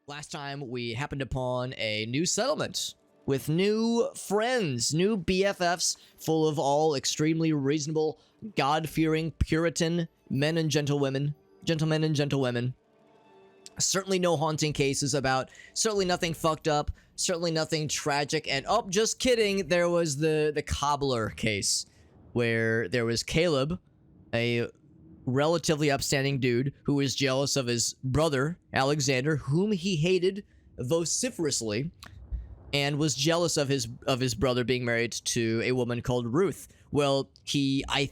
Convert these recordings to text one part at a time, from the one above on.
Last time we happened upon a new settlement with new friends, new BFFs full of all extremely reasonable, God-fearing, Puritan men and gentlemen, gentlemen and gentlewomen. Certainly no haunting cases about, certainly nothing fucked up, certainly nothing tragic, and oh, just kidding, there was the cobbler case, where there was Caleb, a relatively upstanding dude who was jealous of his brother, Alexander, whom he hated vociferously, and was jealous of his brother being married to a woman called Ruth. Well, I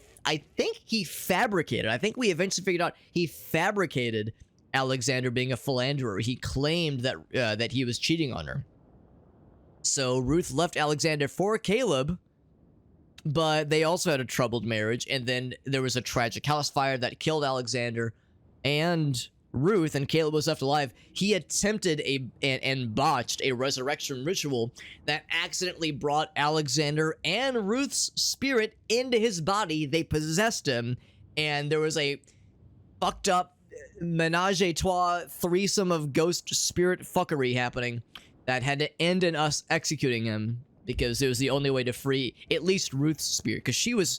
think he fabricated, I think we eventually figured out he fabricated Alexander being a philanderer. He claimed that that he was cheating on her. So Ruth left Alexander for Caleb, but they also had a troubled marriage, and then there was a tragic house fire that killed Alexander and Ruth, and Caleb was left alive. He attempted and botched a resurrection ritual that accidentally brought Alexander and Ruth's spirit into his body. They possessed him, and there was a fucked up menage a trois threesome of ghost spirit fuckery happening that had to end in us executing him, because it was the only way to free at least Ruth's spirit, because she was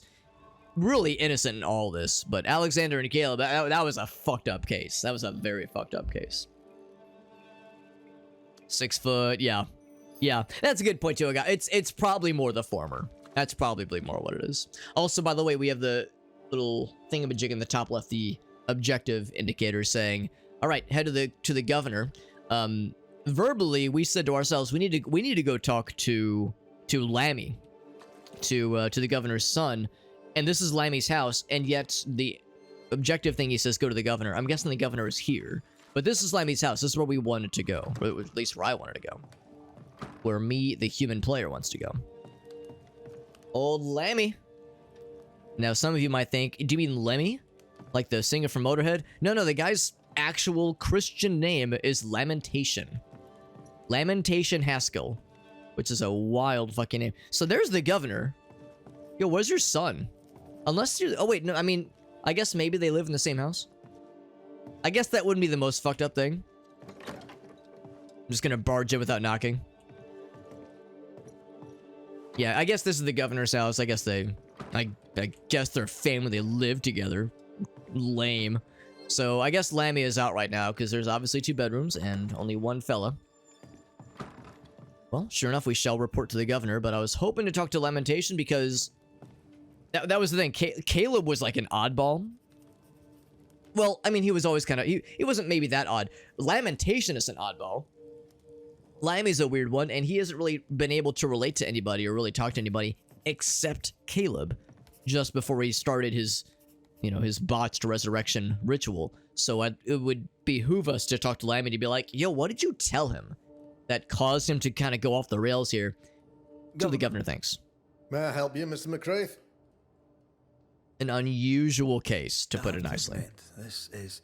really innocent in all this. But Alexander and Caleb, that was a fucked up case. That was a very fucked up case. 6 foot, yeah. Yeah, that's a good point too, guys. It's probably more the former. That's probably more what it is. Also, by the way, we have the little thingamajig in the top left, the objective indicator saying, all right, head to the governor. Verbally, we said to ourselves, we need to go talk to Lammy, to the governor's son, and this is Lammy's house, and yet the objective thing he says, go to the governor. I'm guessing the governor is here, but this is Lammy's house. This is where we wanted to go, or at least where I wanted to go, where me, the human player, wants to go. Old Lammy. Now, some of you might think, do you mean Lemmy, like the singer from Motorhead? No, the guy's actual Christian name is Lamentation. Lamentation Haskell, which is a wild fucking name. So there's the governor. Yo, where's your son? Unless you... Oh, wait, no, I mean, I guess maybe they live in the same house. I guess that wouldn't be the most fucked up thing. I'm just gonna barge in without knocking. Yeah, I guess this is the governor's house. I guess they... I guess their family, they live together. Lame. So I guess Lammy is out right now, because there's obviously 2 bedrooms and only 1 fella. Well, sure enough, we shall report to the governor, but I was hoping to talk to Lamentation because that was the thing. Caleb was like an oddball. Well, I mean, he was always kind of... He wasn't maybe that odd. Lamentation is an oddball. Lammy's a weird one, and he hasn't really been able to relate to anybody or really talk to anybody except Caleb just before he started his, you know, his botched resurrection ritual. So it would behoove us to talk to Lammy to be like, yo, what did you tell him that caused him to kind of go off the rails here? To the governor, thanks. May I help you, Mr. McCraith? An unusual case, to put it nicely. This is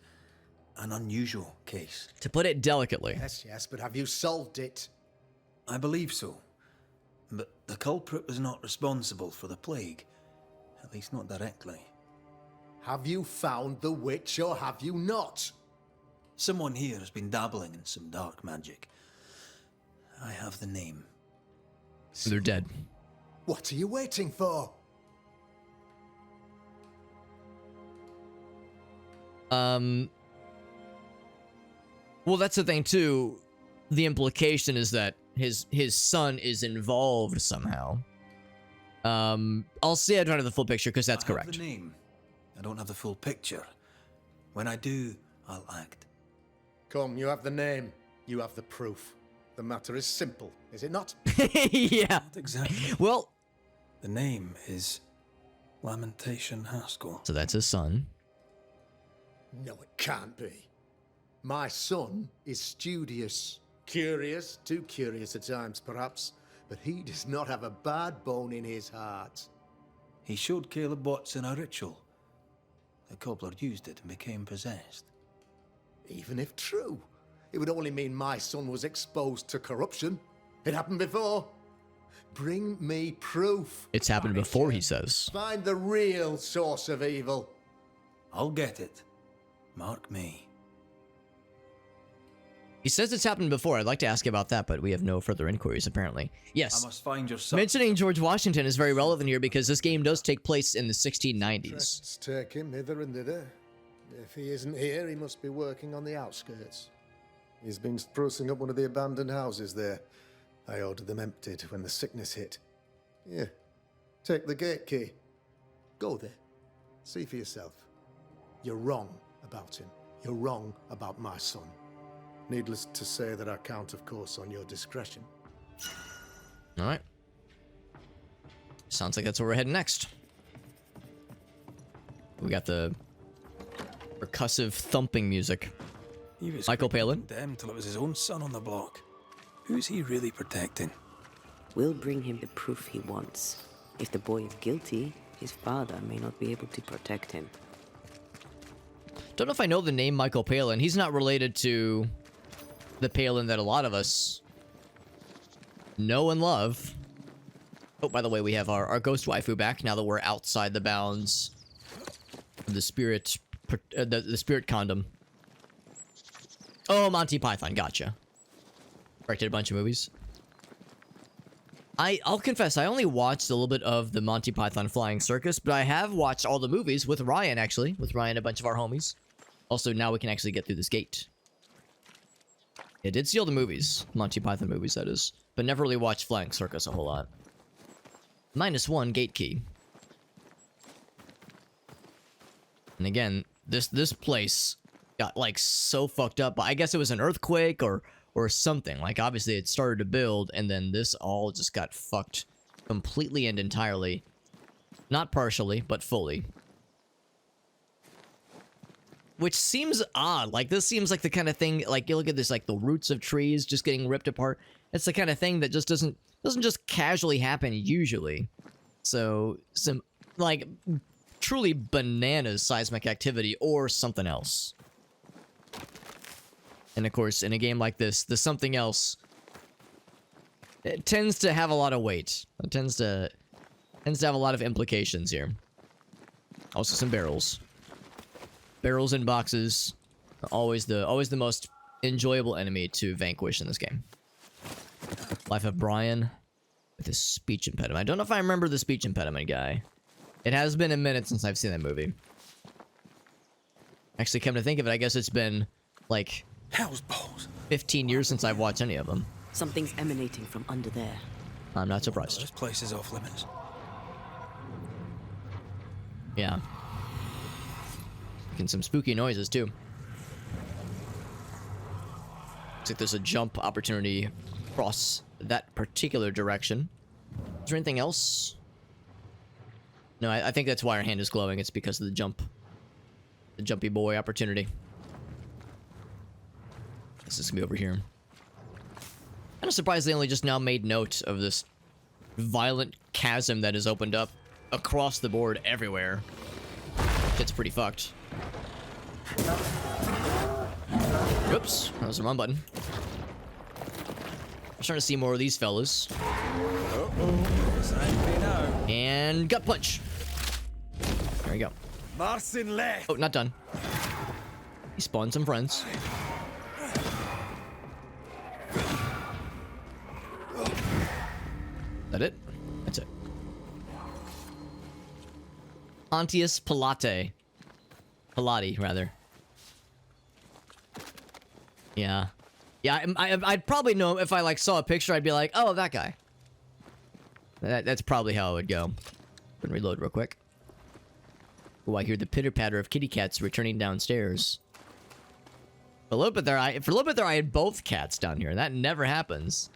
an unusual case. To put it delicately. Yes, but have you solved it? I believe so. But the culprit was not responsible for the plague. At least not directly. Have you found the witch or have you not? Someone here has been dabbling in some dark magic. I have the name. They're dead. What are you waiting for? Well, that's the thing too. The implication is that his son is involved somehow. I'll say I don't have the full picture because that's correct. I have the name. I don't have the full picture. When I do, I'll act. Come, you have the name. You have the proof. The matter is simple, is it not? Yeah. Not exactly. Well, the name is Lamentation Haskell. so that's his son. No, it can't be. My son is studious. Curious, too curious at times perhaps, but he does not have a bad bone in his heart. He showed Caleb Watson a ritual. The cobbler used it and became possessed. Even if true, it would only mean my son was exposed to corruption. It happened before. Bring me proof. It's happened before, he says. Find the real source of evil. I'll get it. Mark me. He says it's happened before. I'd like to ask you about that, but we have no further inquiries, apparently. Yes. I must find your son. Mentioning George Washington is very relevant here because this game does take place in the 1690s. Let's take him hither and thither. If he isn't here, he must be working on the outskirts. He's been sprucing up one of the abandoned houses there. I ordered them emptied when the sickness hit. Here, take the gate key. Go there. See for yourself. You're wrong about him. You're wrong about my son. Needless to say that I count, of course, on your discretion. All right. Sounds like that's where we're heading next. We got the percussive thumping music. He was Michael Palin. condemned till it was his own son on the block. Who's he really protecting? We'll bring him the proof he wants. If the boy is guilty, his father may not be able to protect him. Don't know if I know the name Michael Palin. He's not related to the Palin that a lot of us know and love. Oh, by the way, we have our ghost waifu back now that we're outside the bounds of the spirit, the spirit condom. Oh, Monty Python, gotcha. Directed a bunch of movies. I'll confess, I only watched a little bit of the Monty Python Flying Circus, but I have watched all the movies with Ryan, actually. With Ryan and a bunch of our homies. Also, now we can actually get through this gate. I did see all the movies. Monty Python movies, that is. But never really watched Flying Circus a whole lot. -1 gate key. And again, this place got, like, so fucked up. I guess it was an earthquake or something. Like, obviously it started to build, and then this all just got fucked completely and entirely. Not partially, but fully. Which seems odd. Like, this seems like the kind of thing, like, you look at this, like, the roots of trees just getting ripped apart. It's the kind of thing that just doesn't just casually happen usually. So, some, like, truly bananas seismic activity or something else. And of course, in a game like this, the something else, it tends to have a lot of weight. It tends to have a lot of implications here. Also some barrels. Barrels and boxes, always the most enjoyable enemy to vanquish in this game. Life of Brian with his speech impediment. I don't know if I remember the speech impediment guy. It has been a minute since I've seen that movie. Actually, come to think of it, I guess it's been, like, Hell's balls. 15 years since I've watched any of them. Something's emanating from under there. I'm not surprised. This place is off limits. Yeah. Making some spooky noises, too. Looks like there's a jump opportunity across that particular direction. Is there anything else? No, I think that's why our hand is glowing. It's because of the jump. The jumpy boy opportunity. This is gonna be over here. I'm surprised they only just now made note of this violent chasm that has opened up across the board everywhere. It's pretty fucked. Oops, that was the wrong button. I'm starting to see more of these fellas. And gut punch. There we go. Oh, not done. He spawned some friends. That it? That's it. Pontius Pilate. Pilate, rather. Yeah. Yeah, I'd probably know if I, like, saw a picture, I'd be like, oh, that guy. That's probably how it would go. Gonna reload real quick. Oh, I hear the pitter-patter of kitty cats returning downstairs. For a little bit there, I had both cats down here, and that never happens.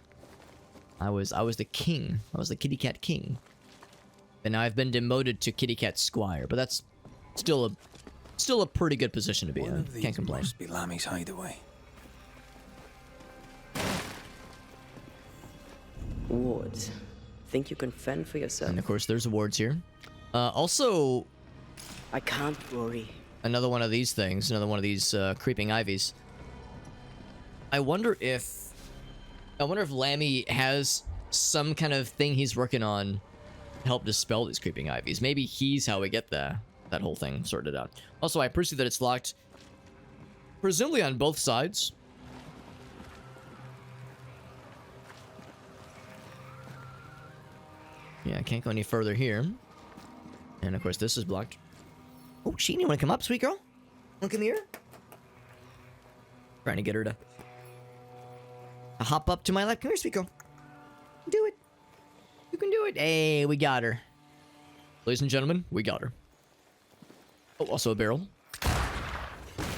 I was the king. I was the kitty cat king. And now I've been demoted to kitty cat squire, but that's still a pretty good position to be in. Can't complain. Must be Lammy's hideaway. Wards. Think you can fend for yourself? And of course, there's awards here. Also, I can't worry. another one of these things, another one of these creeping ivies. I wonder if Lammy has some kind of thing he's working on to help dispel these creeping ivies. Maybe he's how we get that whole thing sorted out. Also, I appreciate that it's locked, presumably on both sides. Yeah, I can't go any further here. And of course, this is blocked. Oh, Sheeny, you wanna come up, sweet girl? Wanna come here? Trying to get her to hop up to my lap. Come here, sweet girl. Do it. You can do it. Hey, we got her. Ladies and gentlemen, we got her. Oh, also a barrel.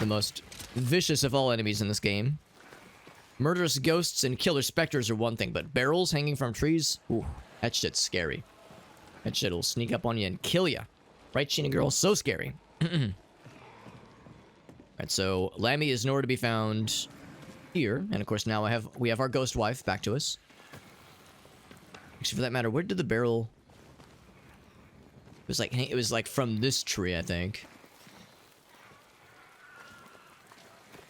The most vicious of all enemies in this game. Murderous ghosts and killer specters are one thing, but barrels hanging from trees? Ooh, that shit's scary. That shit'll sneak up on you and kill you. Right, Sheena girl? So scary. Alright, so Lammy is nowhere to be found here. And of course now we have our ghost wife back to us. Actually, for that matter, where did the barrel... It was like from this tree, I think.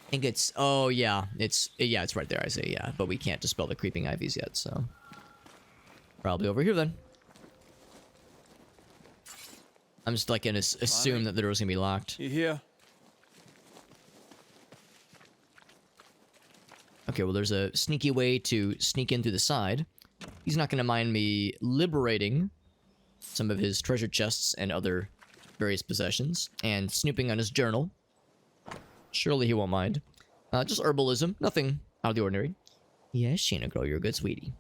I think it's... Oh, yeah. It's right there, I say, yeah. But we can't dispel the creeping ivies yet, so... Probably over here, then. I'm just, like, gonna assume that the door's gonna be locked. You here? Okay, well, there's a sneaky way to sneak in through the side. He's not gonna mind me liberating some of his treasure chests and other various possessions, and snooping on his journal. Surely he won't mind. Just herbalism, nothing out of the ordinary. Yes, Sheena girl, you're a good sweetie.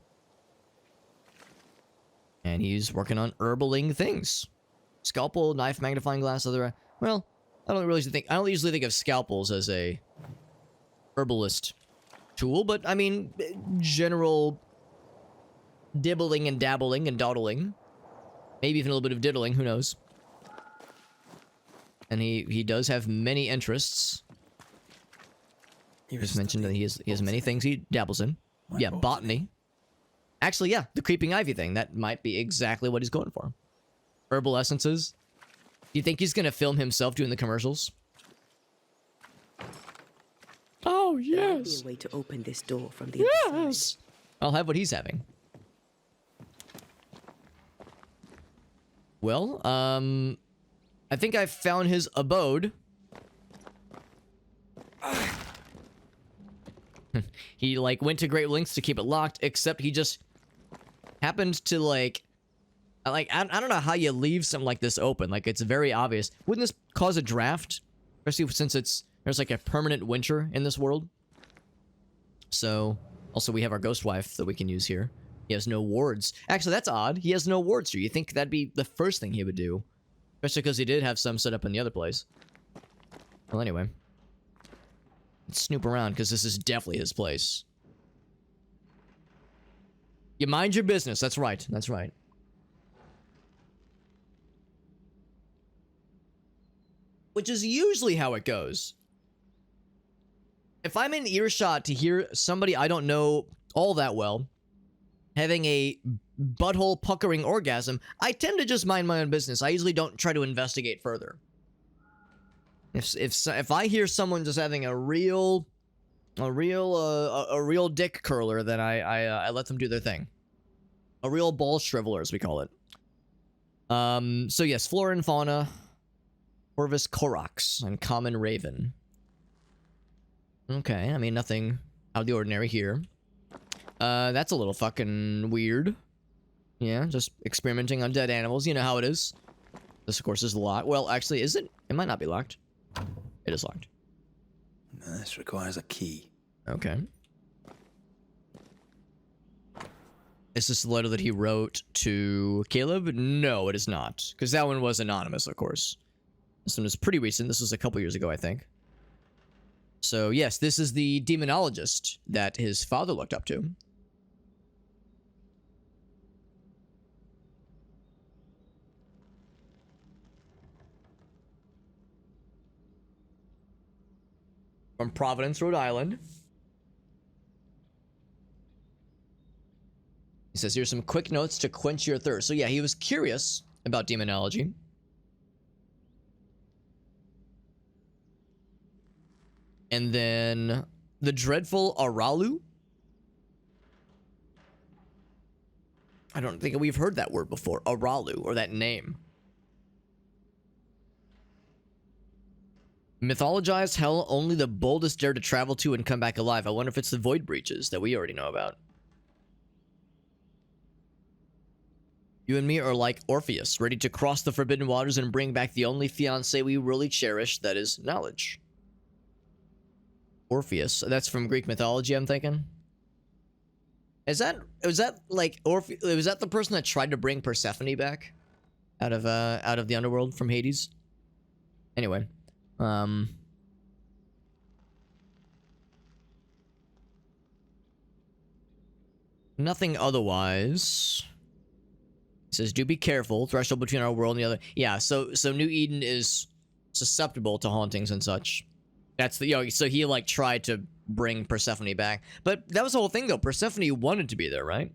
And he's working on herbaling things. Scalpel, knife, magnifying glass, other... Well, I don't usually think of scalpels as a herbalist tool, but I mean, general dibbling and dabbling and dawdling. Maybe even a little bit of diddling, who knows. And he does have many interests. You just mentioned that he has many things he dabbles in. Yeah, botany. Actually, yeah, the creeping ivy thing. That might be exactly what he's going for. Herbal essences. Do you think he's gonna film himself doing the commercials? Oh, There might be yes. a way to open this door from the other side. Yes. I'll have what he's having. Well, I think I found his abode. He, like, went to great lengths to keep it locked, except he just happened to, like, I don't know how you leave something like this open. Like, it's very obvious. Wouldn't this cause a draft? Especially since there's, like, a permanent winter in this world. So, also, we have our ghost wife that we can use here. He has no wards. Actually, that's odd. He has no wards here. You think that'd be the first thing he would do. Especially because he did have some set up in the other place. Well, anyway. Let's snoop around, because this is definitely his place. You mind your business. That's right. That's right. Which is usually how it goes. If I'm in earshot to hear somebody I don't know all that well having a butthole puckering orgasm, I tend to just mind my own business. I usually don't try to investigate further. If I hear someone just having a real dick curler, then I let them do their thing. A real ball shriveler, as we call it. So yes, flora and fauna, Corvus corax, and common raven. Okay, I mean nothing out of the ordinary here. That's a little fucking weird. Yeah, just experimenting on dead animals. You know how it is. This, of course, is locked. Well, actually, is it? It might not be locked. It is locked. This requires a key. Okay. Is this the letter that he wrote to Caleb? No, it is not. Because that one was anonymous, of course. This one is pretty recent. This was a couple years ago, I think. So, yes, this is the demonologist that his father looked up to. From Providence, Rhode Island. He says, here's some quick notes to quench your thirst. So yeah, he was curious about demonology. And then the dreadful Aralu. I don't think we've heard that word before. Aralu, or that name. Mythologized hell only the boldest dare to travel to and come back alive. I wonder if it's the void breaches that we already know about. You and me are like Orpheus, ready to cross the forbidden waters and bring back the only fiancé we really cherish, that is knowledge. Orpheus, that's from Greek mythology, I'm thinking. Was that like was that the person that tried to bring Persephone back out of the underworld from Hades? Anyway, nothing otherwise. It says, do be careful, threshold between our world and the other. Yeah, so New Eden is susceptible to hauntings and such. That's the, so he like tried to bring Persephone back. But that was the whole thing though. Persephone wanted to be there, right?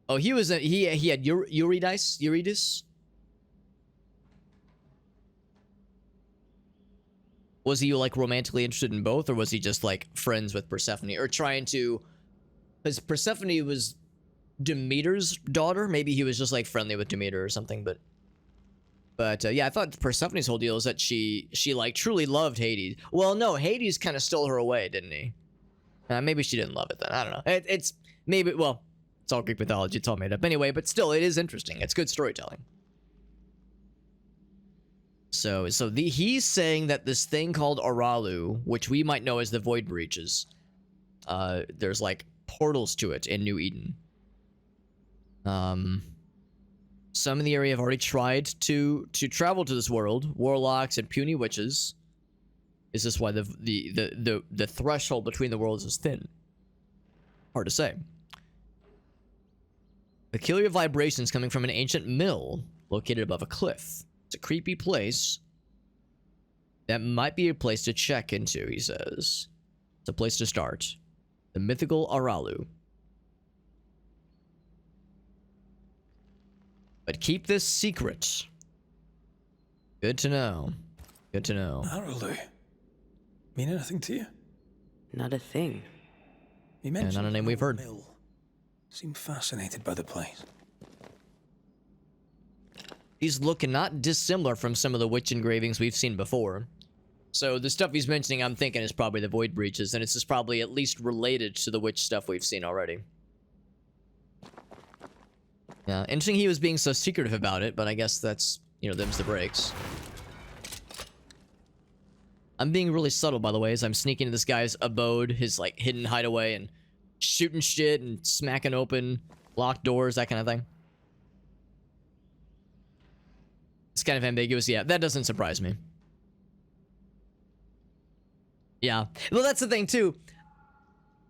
Oh, he had Eurydice? Was he like romantically interested in both, or was he just like friends with Persephone, or trying to, because Persephone was Demeter's daughter? Maybe he was just like friendly with Demeter or something. But yeah, I thought Persephone's whole deal is that she like truly loved Hades. Well, no, Hades kind of stole her away, didn't he? Maybe she didn't love it then. I don't know. It's maybe, well, it's all Greek mythology. It's all made up anyway. But still, it is interesting. It's good storytelling. So he's saying that this thing called Aralu, which we might know as the Void Breaches, there's like portals to it in New Eden. Some in the area have already tried to travel to this world. Warlocks and puny witches. Is this why the threshold between the worlds is thin? Hard to say. Peculiar vibrations coming from an ancient mill located above a cliff. It's a creepy place. That might be a place to check into, he says. It's a place to start. The mythical Aralu. But keep this secret. Good to know. Good to know. Aralu. Mean anything to you? Not a thing. He mentioned not a name we've heard. Mill. Seemed fascinated by the place. He's looking not dissimilar from some of the witch engravings we've seen before. So the stuff he's mentioning, I'm thinking, is probably the Void Breaches, and it's just probably at least related to the witch stuff we've seen already. Yeah, interesting he was being so secretive about it, but I guess that's, them's the breaks. I'm being really subtle, by the way, as I'm sneaking into this guy's abode, his, like, hidden hideaway, and shooting shit and smacking open locked doors, that kind of thing. It's kind of ambiguous. Yeah, that doesn't surprise me. Yeah. Well, that's the thing, too.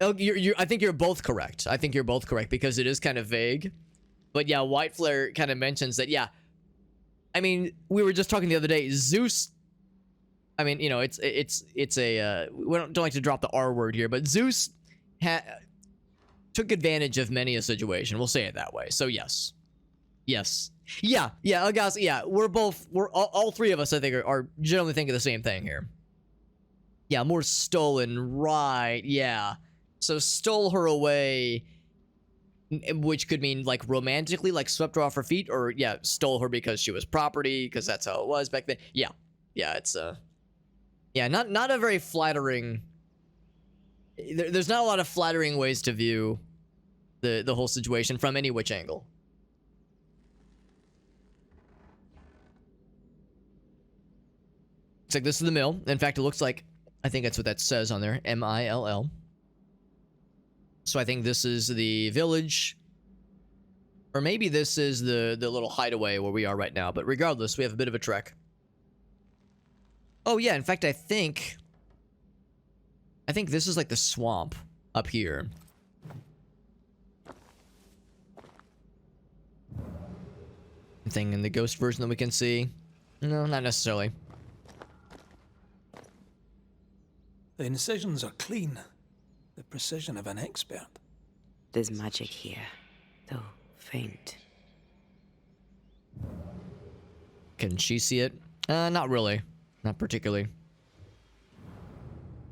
Oh, I think you're both correct. I think you're both correct, because it is kind of vague. But yeah, White Flare kind of mentions that, yeah. I mean, we were just talking the other day. Zeus... I mean, it's a... we don't like to drop the R word here, but Zeus took advantage of many a situation. We'll say it that way. So, yes. Yes. Yeah, guys, yeah, we're all three of us, I think, are generally thinking the same thing here. Yeah, more stolen, right, yeah. So stole her away, which could mean, like, romantically, like, swept her off her feet, or, yeah, stole her because she was property, because that's how it was back then. Yeah, it's, yeah, not a very flattering... There's not a lot of flattering ways to view the whole situation from any witch angle. Looks like this is the mill. In fact, it looks like, I think that's what that says on there, M-I-L-L. So I think this is the village, or maybe this is the little hideaway where we are right now. But regardless, we have a bit of a trek. Oh yeah, in fact, I think this is like the swamp up here. Thing in the ghost version that we can see. No, not necessarily. The incisions are clean. The precision of an expert. There's magic here, though faint. Can she see it? Not really. Not particularly.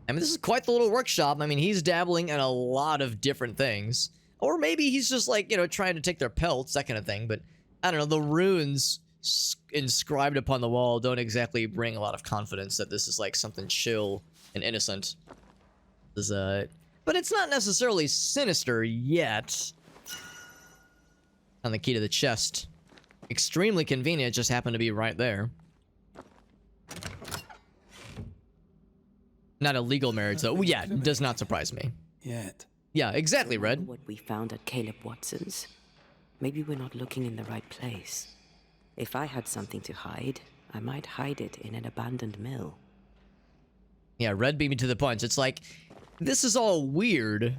I mean, this is quite the little workshop. I mean, he's dabbling in a lot of different things. Or maybe he's just like, trying to take their pelts, that kind of thing. But, I don't know, the runes inscribed upon the wall don't exactly bring a lot of confidence that this is like something chill and innocent. But it's not necessarily sinister yet. on the key to the chest. Extremely convenient, just happened to be right there. Not a legal marriage, though. Yeah, does not surprise me. Yet. Yeah, exactly, Remember Red. what we found at Caleb Watson's? Maybe we're not looking in the right place. If I had something to hide, I might hide it in an abandoned mill. Yeah, Red beat me to the punch. It's like, this is all weird,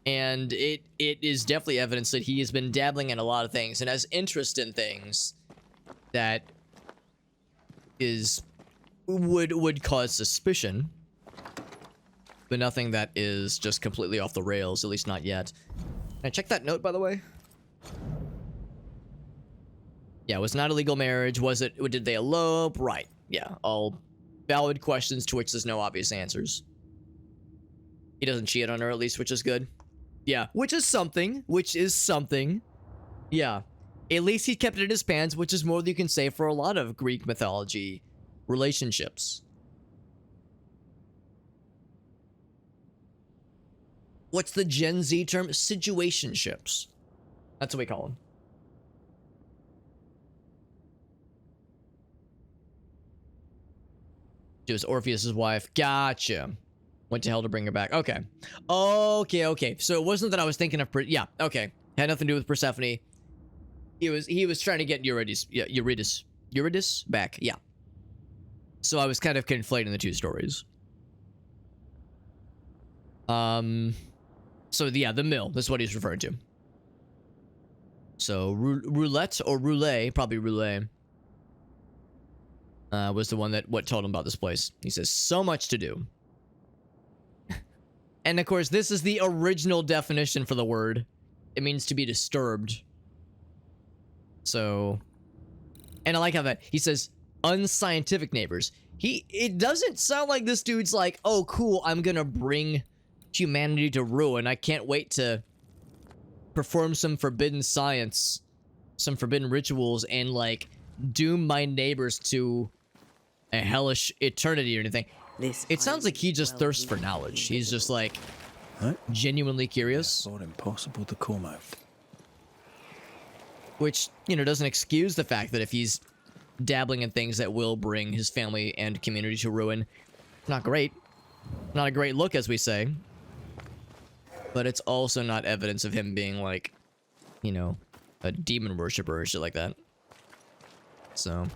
and it is definitely evidence that he has been dabbling in a lot of things and has interest in things that would cause suspicion, but nothing that is just completely off the rails, at least not yet. Can I check that note, by the way? Yeah, it was not a legal marriage. Was it? Did they elope? Right. Yeah, all valid questions to which there's no obvious answers. He doesn't cheat on her, at least, which is good. Yeah, which is something. Yeah. At least he kept it in his pants, which is more than you can say for a lot of Greek mythology relationships. What's the Gen Z term? Situationships. That's what we call them. She was Orpheus's wife. Gotcha. Went to hell to bring her back. Okay. Okay. So it wasn't that I was thinking of... yeah, okay. Had nothing to do with Persephone. He was trying to get Eurydice back. Yeah. So I was kind of conflating the two stories. So yeah, the mill. That's what he's referring to. So roulette or roulette, probably roulette, was the one that told him about this place. He says, so much to do. And of course, this is the original definition for the word. It means to be disturbed. So, and I like how that he says unscientific neighbors. It doesn't sound like this dude's like, oh cool, I'm gonna bring humanity to ruin. I can't wait to perform some forbidden science, some forbidden rituals, and like doom my neighbors to a hellish eternity or anything. It sounds like he just thirsts for knowledge. He's just like genuinely curious. Thought impossible to come out. Which, you know, doesn't excuse the fact that if he's dabbling in things that will bring his family and community to ruin, not great. Not a great look, as we say. But it's also not evidence of him being like, you know, a demon worshiper or shit like that. So,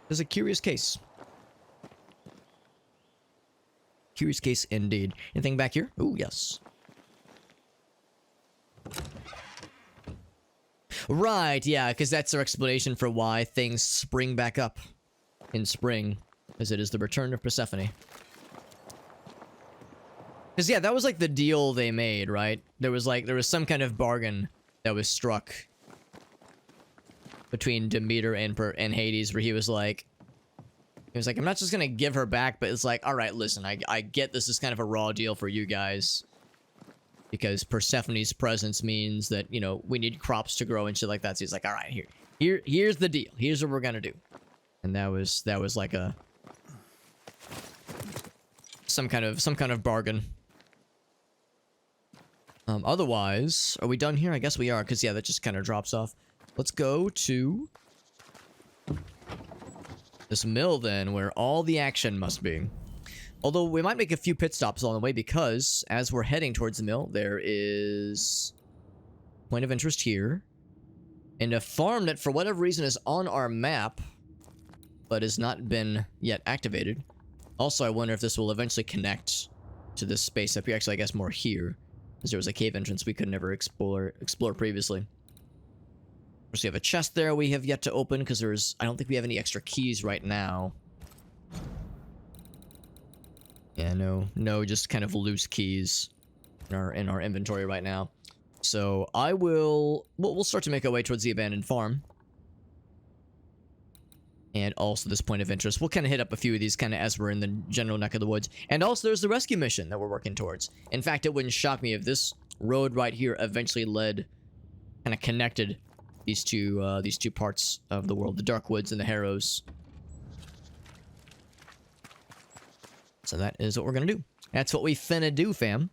there's a curious case. Curious case indeed. Anything back here? Ooh, yes. Right, yeah, because that's our explanation for why things spring back up in spring, as it is the return of Persephone. Because, yeah, that was like the deal they made, right? There was some kind of bargain that was struck between Demeter and Hades, where he was like, I'm not just gonna give her back, but it's like, all right, listen, I get this is kind of a raw deal for you guys, because Persephone's presence means that, you know, we need crops to grow and shit like that. So he's like, all right, here's the deal. Here's what we're gonna do. And that was like some kind of bargain. Otherwise, are we done here? I guess we are, because yeah, that just kind of drops off. Let's go to this mill then, where all the action must be. Although we might make a few pit stops along the way, because as we're heading towards the mill, there is a point of interest here, and a farm that for whatever reason is on our map, but has not been yet activated. Also, I wonder if this will eventually connect to this space up here. Actually, I guess more here, because there was a cave entrance we could never explore previously. First, we have a chest there we have yet to open, because I don't think we have any extra keys right now. Yeah, no, just kind of loose keys in our inventory right now. So we'll start to make our way towards the abandoned farm. And also this point of interest. We'll kind of hit up a few of these kind of as we're in the general neck of the woods. And also there's the rescue mission that we're working towards. In fact, it wouldn't shock me if this road right here eventually kind of connected these two parts of the world, the Dark Woods and the Harrows. So that is what we're gonna do. That's what we finna do, fam.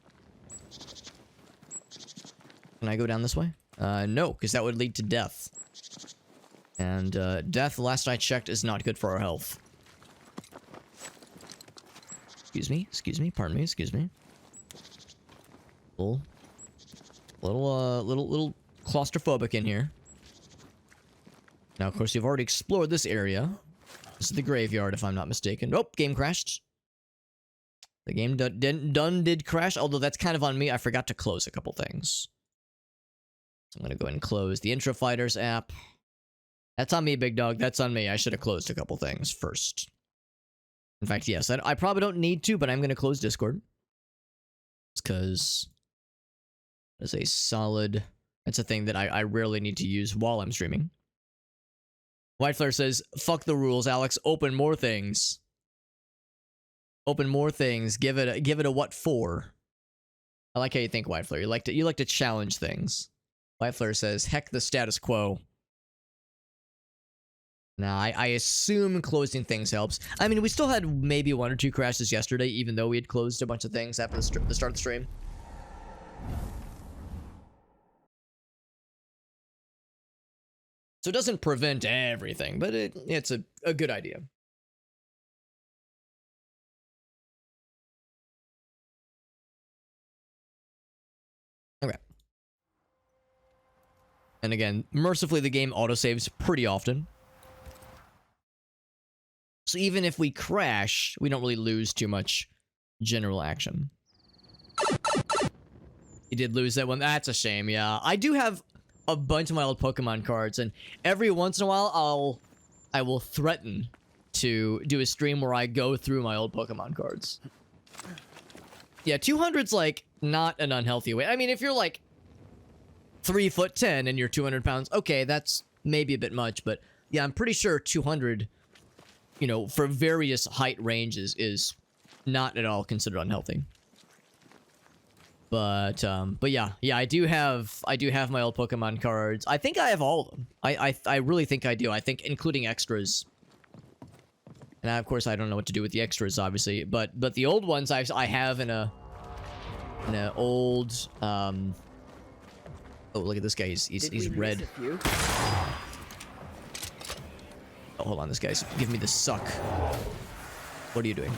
Can I go down this way? No, because that would lead to death. And death, last I checked, is not good for our health. Excuse me, pardon me, excuse me. Little claustrophobic in here. Now, of course, you've already explored this area. This is the graveyard, if I'm not mistaken. Oh, game crashed. The game did crash, although that's kind of on me. I forgot to close a couple things. So I'm going to go ahead and close the Intro Fighters app. That's on me, big dog. That's on me. I should have closed a couple things first. In fact, yes, I probably don't need to, but I'm going to close Discord. It's because it's a solid... That's a thing that I rarely need to use while I'm streaming. Whiteflare says, fuck the rules, Alex. Open more things. Open more things. Give it a what for. I like how you think, Whiteflare. You like to challenge things. Whiteflare says, heck the status quo. Now, I assume closing things helps. I mean, we still had maybe 1 or 2 crashes yesterday, even though we had closed a bunch of things after the start of the stream. So it doesn't prevent everything, but it's a good idea. Okay. And again, mercifully, the game autosaves pretty often. So even if we crash, we don't really lose too much general action. You did lose that one. That's a shame, yeah. I do have a bunch of my old Pokemon cards, and every once in a while, I will threaten to do a stream where I go through my old Pokemon cards. Yeah, 200's like not an unhealthy way. I mean, if you're like 3'10" and you're 200 pounds, okay, that's maybe a bit much, but yeah, I'm pretty sure 200, you know, for various height ranges is not at all considered unhealthy. But yeah, I do have my old Pokemon cards. I think I have all of them. I really think I do. I think including extras. And of course I don't know what to do with the extras, obviously. But the old ones I have in a old oh, look at this guy. He's red. Oh, hold on, this guy's giving me the suck. What are you doing?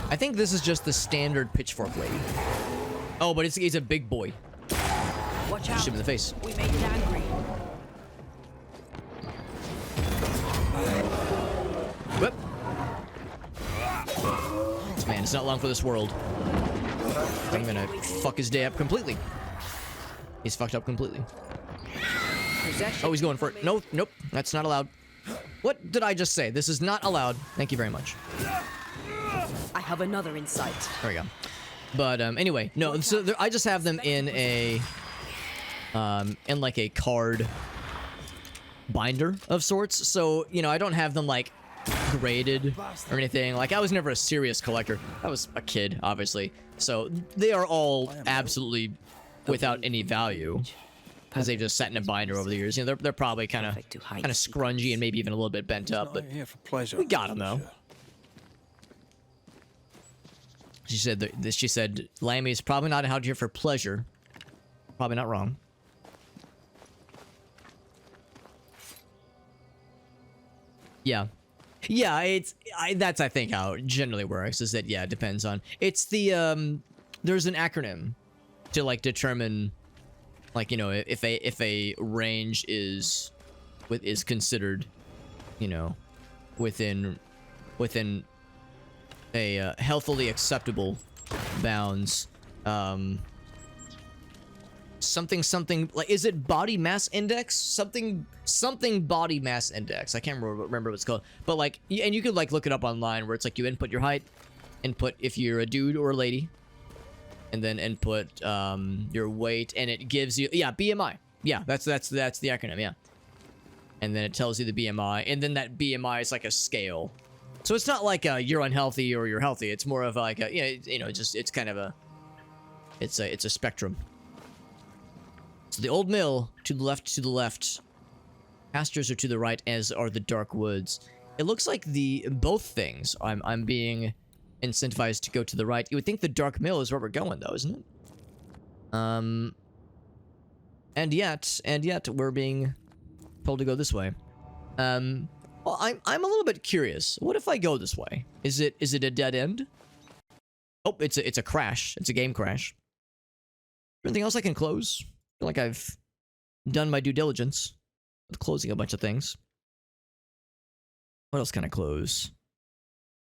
I think this is just the standard pitchfork lady. Oh, but he's a big boy. Watch out. Shoot him in the face. We made it angry. Whip. Man, it's not long for this world. I'm gonna fuck his day up completely. He's fucked up completely. Oh, he's going for it. No, nope. That's not allowed. What did I just say? This is not allowed. Thank you very much. I have another insight. There we go. But anyway, no. So I just have them in a in like a card binder of sorts. So you know, I don't have them like graded or anything. Like I was never a serious collector. I was a kid, obviously. So they are all absolutely without any value because they've just sat in a binder over the years. You know, they're probably kind of scrungy and maybe even a little bit bent up. But we got them though. She said, Lammy's probably not out here for pleasure. Probably not wrong. Yeah. Yeah, that's I think how it generally works, is that yeah, it depends on. It's the there's an acronym to like determine like, you know, if a range is considered, you know, within a healthily acceptable bounds. Something like, is it body mass index? Something body mass index. I can't remember what it's called. But like, and you could like look it up online where it's like you input your height, input if you're a dude or a lady, and then input your weight, and it gives you BMI. Yeah, that's the acronym. Yeah, and then it tells you the BMI, and then that BMI is like a scale. So it's not like you're unhealthy or you're healthy. It's more of like a, you know, just it's kind of a, it's a spectrum. So the old mill to the left. Pastures are to the right, as are the dark woods. It looks like both things. I'm being incentivized to go to the right. You would think the dark mill is where we're going, though, isn't it? And yet, we're being told to go this way. Well, I'm a little bit curious. What if I go this way? Is it a dead end? Oh, it's a crash. It's a game crash. Anything else I can close? I feel like I've done my due diligence with closing a bunch of things. What else can I close?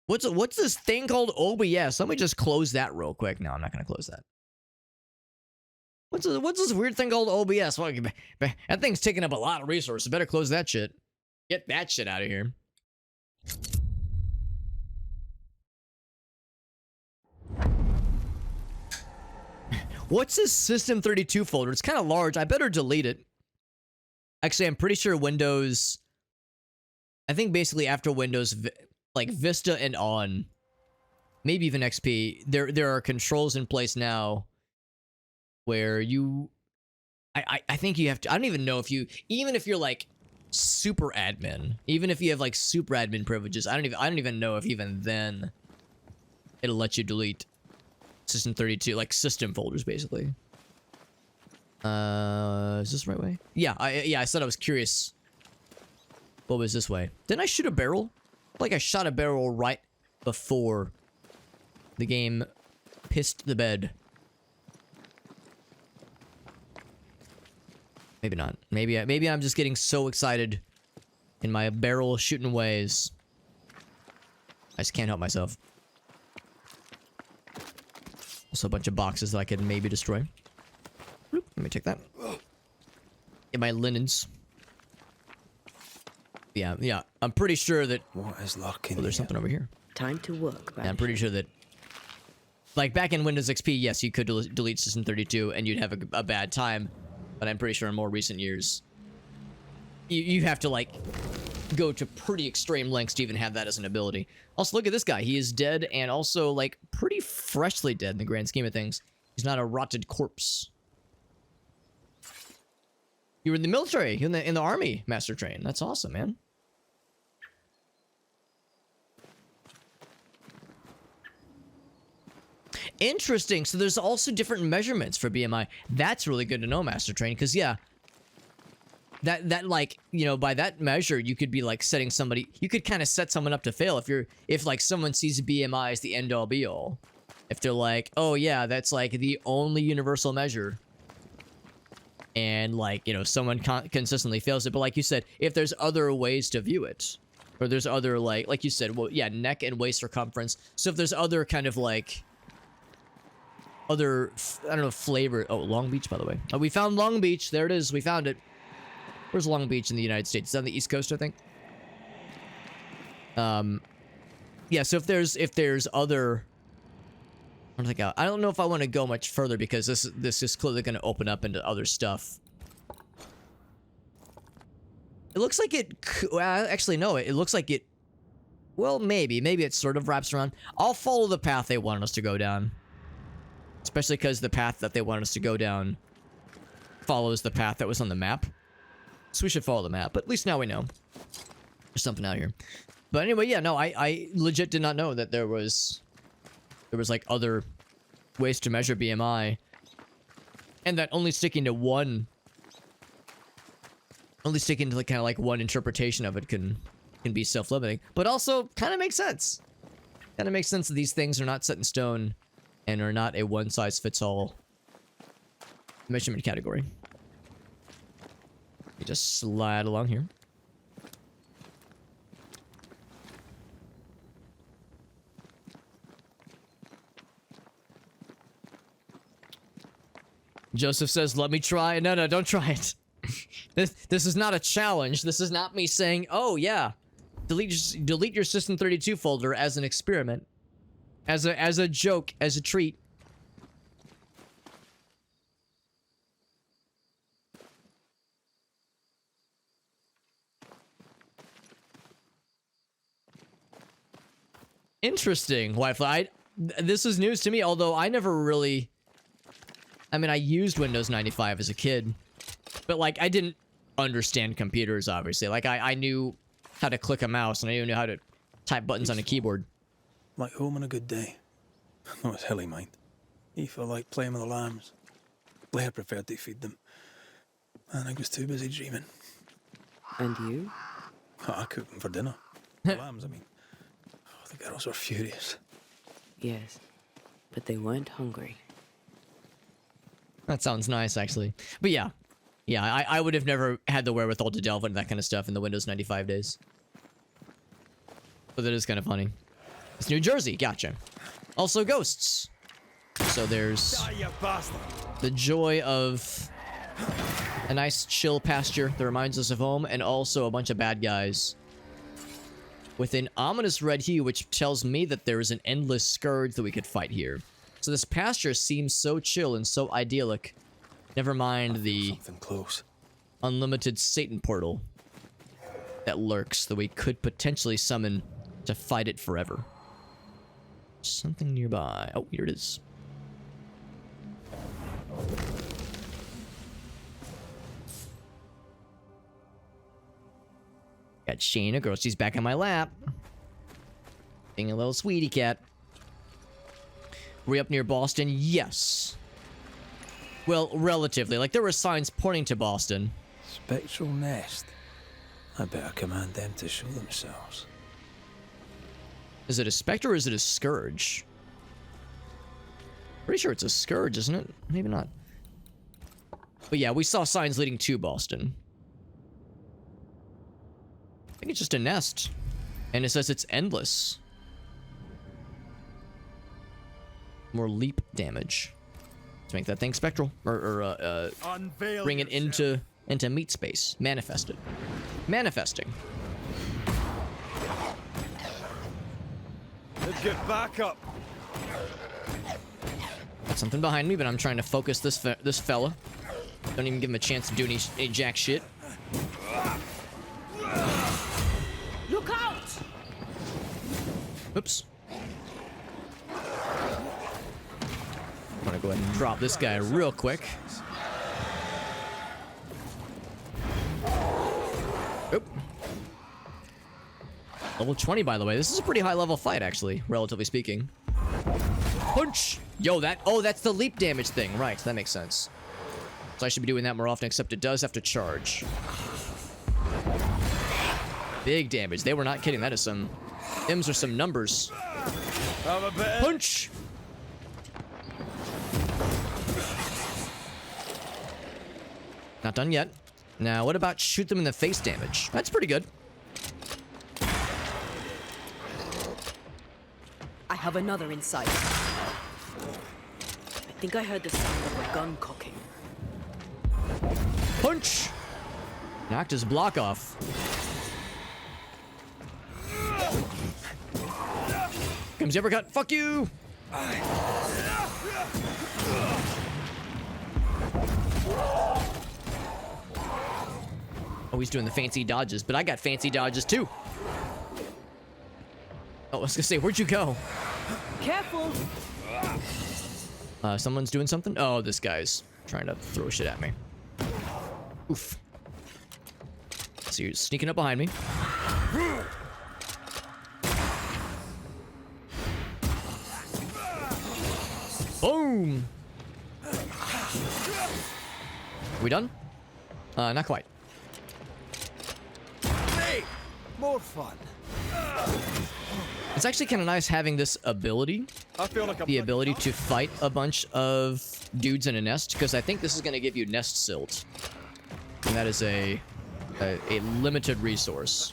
What's this thing called OBS? Let me just close that real quick. No, I'm not gonna close that. What's this weird thing called OBS? Well, that thing's taking up a lot of resources. Better close that shit. Get that shit out of here. What's this System 32 folder? It's kind of large. I better delete it. Actually, I'm pretty sure Windows... I think basically after Windows, like Vista and on, maybe even XP, there are controls in place now where you... I think you have to... I don't even know if you... Even if you're like super admin, even if you have like super admin privileges, I don't even know if even then it'll let you delete System 32, like system folders, basically. Is this the right way? Yeah, I said I was curious. What was this way? Didn't I shoot a barrel? Like I shot a barrel right before the game pissed the bed. Maybe not. Maybe I'm just getting so excited in my barrel shooting ways. I just can't help myself. Also a bunch of boxes that I could maybe destroy. Let me take that. Get my linens. Yeah. I'm pretty sure that... What is lurking? Oh, there's something over here. Time to work, Yeah, I'm pretty sure that... Like, back in Windows XP, yes, you could delete System 32 and you'd have a bad time. But I'm pretty sure in more recent years... You have to, like, go to pretty extreme lengths to even have that as an ability. Also, look at this guy. He is dead and also, like, pretty freshly dead in the grand scheme of things. He's not a rotted corpse. You were in the military, in the army, Master Train. That's awesome, man. Interesting. So there's also different measurements for BMI. That's really good to know, Master Train, because yeah, that like, you know, by that measure, you could be like setting somebody. You could kind of set someone up to fail if like someone sees BMI as the end all be all. If they're like, oh yeah, that's like the only universal measure. And like, you know, someone consistently fails it. But like you said, if there's other ways to view it, or there's other like you said, well, yeah, neck and waist circumference. So if there's other kind of like other, I don't know, flavor. Oh, Long Beach, by the way. Oh, we found Long Beach. There it is. We found it. Where's Long Beach in the United States? It's on the East Coast, I think. Yeah. So if there's other. I don't know if I want to go much further because this is clearly going to open up into other stuff. It looks like it... actually, no. It looks like it... Well, maybe. Maybe it sort of wraps around. I'll follow the path they wanted us to go down. Especially because the path that they wanted us to go down follows the path that was on the map. So we should follow the map. But at least now we know. There's something out here. But anyway, yeah, no. I legit did not know that there was like other ways to measure BMI, and that only sticking to like kind of like one interpretation of it can be self-limiting, but also kind of makes sense. Kind of makes sense that these things are not set in stone and are not a one-size-fits-all measurement category. You just slide along here. Joseph says, let me try. No, don't try it. This is not a challenge. This is not me saying, oh, yeah. Delete your System 32 folder as an experiment. As a joke, as a treat. Interesting, Wi-Fi. This is news to me, although I never really... I mean, I used Windows 95 as a kid, but, like, I didn't understand computers, obviously. Like, I knew how to click a mouse, and I knew how to type buttons on a keyboard. Like home on a good day. No, it's Hilly, mind. He felt like playing with the lambs. Blair preferred to feed them. And I was too busy dreaming. And you? I cooked them for dinner. The lambs, I mean. Oh, the girls were furious. Yes, but they weren't hungry. That sounds nice, actually. But yeah. Yeah, I would have never had the wherewithal to delve into that kind of stuff in the Windows 95 days. But that is kind of funny. It's New Jersey, gotcha. Also ghosts. So there's the joy of a nice chill pasture that reminds us of home, and also a bunch of bad guys with an ominous red hue, which tells me that there is an endless scourge that we could fight here. So this pasture seems so chill and so idyllic. Never mind the Something close. unlimited Satan portal that lurks that we could potentially summon to fight it forever. Something nearby. Oh, here it is. Got Shayna, girl, she's back on my lap. Being a little sweetie cat. We up near Boston? Yes. Well, relatively. Like, there were signs pointing to Boston. Spectral nest. I better command them to show themselves. Is it a specter or is it a scourge? Pretty sure it's a scourge, isn't it? Maybe not. But yeah, we saw signs leading to Boston. I think it's just a nest. And it says it's endless. More leap damage. Let's make that thing spectral. Or bring it into meat space. Manifest it. Manifesting. Let's get back up. Got something behind me, but I'm trying to focus this fella. Don't even give him a chance to do any jack shit. Look out! Oops. I'm gonna go ahead and drop this guy real quick. Oop. Level 20, by the way. This is a pretty high level fight, actually, relatively speaking. Punch! Yo, that's the leap damage thing. Right, that makes sense. So I should be doing that more often, except it does have to charge. Big damage. They were not kidding. That is some... M's are some numbers. Punch! Not done yet. Now, what about shoot them in the face damage? That's pretty good. I have another in sight. I think I heard the sound of a gun cocking. Punch! Knocked his block off. Comes the uppercut. Fuck you! Oh, he's doing the fancy dodges, but I got fancy dodges too. Oh, I was gonna say, where'd you go? Careful! Someone's doing something? Oh, this guy's trying to throw shit at me. Oof. So you're sneaking up behind me. Boom! Are we done? Not quite. Hey, more fun. It's actually kind of nice having this ability. I feel like The ability to fight a bunch of dudes in a nest, because I think this is going to give you nest silt. And that is a limited resource.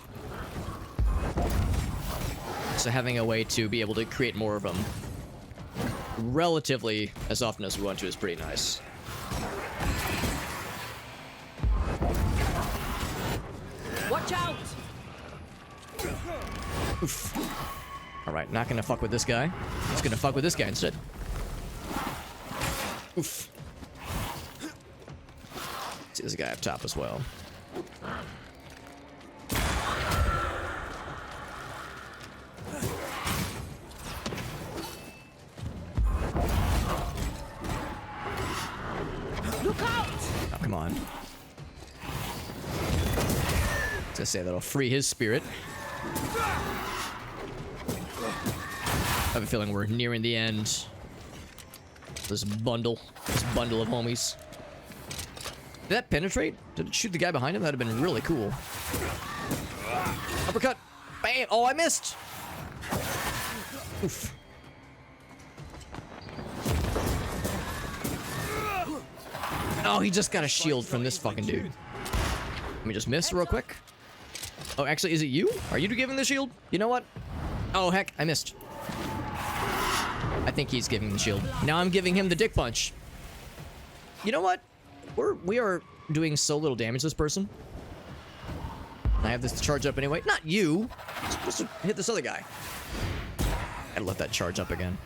So having a way to be able to create more of them relatively as often as we want to is pretty nice. Watch out! Oof. Alright, not gonna fuck with this guy. Just gonna fuck with this guy instead. Oof. See, there's a guy up top as well. Look out! Oh, come on. I was gonna say that'll free his spirit. I have a feeling we're nearing the end. This bundle of homies. Did that penetrate? Did it shoot the guy behind him? That'd have been really cool. Uppercut. Bam. Oh, I missed. Oof. Oh, he just got a shield from this fucking dude. Let me just miss real quick. Oh, actually, is it you? Are you giving the shield? You know what? Oh, heck, I missed. I think he's giving the shield. Now I'm giving him the dick punch. You know what? We are doing so little damage to this person. I have this to charge up anyway. Not you. Just to hit this other guy. Gotta let that charge up again.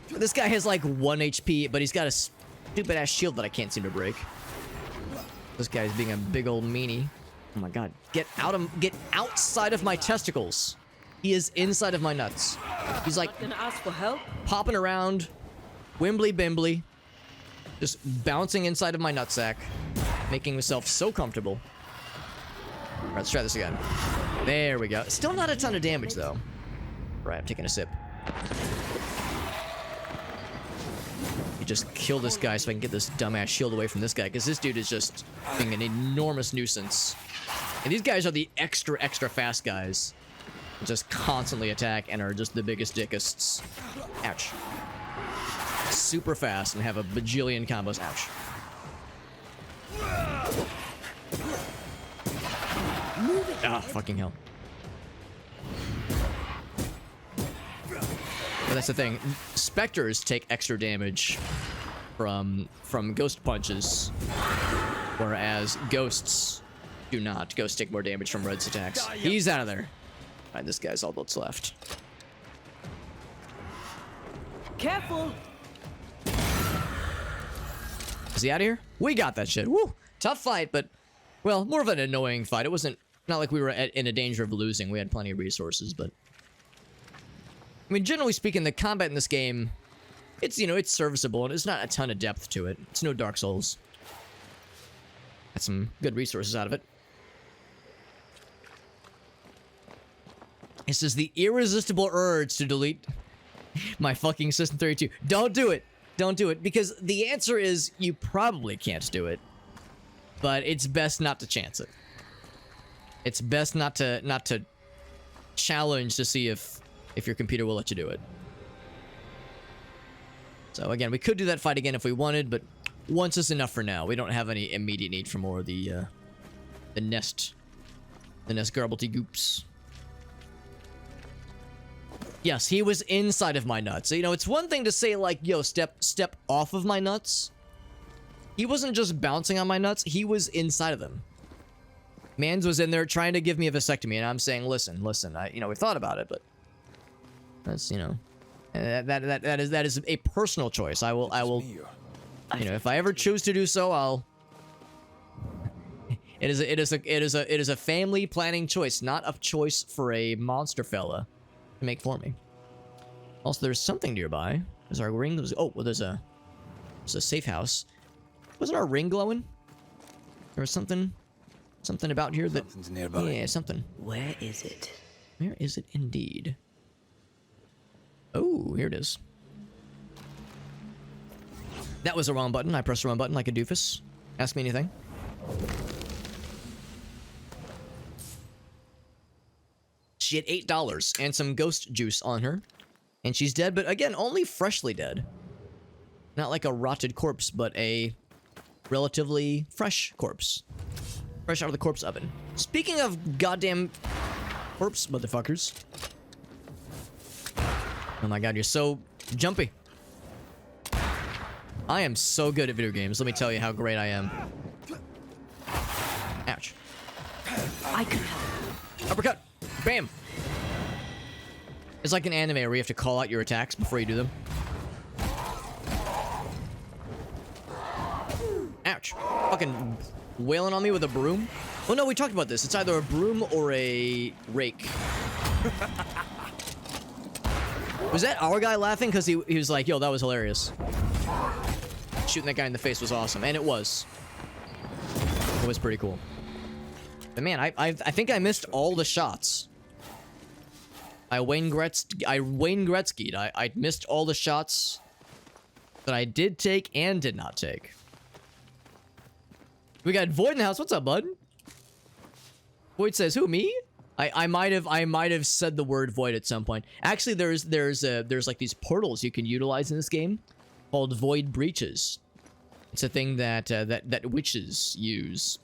This guy has like 1 HP, but he's got a stupid ass shield that I can't seem to break. This guy's being a big old meanie. Oh my god. Get outside of my testicles. He is inside of my nuts. He's like Gonna ask for help? popping around, wimbly bimbly, just bouncing inside of my nutsack, making himself so comfortable. All right, let's try this again. There we go. Still not a ton of damage though. Right, I'm taking a sip. You just kill this guy so I can get this dumbass shield away from this guy, because this dude is just being an enormous nuisance. And these guys are the extra fast guys. Just constantly attack and are just the biggest dickists. Ouch. Super fast and have a bajillion combos. Ouch. Ah, fucking hell. But that's the thing. Spectres take extra damage from ghost punches, whereas ghosts do not. Ghosts take more damage from Red's attacks. He's out of there. Alright, this guy's all that's left. Careful! Is he out of here? We got that shit. Woo! Tough fight, but, well, more of an annoying fight. It wasn't, not like we were in a danger of losing. We had plenty of resources, but... I mean, generally speaking, the combat in this game, it's, you know, it's serviceable, and there's not a ton of depth to it. It's no Dark Souls. Got some good resources out of it. It says the irresistible urge to delete my fucking System 32. Don't do it. Don't do it, because the answer is you probably can't do it, but it's best not to chance it. It's best not to challenge to see if your computer will let you do it. So again, we could do that fight again if we wanted, but once is enough for now. We don't have any immediate need for more of the nest garbly goops. Yes, he was inside of my nuts. You know, it's one thing to say like, yo, step off of my nuts. He wasn't just bouncing on my nuts, he was inside of them. Mans was in there trying to give me a vasectomy, and I'm saying, listen, we thought about it, but that's, that is a personal choice. I will, if I ever choose to do so, I'll. It is a family planning choice, not a choice for a monster fella to make for me. Also, there's something nearby. There's our ring. Oh, well, there's a safe house. Wasn't our ring glowing? There was something about here that. Something's nearby. Yeah, something. Where is it? Where is it indeed? Oh, here it is. That was the wrong button. I pressed the wrong button like a doofus. Ask me anything. She had $8 and some ghost juice on her. And she's dead, but again, only freshly dead. Not like a rotted corpse, but a relatively fresh corpse. Fresh out of the corpse oven. Speaking of goddamn corpse motherfuckers. Oh my god, you're so jumpy. I am so good at video games. Let me tell you how great I am. Ouch. I can help. Uppercut. Bam. It's like an anime where you have to call out your attacks before you do them. Ouch. Fucking wailing on me with a broom. Oh no, we talked about this. It's either a broom or a rake. Was that our guy laughing? Because he was like, yo, that was hilarious. Shooting that guy in the face was awesome. And it was. It was pretty cool. But man, I think I missed all the shots. I Wayne Gretzky'd. I missed all the shots that I did take and did not take. We got Void in the house. What's up, bud? Void says, who, me? I might have said the word void at some point. Actually, there's like these portals you can utilize in this game called void breaches. It's a thing that that witches use,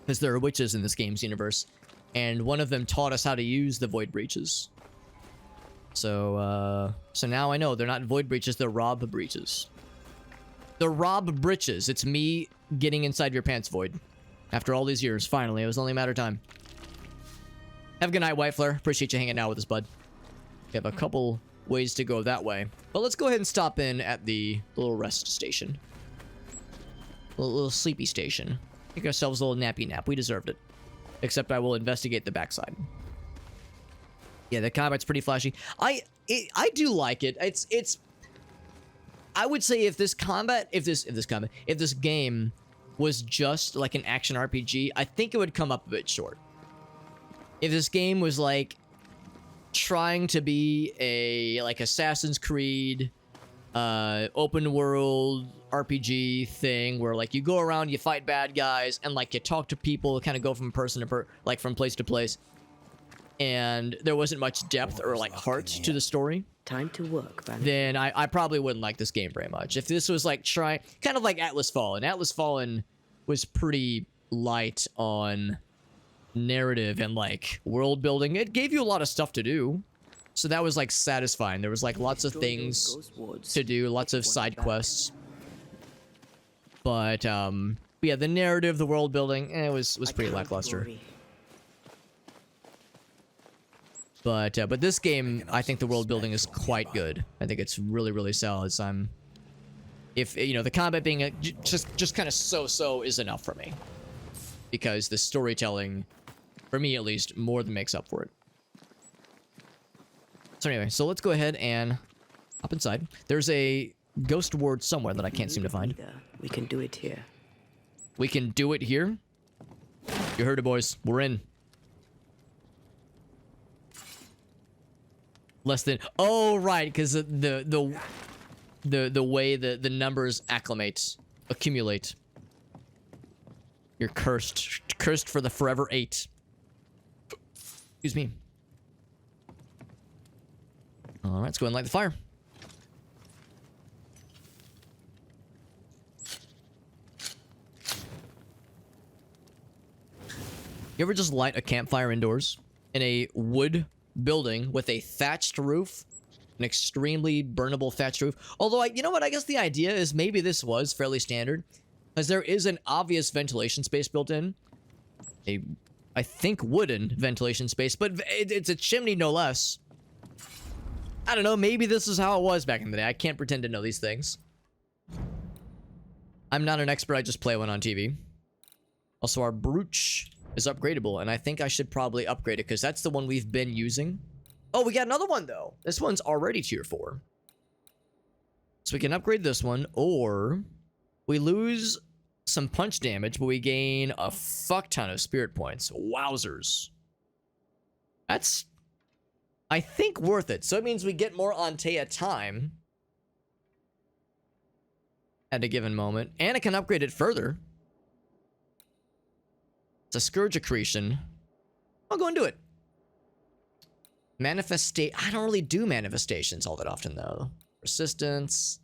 because there are witches in this game's universe, and one of them taught us how to use the void breaches. So now I know they're not void breaches, they're rob breaches. The rob breaches. It's me getting inside your pants, Void. After all these years, finally, it was only a matter of time. Have a good night, White Flare. Appreciate you hanging out with us, bud. We have a couple ways to go that way. But let's go ahead and stop in at the little rest station. Little sleepy station. Make ourselves a little nappy nap. We deserved it. Except I will investigate the backside. Yeah, the combat's pretty flashy. I do like it. It's I would say if this game was just like an action RPG, I think it would come up a bit short. If this game was like trying to be a like Assassin's Creed open world RPG thing where like you go around, you fight bad guys, and like you talk to people, kind of go from person to like from place to place, and there wasn't much depth or like heart to the story, Time to work, Banishers. then I probably wouldn't like this game very much. If this was like kind of like Atlas Fallen. Atlas Fallen was pretty light on narrative and like world building. It gave you a lot of stuff to do, so that was like satisfying. There was like lots of things to do, lots of side quests. But yeah, the narrative, the world building, it was pretty lackluster. But this game, I think the world building is quite good. I think it's really, really solid. So if you know, the combat being just kind of so is enough for me, because the storytelling, for me at least, more than makes up for it. So anyway, so let's go ahead and hop inside. There's a ghost ward somewhere that I can't seem to find. We can do it here. We can do it here? You heard it, boys. We're in. Less than... Oh, right, because the way the numbers accumulate. You're cursed. Cursed for the forever 8. Excuse me. Alright, let's go and light the fire. You ever just light a campfire indoors in a wood building with a thatched roof? An extremely burnable thatched roof. Although, you know what? I guess the idea is maybe this was fairly standard, because there is an obvious ventilation space built in. I think, wooden ventilation space, but it's a chimney no less. I don't know, maybe this is how it was back in the day. I can't pretend to know these things. I'm not an expert, I just play one on TV. Also, our brooch is upgradable, and I think I should probably upgrade it, because that's the one we've been using. Oh, we got another one, though. This one's already tier 4. So we can upgrade this one, or we lose some punch damage, but we gain a fuck ton of spirit points. Wowzers. That's, I think, worth it. So it means we get more Antea time at a given moment, and it can upgrade it further. It's a Scourge Accretion. I'll go and do it. I don't really do manifestations all that often, though. Resistance.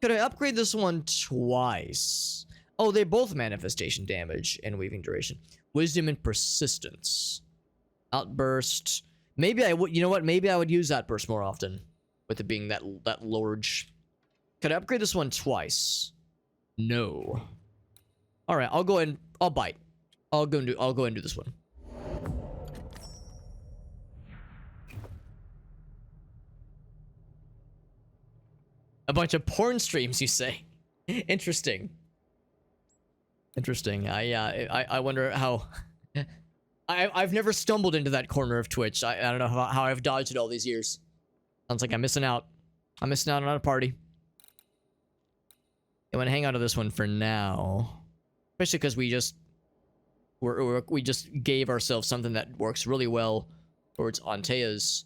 Could I upgrade this one twice? Oh, they both manifestation damage and weaving duration. Wisdom and persistence. Outburst. Maybe I would, you know what? Maybe I would use Outburst more often, with it being that large. Could I upgrade this one twice? No. All right, I'll go and I'll bite. I'll go and do this one. A bunch of porn streams, you say? Interesting. Interesting. I wonder how. I've never stumbled into that corner of Twitch. I don't know how I've dodged it all these years. Sounds like I'm missing out. I'm missing out on a party. I'm gonna hang on to this one for now, especially because we just gave ourselves something that works really well towards Antea's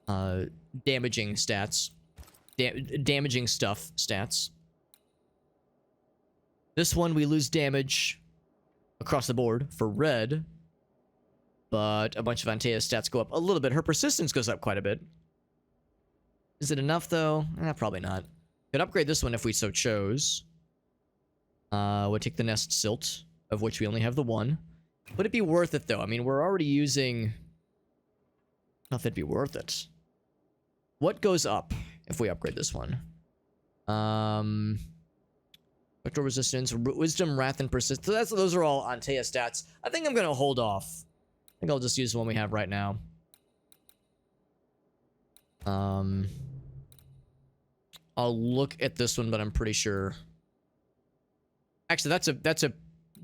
damaging stats. damaging stuff stats. This one, we lose damage across the board for red, but a bunch of Antea's stats go up a little bit. Her persistence goes up quite a bit. Is it enough, though? Probably not. Could upgrade this one if we so chose. We'll take the Nest Silt, of which we only have the one. Would it be worth it, though? I mean, we're already using... I don't know if it'd be worth it. What goes up if we upgrade this one? Vector resistance, wisdom, wrath, and persistence. So those are all Antea stats. I think I'm gonna hold off. I think I'll just use the one we have right now. I'll look at this one, but I'm pretty sure. Actually, that's a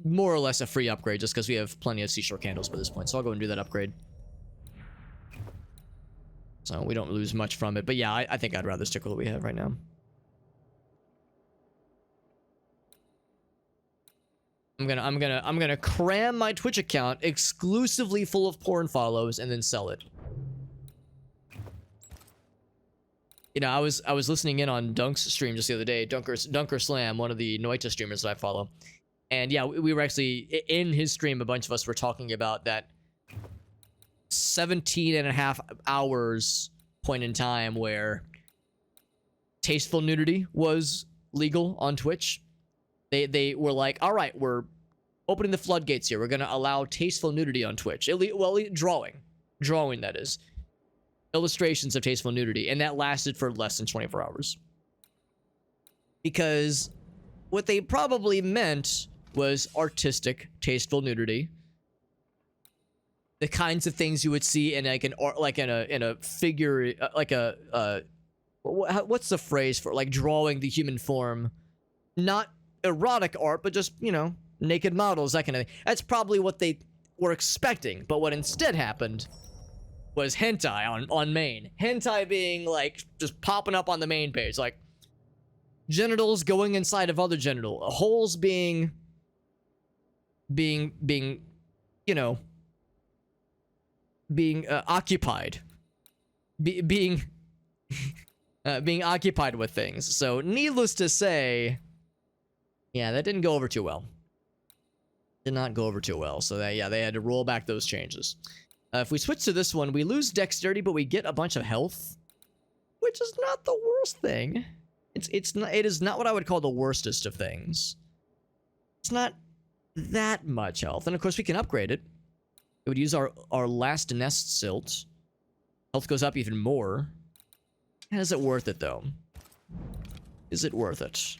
more or less a free upgrade, just because we have plenty of seashore candles by this point. So I'll go and do that upgrade. So we don't lose much from it. But yeah, I think I'd rather stick with what we have right now. I'm gonna cram my Twitch account exclusively full of porn follows and then sell it. You know, I was listening in on Dunk's stream just the other day. Dunker Slam, one of the Noita streamers that I follow. And yeah, we were actually in his stream, a bunch of us were talking about that 17.5 hours point in time where tasteful nudity was legal on Twitch. They were like, all right, we're opening the floodgates here. We're going to allow tasteful nudity on Twitch. Well, drawing, that is. Illustrations of tasteful nudity. And that lasted for less than 24 hours. Because what they probably meant was artistic, tasteful nudity. The kinds of things you would see in like in a figure, like a what's the phrase for like drawing the human form? Not erotic art, but just, you know, naked models, that kind of thing. That's probably what they were expecting. But what instead happened was hentai on main. Hentai being like just popping up on the main page, like genitals going inside of other genital, holes being you know, being occupied, being occupied with things. So needless to say, yeah, that didn't go over too well. Did not go over too well. So that, yeah, they had to roll back those changes. If we switch to this one, we lose dexterity, but we get a bunch of health, which is not the worst thing. It is not what I would call the worstest of things. It's not that much health, and of course we can upgrade it. It would use our last Nest Silt. Health goes up even more. And is it worth it, though? Is it worth it?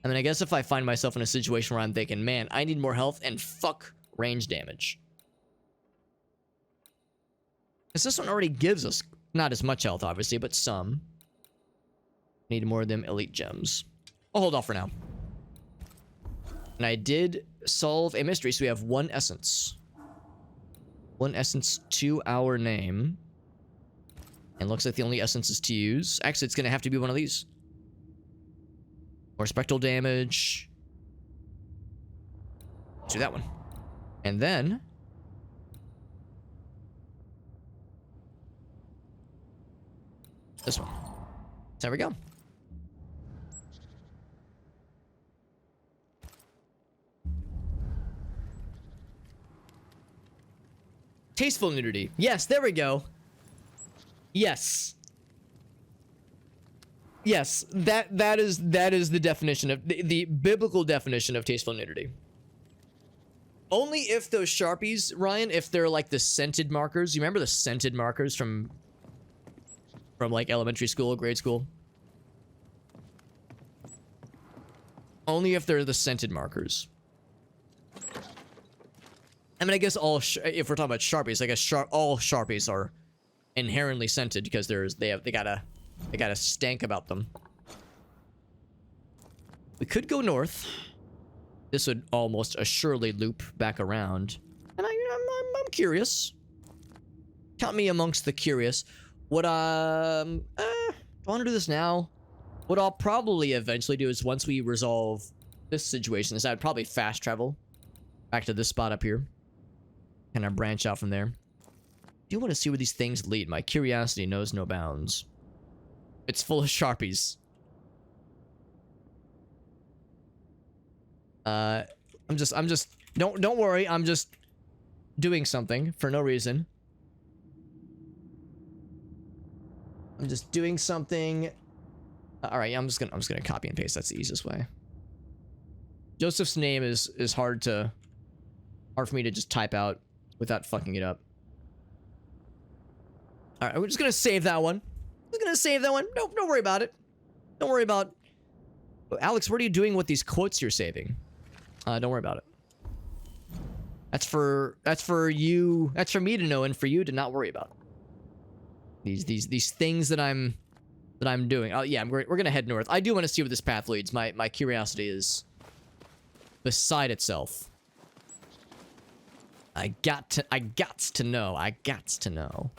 I mean, I guess if I find myself in a situation where I'm thinking, man, I need more health and fuck range damage. Because this one already gives us not as much health, obviously, but some. Need more of them elite gems. I'll hold off for now. And I did solve a mystery, so we have one essence. One essence to our name. And looks like the only essences to use. Actually, it's going to have to be one of these. More spectral damage. Let's do that one. And then... this one. There we go. Tasteful nudity. Yes, there we go. Yes. Yes, that is the definition of the biblical definition of tasteful nudity. Only if those Sharpies, Ryan, if they're like the scented markers. You remember the scented markers from like elementary school or grade school? Only if they're the scented markers. I mean, I guess if we're talking about Sharpies, I guess all Sharpies are inherently scented because they got a stank about them. We could go north. This would almost assuredly loop back around. And I'm curious. Count me amongst the curious. Do I want to do this now? What I'll probably eventually do is once we resolve this situation is I'd probably fast travel back to this spot up here. Kind of branch out from there. do want to see where these things lead. My curiosity knows no bounds. It's full of Sharpies. I'm just don't worry, I'm just doing something for no reason. I'm just doing something. All right, I'm just gonna copy and paste. That's the easiest way. Joseph's name is hard for me to just type out without fucking it up. All right, we're just gonna save that one. We're gonna save that one. No, don't worry about it. Don't worry about. Alex, what are you doing with these quotes you're saving? Don't worry about it. That's for you. That's for me to know and for you to not worry about. These things that I'm doing. Oh yeah, we're gonna head north. I do want to see where this path leads. My curiosity is beside itself. I got to know.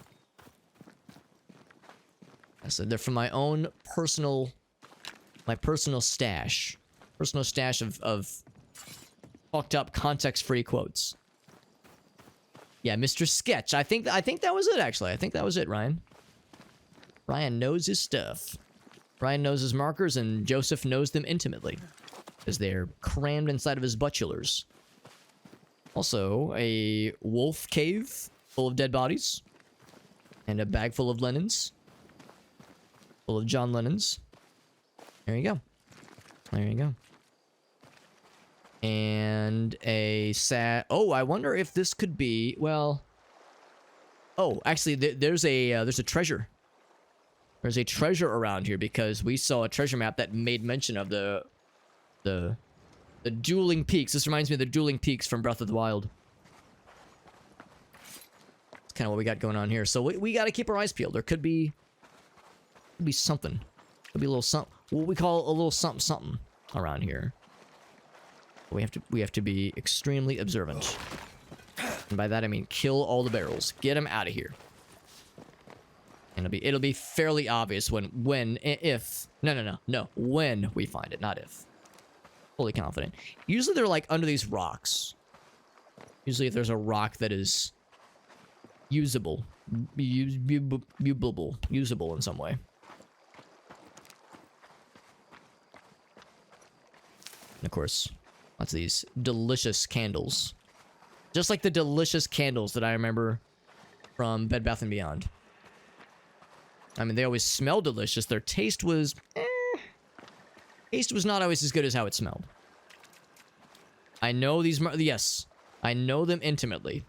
So they're from my own personal stash. Personal stash of fucked up context-free quotes. Yeah, Mr. Sketch. I think that was it, actually. I think that was it, Ryan. Ryan knows his stuff. Ryan knows his markers, and Joseph knows them intimately, as they're crammed inside of his butulars. Also, a wolf cave full of dead bodies, and a bag full of Lennons. Full of John Lennons. There you go. There you go. And a oh, I wonder if this could be, well... Oh, actually, there's a treasure. There's a treasure around here because we saw a treasure map that made mention of the dueling peaks. This reminds me of the dueling peaks from Breath of the Wild. That's kind of what we got going on here. So we got to keep our eyes peeled. There could be something. Could be a little something. What we call a little something around here. We have to be extremely observant. And by that I mean kill all the barrels. Get them out of here. And it'll be fairly obvious when we find it, not if. Fully confident. Usually they're like under these rocks. Usually if there's a rock that is usable in some way. And of course, lots of these delicious candles. Just like the delicious candles that I remember from Bed Bath & Beyond. I mean, they always smell delicious. Their taste was... Taste was not always as good as how it smelled. I know these... Yes. I know them intimately.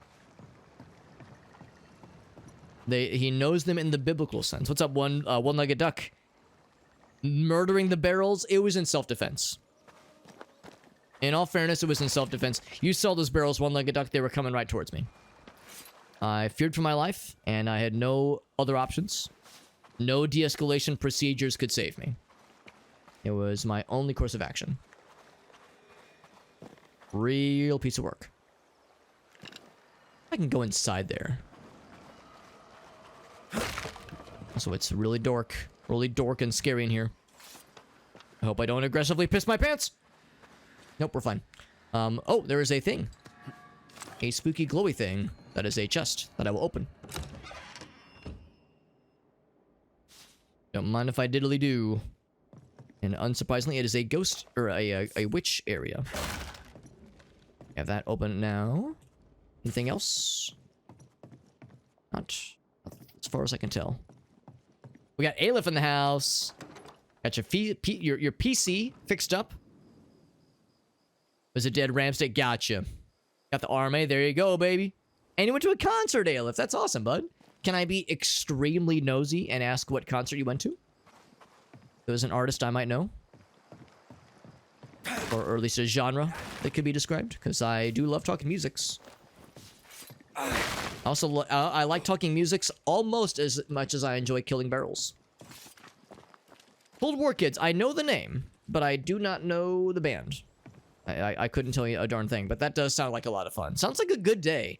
He knows them in the biblical sense. What's up, one-legged duck? Murdering the barrels? It was in self-defense. In all fairness, it was in self-defense. You saw those barrels, one-legged duck, they were coming right towards me. I feared for my life, and I had no other options. No de-escalation procedures could save me. It was my only course of action. Real piece of work. I can go inside there. So it's really dork and scary in here. I hope I don't aggressively piss my pants. Nope, we're fine. Oh, there is a thing. A spooky glowy thing. That is a chest that I will open. Don't mind if I diddly do. And unsurprisingly, it is a ghost, or a witch area. Have that open now. Anything else? Not as far as I can tell. We got Aleph in the house. Got your PC fixed up. Was it dead Ramstick? Gotcha. Got the RMA. There you go, baby. And you went to a concert, Aleph. That's awesome, bud. Can I be extremely nosy and ask what concert you went to? There was an artist I might know. Or at least a genre that could be described. Because I do love talking musics. Also, I like talking musics almost as much as I enjoy killing barrels. Cold War Kids. I know the name, but I do not know the band. I couldn't tell you a darn thing, but that does sound like a lot of fun. Sounds like a good day.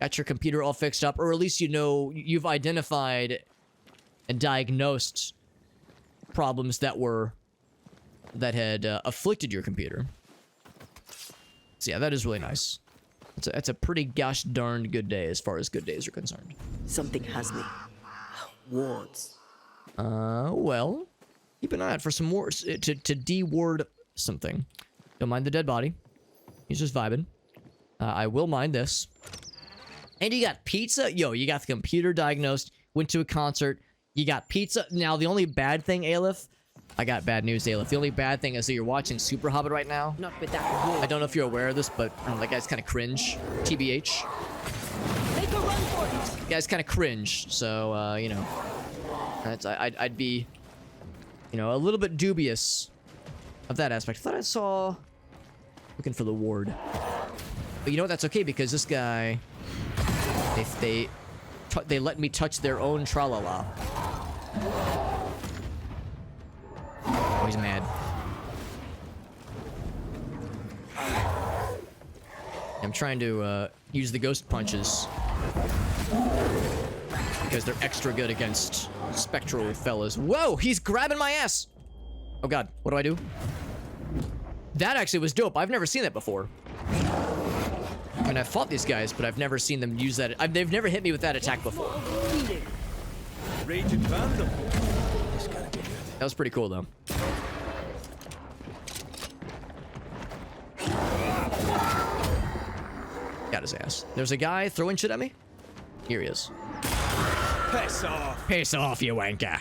Got your computer all fixed up, or at least you know you've identified and diagnosed problems that had afflicted your computer. So yeah, that is really nice. It's a pretty gosh darned good day as far as good days are concerned. Something has me. Wards. Well, keep an eye out for some wards to de-ward something. Don't mind the dead body. He's just vibing. I will mind this. And you got pizza. Yo, you got the computer diagnosed. Went to a concert. You got pizza. Now, the only bad thing, Aleph, I got bad news, Aleph. The only bad thing is that you're watching Super Hobbit right now. Not with that ward. I don't know if you're aware of this, but that guy's kind of cringe. TBH. Make a run for it. The guy's kind of cringe. So, you know, I'd be, you know, a little bit dubious of that aspect. I thought I saw... Looking for the ward. But you know what? That's okay, because this guy... If they let me touch their own tralala. Oh, he's mad. I'm trying to use the ghost punches because they're extra good against spectral fellas. Whoa, he's grabbing my ass. Oh god, what do I do? That actually was dope. I've never seen that before. I mean, I've fought these guys, but I've never seen them use that. They've never hit me with that attack before. Raging Vandal. That was pretty cool, though. Got his ass. There's a guy throwing shit at me. Here he is. Piss off. Piss off, you wanker.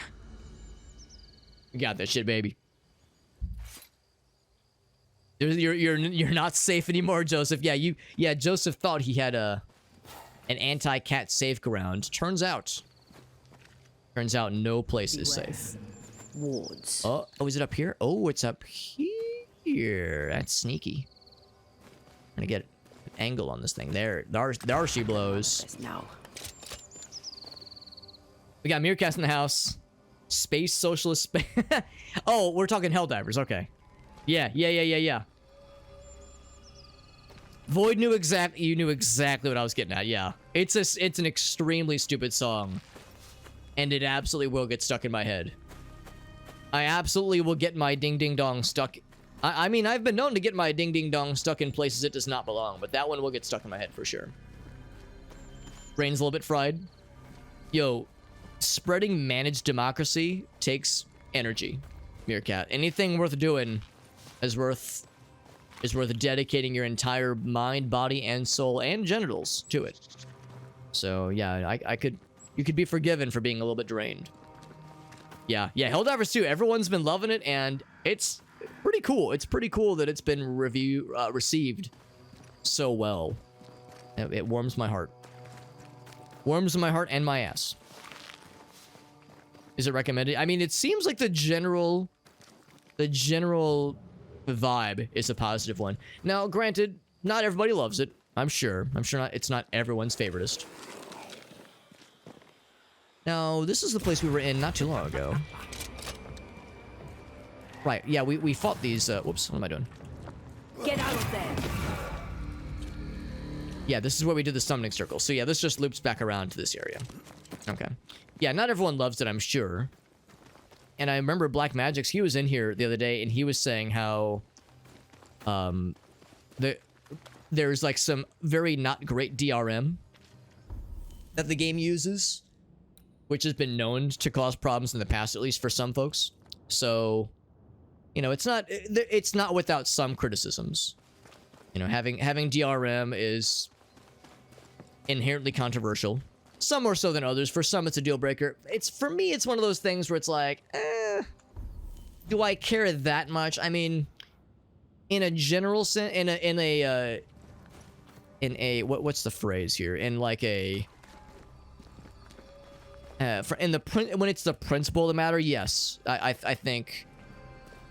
You got that shit, baby. You're not safe anymore, Joseph. Yeah, Joseph thought he had an anti-cat safe ground. Turns out no place is safe. Wards. Oh, is it up here? Oh, it's up here. That's sneaky. I'm gonna get an angle on this thing. There she blows. Now. We got Meerkats in the house. Space Socialist space. Oh, we're talking Helldivers. Okay. Yeah. Void knew you knew exactly what I was getting at. Yeah. It's an extremely stupid song. And it absolutely will get stuck in my head. I absolutely will get my ding ding dong stuck. I mean, I've been known to get my ding ding dong stuck in places it does not belong, but that one will get stuck in my head for sure. Brain's a little bit fried. Yo, spreading managed democracy takes energy, Meerkat. Anything worth doing is worth dedicating your entire mind, body, and soul and genitals to it. So yeah, you could be forgiven for being a little bit drained. Yeah, Helldivers 2. Everyone's been loving it, and it's pretty cool. It's pretty cool that it's been received so well. It warms my heart. Warms my heart and my ass. Is it recommended? I mean, it seems like the general vibe is a positive one. Now, granted, not everybody loves it. I'm sure it's not everyone's favoritist. Now, this is the place we were in not too long ago. Right, yeah, we fought these, whoops, what am I doing? Get out of there! Yeah, this is where we did the summoning circle. So yeah, this just loops back around to this area. Okay. Yeah, not everyone loves it, I'm sure. And I remember Black Magic's, he was in here the other day, and he was saying how, there's like some very not great DRM that the game uses, which has been known to cause problems in the past, at least for some folks. So, you know, it's not without some criticisms. You know, having DRM is inherently controversial. Some more so than others. For some, it's a deal breaker. For me, it's one of those things where it's like, do I care that much? I mean, in a general sense, what's the phrase here? In like a, when it's the principle of the matter, yes, I think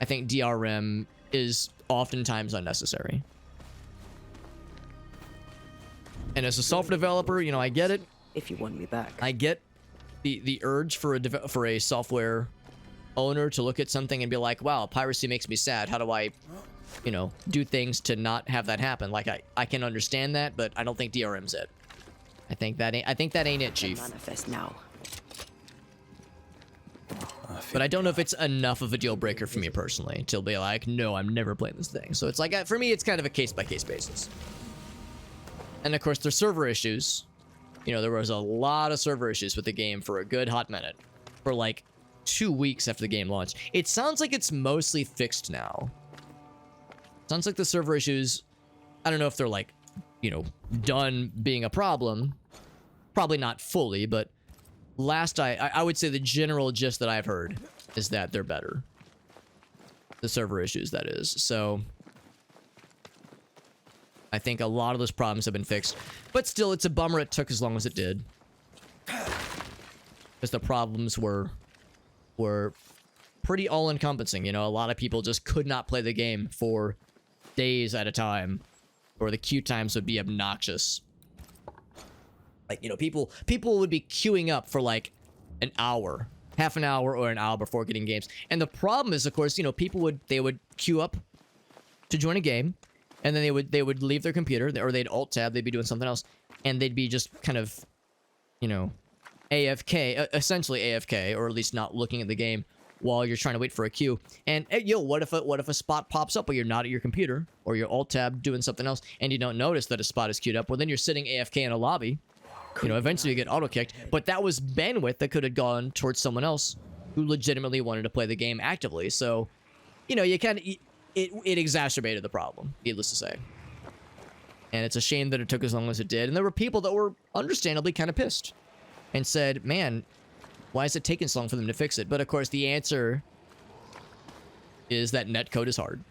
DRM is oftentimes unnecessary. And as a software developer, you know, I get it. If you want me back. I get the urge for a software owner to look at something and be like, wow, piracy makes me sad. How do I, you know, do things to not have that happen? Like, I can understand that, but I don't think DRM's it. I think that ain't it, Chief. Manifest now. But I don't know if it's enough of a deal breaker for me personally to be like, no, I'm never playing this thing. So it's like, for me, it's kind of a case-by-case basis. And of course, there's server issues. You know, there was a lot of server issues with the game for a good hot minute. For like 2 weeks after the game launched. It sounds like it's mostly fixed now. Sounds like the server issues, I don't know if they're like, you know, done being a problem. Probably not fully, but last I would say the general gist that I've heard is that they're better. The server issues, that is. So I think a lot of those problems have been fixed. But still, it's a bummer it took as long as it did. Because the problems were pretty all-encompassing. You know, a lot of people just could not play the game for days at a time. Or the queue times would be obnoxious. Like, you know, people would be queuing up for like an hour. Half an hour or an hour before getting games. And the problem is, of course, you know, they would queue up to join a game. And then they would leave their computer, or they'd alt-tab, they'd be doing something else, and they'd be just kind of, you know, AFK, essentially AFK, or at least not looking at the game while you're trying to wait for a queue. And yo, what if a spot pops up while you're not at your computer, or you're alt-tab doing something else, and you don't notice that a spot is queued up? Well, then you're sitting AFK in a lobby. You know, eventually you get auto-kicked, but that was bandwidth that could have gone towards someone else who legitimately wanted to play the game actively. So, you know, you kind of... It exacerbated the problem, needless to say. And it's a shame that it took as long as it did. And there were people that were understandably kind of pissed. And said, man, why is it taking so long for them to fix it? But of course, the answer is that netcode is hard.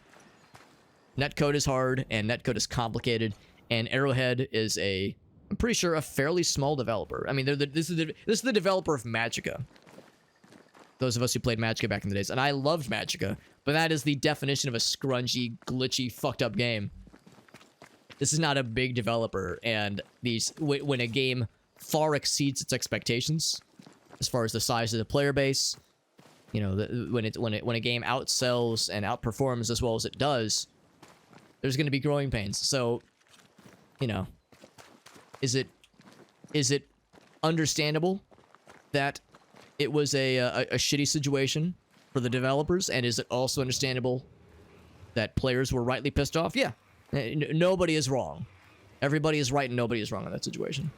Netcode is hard, and netcode is complicated. And Arrowhead is I'm pretty sure, a fairly small developer. I mean, this is the developer of Magicka. Those of us who played Magicka back in the days. And I loved Magicka. But that is the definition of a scrungy, glitchy, fucked up game. This is not a big developer, and when a game far exceeds its expectations, as far as the size of the player base, you know, when a game outsells and outperforms as well as it does, there's going to be growing pains. So, you know, is it understandable that it was a shitty situation for the developers, and is it also understandable that players were rightly pissed off? Yeah. Nobody is wrong. Everybody is right and nobody is wrong in that situation.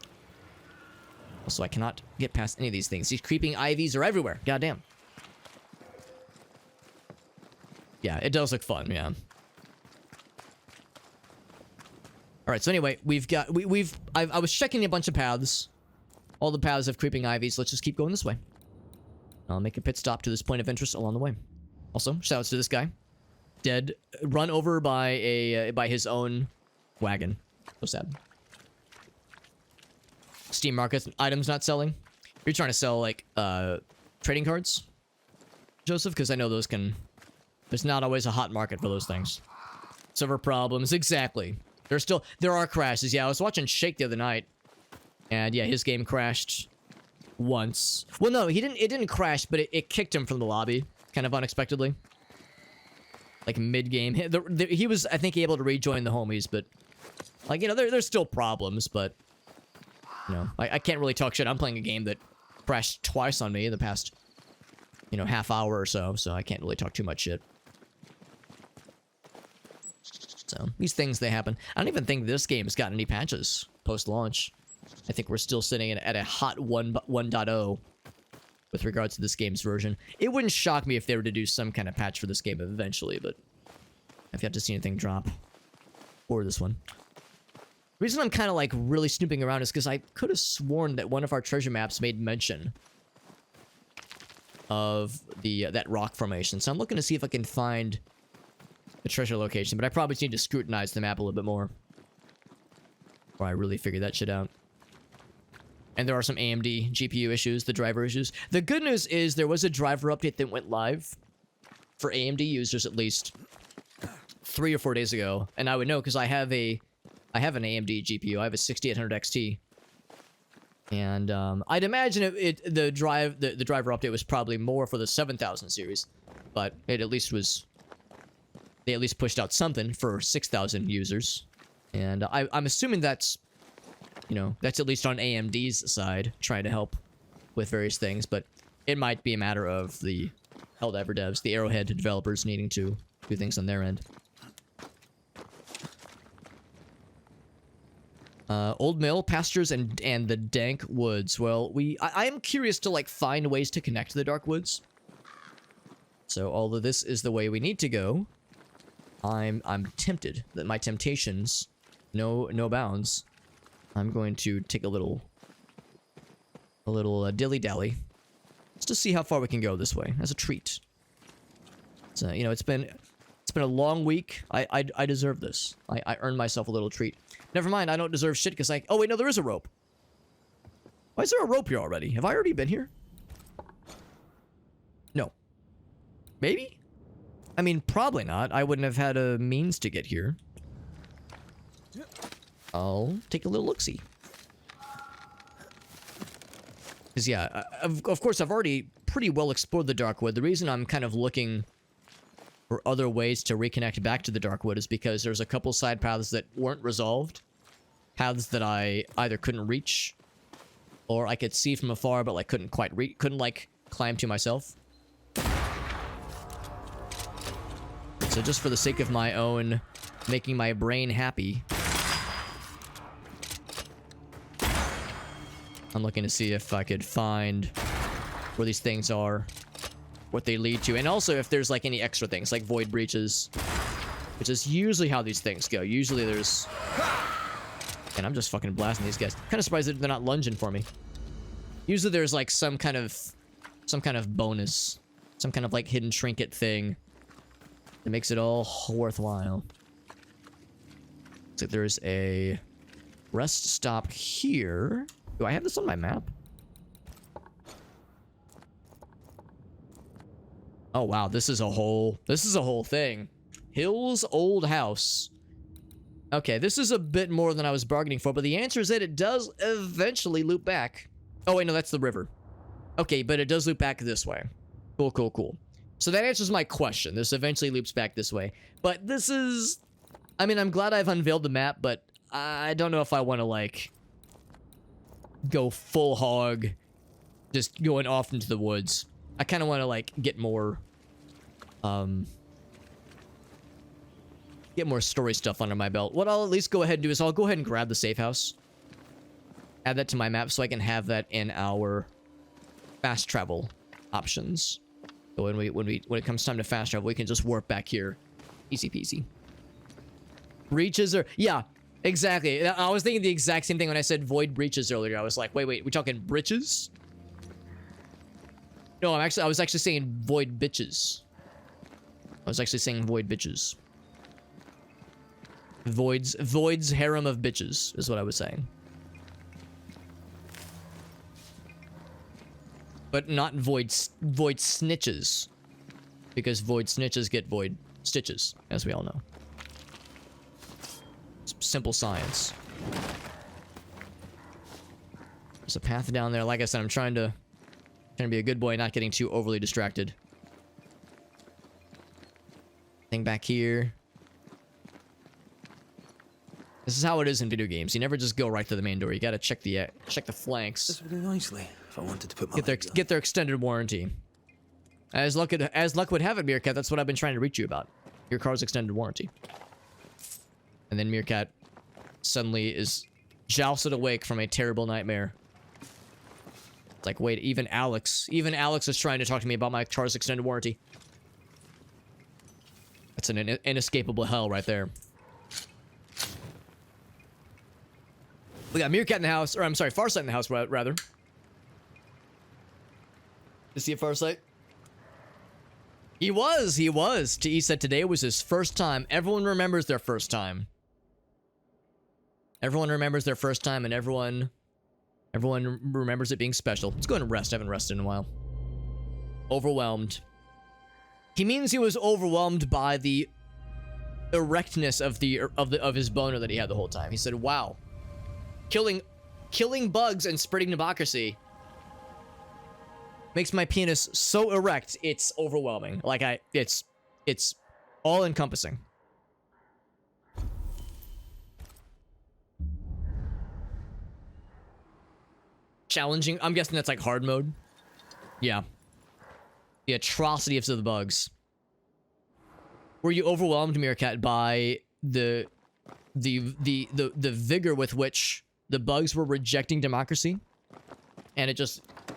Also, I cannot get past any of these things. These creeping ivies are everywhere. Goddamn. Yeah, it does look fun, yeah. Alright, so anyway, I was checking a bunch of paths. All the paths have creeping ivies. Let's just keep going this way. I'll make a pit stop to this point of interest along the way. Also, shoutouts to this guy. Dead, run over by by his own wagon. So sad. Steam Market items not selling. You're trying to sell like trading cards, Joseph, because I know those can. There's not always a hot market for those things. Server problems, exactly. There are crashes. Yeah, I was watching Shake the other night, and yeah, his game crashed once. Well, no, it didn't crash, but it kicked him from the lobby, kind of unexpectedly. Like mid-game. He was, I think, able to rejoin the homies, but like, you know, there's still problems, but you know, I can't really talk shit. I'm playing a game that crashed twice on me in the past, you know, half hour or so I can't really talk too much shit. So, these things, they happen. I don't even think this game has gotten any patches post-launch. I think we're still sitting at a hot 1.0 with regards to this game's version. It wouldn't shock me if they were to do some kind of patch for this game eventually, but I've yet to see anything drop for this one. The reason I'm kind of like really snooping around is because I could have sworn that one of our treasure maps made mention of that rock formation. So I'm looking to see if I can find the treasure location, but I probably need to scrutinize the map a little bit more before I really figure that shit out. And there are some AMD GPU issues, the driver issues. The good news is there was a driver update that went live for AMD users at least 3 or 4 days ago, and I would know because I have an AMD GPU. I have a 6800 XT, and I'd imagine the driver update was probably more for the 7000 series, but it at least was. They at least pushed out something for 6,000 users, and I'm assuming that's, you know, that's at least on AMD's side, trying to help with various things, but it might be a matter of the Helldivers devs, the Arrowhead developers needing to do things on their end. Old mill, pastures, and the dank woods. Well, I am curious to like find ways to connect to the dark woods. So although this is the way we need to go, I'm tempted. That my temptations, no bounds. I'm going to take a little dilly dally, just to see how far we can go this way as a treat. So you know, it's been a long week. I deserve this. I earned myself a little treat. Never mind, I don't deserve shit because oh wait, no, there is a rope. Why is there a rope here already? Have I already been here? No. Maybe? I mean, probably not. I wouldn't have had a means to get here. I'll take a little look-see. Because, yeah, of course, I've already pretty well explored the Darkwood. The reason I'm kind of looking for other ways to reconnect back to the Darkwood is because there's a couple side paths that weren't resolved. Paths that I either couldn't reach, or I could see from afar, but, like, couldn't, like, climb to myself. So just for the sake of my own, making my brain happy, I'm looking to see if I could find where these things are, what they lead to, and also if there's like any extra things, like void breaches, which is usually how these things go. Usually there's... And I'm just fucking blasting these guys. Kind of surprised that they're not lunging for me. Usually there's like some kind of bonus, some kind of like hidden trinket thing that makes it all worthwhile. Looks like there's a rest stop here. Do I have this on my map? Oh wow, this is a whole thing. Hill's old house. Okay, this is a bit more than I was bargaining for, but the answer is that it does eventually loop back. Oh wait, no, that's the river. Okay, but it does loop back this way. Cool, cool, cool. So that answers my question. This eventually loops back this way. But this is... I mean, I'm glad I've unveiled the map, but I don't know if I want to, like, go full hog, just going off into the woods. I kind of want to, like, get more story stuff under my belt. What I'll at least go ahead and do is I'll go ahead and grab the safe house, add that to my map so I can have that in our fast travel options. So when it comes time to fast travel, we can just warp back here, easy peasy. Breaches are... Yeah, exactly. I was thinking the exact same thing when I said void breaches earlier. I was like, wait, we talking britches? No, I was actually saying void bitches. I was actually saying void bitches. Void's harem of bitches is what I was saying. But not void snitches. Because void snitches get void stitches, as we all know. Simple science. There's a path down there. Like I said, I'm trying to be a good boy, not getting too overly distracted. Thing back here. This is how it is in video games. You never just go right to the main door. You gotta check the flanks. This would do nicely if I wanted to put my Get their extended warranty. As luck would have it, Meerkat, that's what I've been trying to reach you about. Your car's extended warranty. And then Meerkat suddenly is jousted awake from a terrible nightmare. It's like, wait, even Alex is trying to talk to me about my car's extended warranty. That's an inescapable hell right there. We got Meerkat in the house, or I'm sorry, Farsight in the house, rather. Is he a Farsight? He was. He said today was his first time. Everyone remembers their first time. Everyone remembers their first time, and everyone remembers it being special. Let's go ahead and rest. I haven't rested in a while. Overwhelmed. He means he was overwhelmed by the erectness of his boner that he had the whole time. He said, "Wow, killing bugs and spreading democracy makes my penis so erect it's overwhelming. Like it's all encompassing." Challenging. I'm guessing that's like hard mode. Yeah. The atrocity of the bugs. Were you overwhelmed, Meerkat, by the the vigor with which the bugs were rejecting democracy, and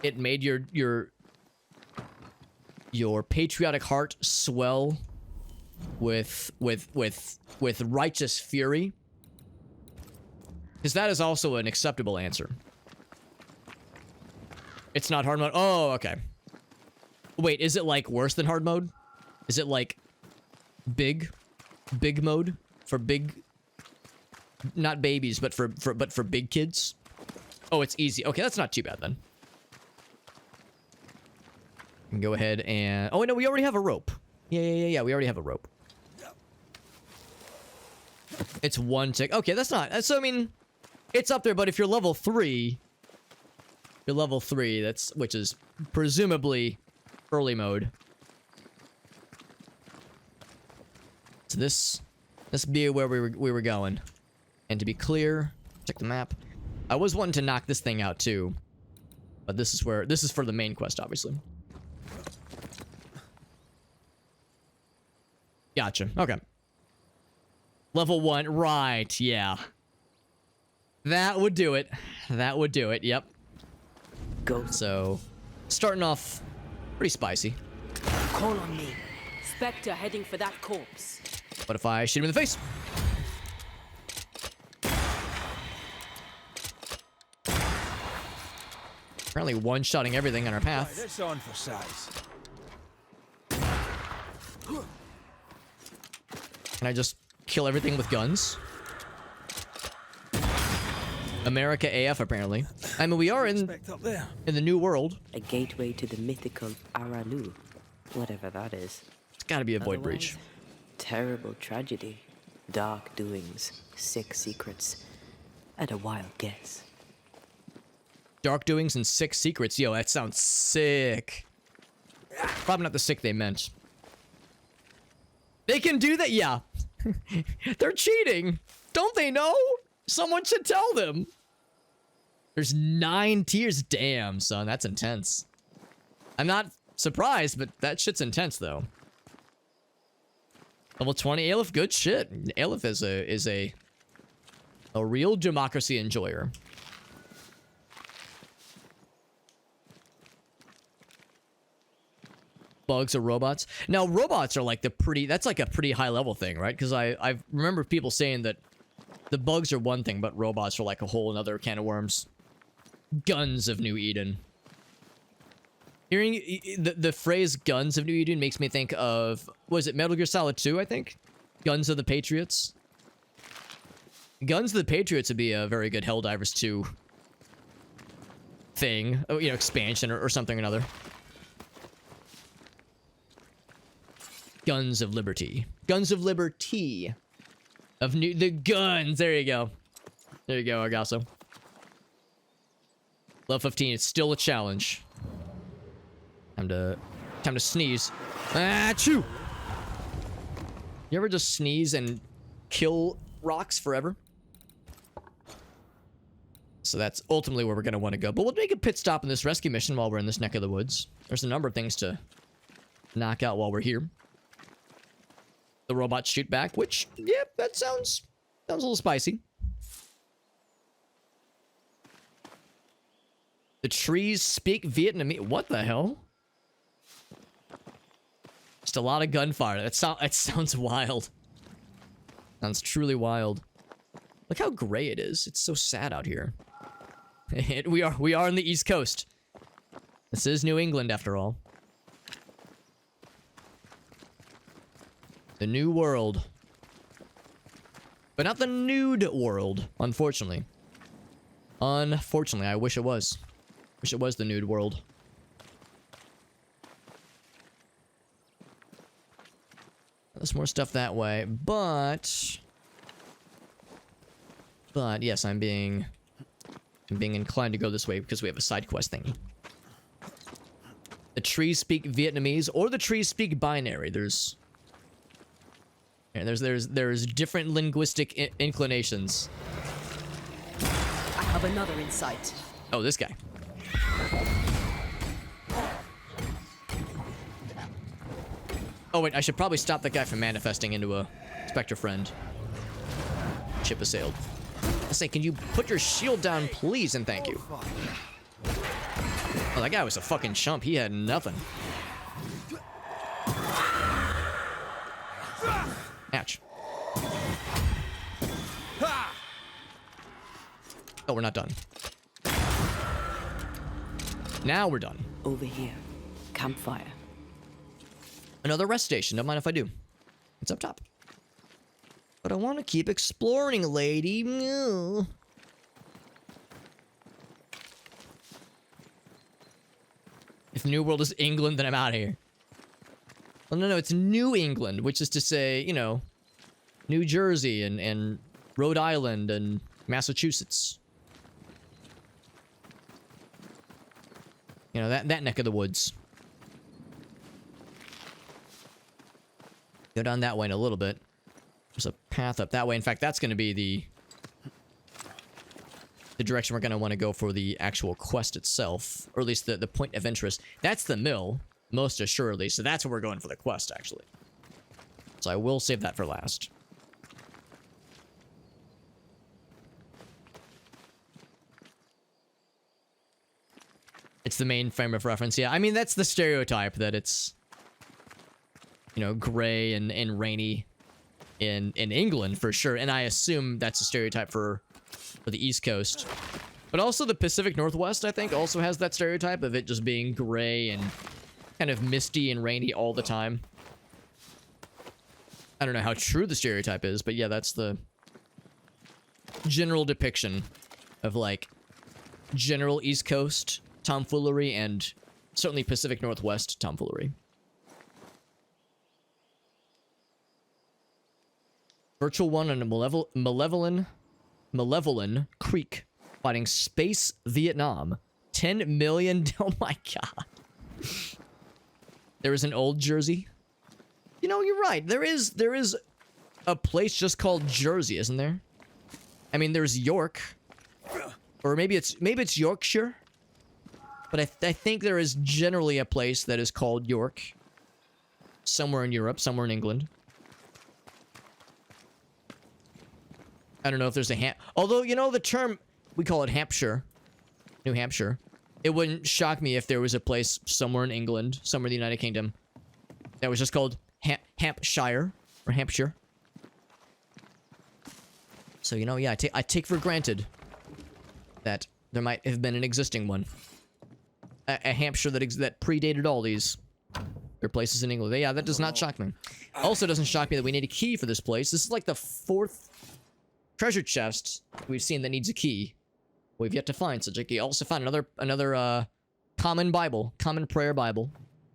it made your patriotic heart swell with righteous fury, because that is also an acceptable answer. It's not hard mode. Oh, okay. Wait, is it like worse than hard mode? Is it like big mode for big, not babies, but for big kids? Oh, it's easy. Okay, that's not too bad then. And go ahead and... Oh, no, we already have a rope. Yeah, we already have a rope. It's one tick. Okay, that's not... So, I mean, it's up there, but if you're level 3... You're level 3, which is presumably early mode. So this be where we were going. And to be clear, check the map. I was wanting to knock this thing out too. But this is for the main quest, obviously. Gotcha. Okay. Level 1. Right. Yeah. That would do it. That would do it. Yep. Go. So, starting off pretty spicy. Call on me. Spectre heading for that corpse. What if I shoot him in the face? Apparently one-shotting everything on our path. Right, that's on for size. Can I just kill everything with guns? America AF, apparently. I mean, we are in the new world. A gateway to the mythical Aralu. Whatever that is. It's gotta be a void breach. Otherwise, terrible tragedy. Dark doings. Sick secrets. At a wild guess. Dark doings and 6 secrets. Yo, that sounds sick. Probably not the sick they meant. They can do that? Yeah. They're cheating. Don't they know? Someone should tell them. There's 9 tiers. Damn, son. That's intense. I'm not surprised, but that shit's intense, though. Level 20. Aleph, good shit. Aleph is a real democracy enjoyer. Bugs or robots. Now, robots are like that's like a pretty high level thing, right? Because I remember people saying that the bugs are one thing, but robots are like a whole another can of worms. Guns of New Eden. Hearing the phrase Guns of New Eden makes me think of, was it Metal Gear Solid 2, I think? Guns of the Patriots. Guns of the Patriots would be a very good Helldivers 2 thing. You know, expansion or something or another. Guns of Liberty. Guns of Liberty. The guns. There you go. There you go, Argasso. Level 15. It's still a challenge. Time to sneeze. Achoo! You ever just sneeze and kill rocks forever? So that's ultimately where we're going to want to go. But we'll make a pit stop in this rescue mission while we're in this neck of the woods. There's a number of things to knock out while we're here. The robots shoot back, which, yep, that sounds a little spicy. The trees speak Vietnamese. What the hell? Just a lot of gunfire. It sounds wild. Sounds truly wild. Look how gray it is. It's so sad out here. We are on the East Coast. This is New England, after all. The new world. But not the nude world, unfortunately. Unfortunately, I wish it was. Wish it was the nude world. There's more stuff that way, but yes, I'm being inclined to go this way because we have a side quest thingy. The trees speak Vietnamese, or the trees speak binary. There's different linguistic inclinations. I have another insight. Oh, this guy. Oh wait, I should probably stop that guy from manifesting into a Spectre friend. Ship has sailed. I say, can you put your shield down, please, and thank you. Oh, that guy was a fucking chump. He had nothing. Ouch. Oh, we're not done. Now we're done. Over here. Campfire. Another rest station. Don't mind if I do. It's up top. But I want to keep exploring, lady. No. If New World is England, then I'm out of here. Well, no, it's New England, which is to say, you know, New Jersey and Rhode Island and Massachusetts. You know, that neck of the woods. Go down that way in a little bit. There's a path up that way. In fact, that's going to be the direction we're going to want to go for the actual quest itself. Or at least the point of interest. That's the mill, most assuredly. So that's where we're going for the quest, actually. So I will save that for last. It's the main frame of reference. Yeah, I mean, that's the stereotype that it's, you know, gray and rainy in England for sure. And I assume that's a stereotype for the East Coast. But also the Pacific Northwest, I think, also has that stereotype of it just being gray and kind of misty and rainy all the time. I don't know how true the stereotype is, but yeah, that's the general depiction of, like, general East Coast tomfoolery and certainly Pacific Northwest tomfoolery. Virtual one on a Malevolent Creek fighting Space Vietnam. 10 million. Oh my god. There is an old Jersey. You know, you're right. There is a place just called Jersey, isn't there? I mean, there's York. Or maybe it's Yorkshire. But I think there is generally a place that is called York. Somewhere in Europe, somewhere in England. I don't know if there's a although, you know, the term, we call it Hampshire. New Hampshire. It wouldn't shock me if there was a place somewhere in England, somewhere in the United Kingdom, that was just called Hampshire, or Hampshire. So, you know, yeah, I take for granted that there might have been an existing one. A Hampshire that predated all these other places in England. Yeah, that does not shock me. Also doesn't shock me that we need a key for this place. This is like the 4th treasure chest we've seen that needs a key. We've yet to find such a key. Also found another common Bible, common prayer Bible,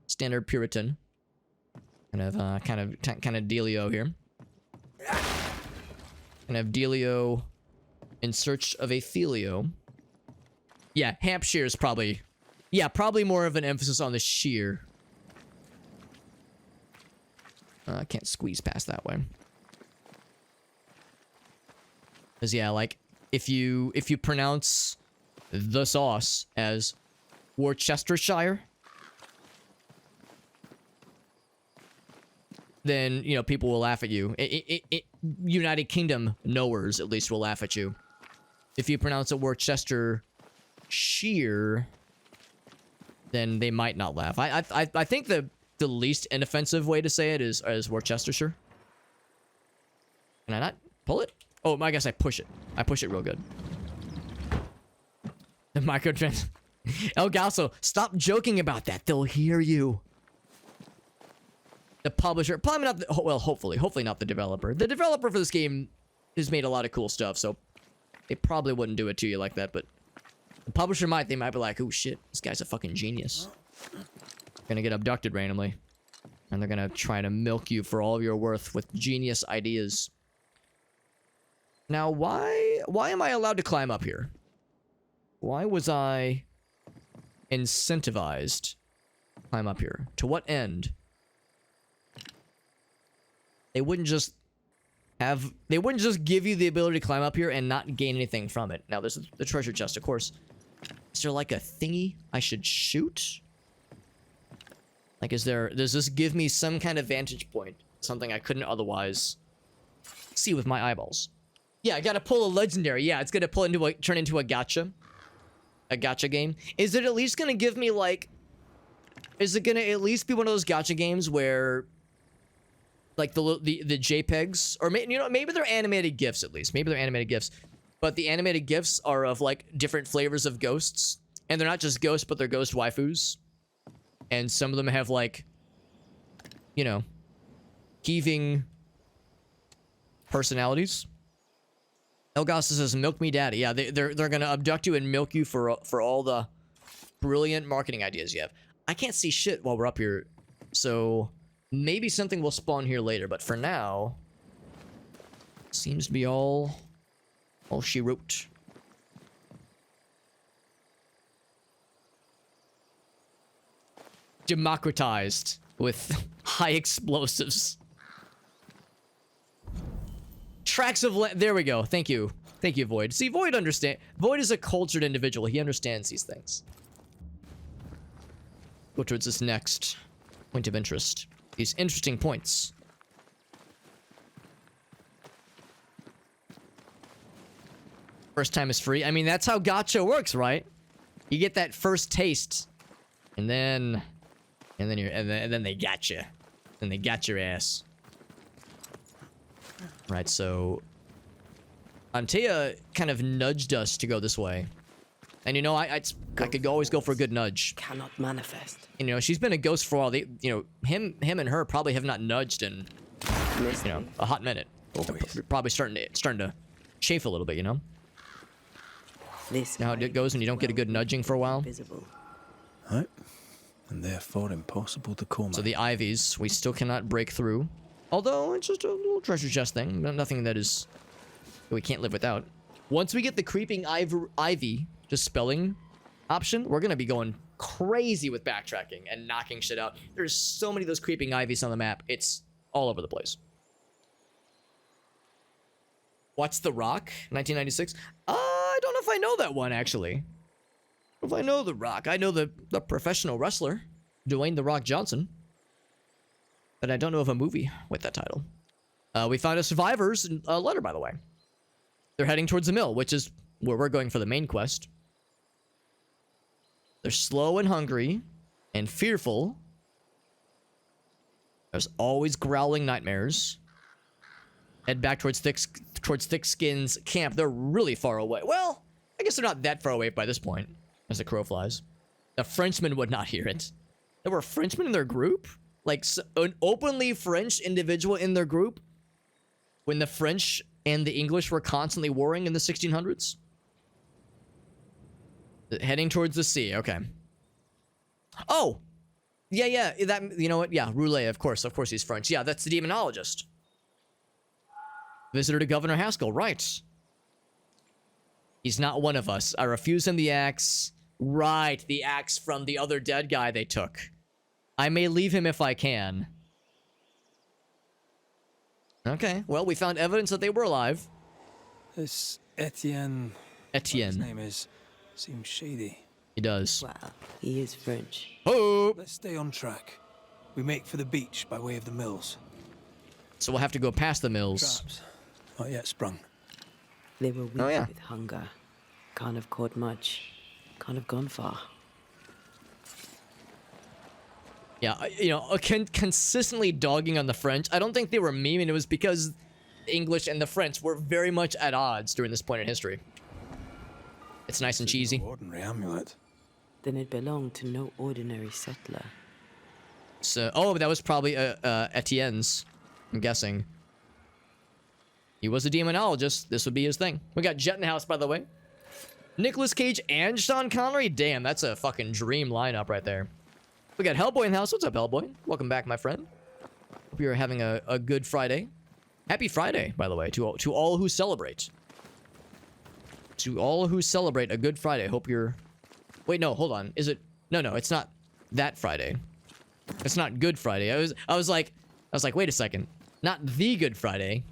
standard Puritan, kind of dealio here. Kind of dealio in search of a filio. Yeah, Hampshire is probably, yeah, probably more of an emphasis on the sheer. I can't squeeze past that way. Cause yeah, like if you pronounce the sauce as Worcestershire, then, you know, people will laugh at you. United Kingdom knowers at least will laugh at you. If you pronounce it Worcestershire, then they might not laugh. I think the least inoffensive way to say it is Worcestershire. Can I not pull it? Oh, I guess I push it. I push it real good. The microtrans. El Gaso, stop joking about that. They'll hear you. The publisher, probably not. Well, hopefully not the developer. The developer for this game has made a lot of cool stuff, so they probably wouldn't do it to you like that. But the publisher might. They might be like, "Oh shit, this guy's a fucking genius." Gonna get abducted randomly, and they're gonna try to milk you for all of your worth with genius ideas. Now, why am I allowed to climb up here? Why was I incentivized to climb up here? To what end? They wouldn't just give you the ability to climb up here and not gain anything from it. Now, there's the treasure chest, of course. Is there like a thingy I should shoot? Like, does this give me some kind of vantage point? Something I couldn't otherwise see with my eyeballs. Yeah, I gotta pull a legendary. Yeah, it's gonna turn into a gacha. A gacha game. Is it at least gonna give me like... Is it gonna at least be one of those gacha games where... Like the JPEGs, or maybe they're animated GIFs at least. Maybe they're animated GIFs, but the animated GIFs are of like different flavors of ghosts, and they're not just ghosts, but they're ghost waifus, and some of them have like, you know, heaving personalities. Elgasta says, "Milk me, daddy." Yeah, they're gonna abduct you and milk you for all the brilliant marketing ideas you have. I can't see shit while we're up here, so. Maybe something will spawn here later, but for now, seems to be all she wrote. Democratized with high explosives. Tracks of land. There we go. Thank you. Thank you, Void. See, Void is a cultured individual. He understands these things. Go towards this next point of interest. These interesting points. First time is free. I mean, that's how gacha works, right? You get that first taste, and then they got you, and they got your ass. Right. So, Antea kind of nudged us to go this way, and you know, I could always go for a good nudge. Cannot manifest. You know, she's been a ghost for a while. Him and her probably have not nudged in, a hot minute. Probably starting to chafe a little bit, you know? This how it goes when you don't get a good nudging for a while. Visible. Right. And therefore impossible to call. So the ivies, we still cannot break through. Although, it's just a little treasure chest thing. Nothing that we can't live without. Once we get the creeping ivy, just spelling option, we're gonna be going crazy with backtracking and knocking shit out. There's so many of those creeping ivies on the map. It's all over the place. What's the Rock? 1996? I don't know if I know that one, actually. If I know the Rock. I know the professional wrestler, Dwayne "The Rock" Johnson. But I don't know of a movie with that title. We found a survivor's letter, by the way. They're heading towards the mill, which is where we're going for the main quest. They're slow and hungry and fearful. There's always growling nightmares. Head back towards Thick Skin's camp. They're really far away. Well, I guess they're not that far away by this point, as the crow flies. A Frenchman would not hear it. There were Frenchmen in their group? Like, an openly French individual in their group? When the French and the English were constantly warring in the 1600s? Heading towards the sea, okay. Oh! Yeah, that, you know what? Yeah, Roulet, of course he's French. Yeah, that's the demonologist. Visitor to Governor Haskell, right. He's not one of us. I refuse him the axe. Right, the axe from the other dead guy they took. I may leave him if I can. Okay, well, we found evidence that they were alive. This Etienne. His name is. Seems shady. He does. Well, he is French. Oh! Let's stay on track. We make for the beach by way of the mills. So we'll have to go past the mills. Traps. Not yet sprung. They were weak with hunger. Can't have caught much. Can't have gone far. Yeah, consistently dogging on the French. I don't think they were memeing. It was because the English and the French were very much at odds during this point in history. It's nice and cheesy. No ordinary amulet. Then it belonged to no ordinary settler. So, oh, that was probably Etienne's, I'm guessing. He was a demonologist. This would be his thing. We got Jet in the house, by the way. Nicolas Cage and Sean Connery. Damn, that's a fucking dream lineup right there. We got Hellboy in the house. What's up, Hellboy? Welcome back, my friend. Hope you're having a good Friday. Happy Friday, by the way, to all who celebrate. To all who celebrate a good Friday. Hope you're... Wait, no, hold on. Is it... No, it's not that Friday. It's not Good Friday. I was like, wait a second. Not the Good Friday.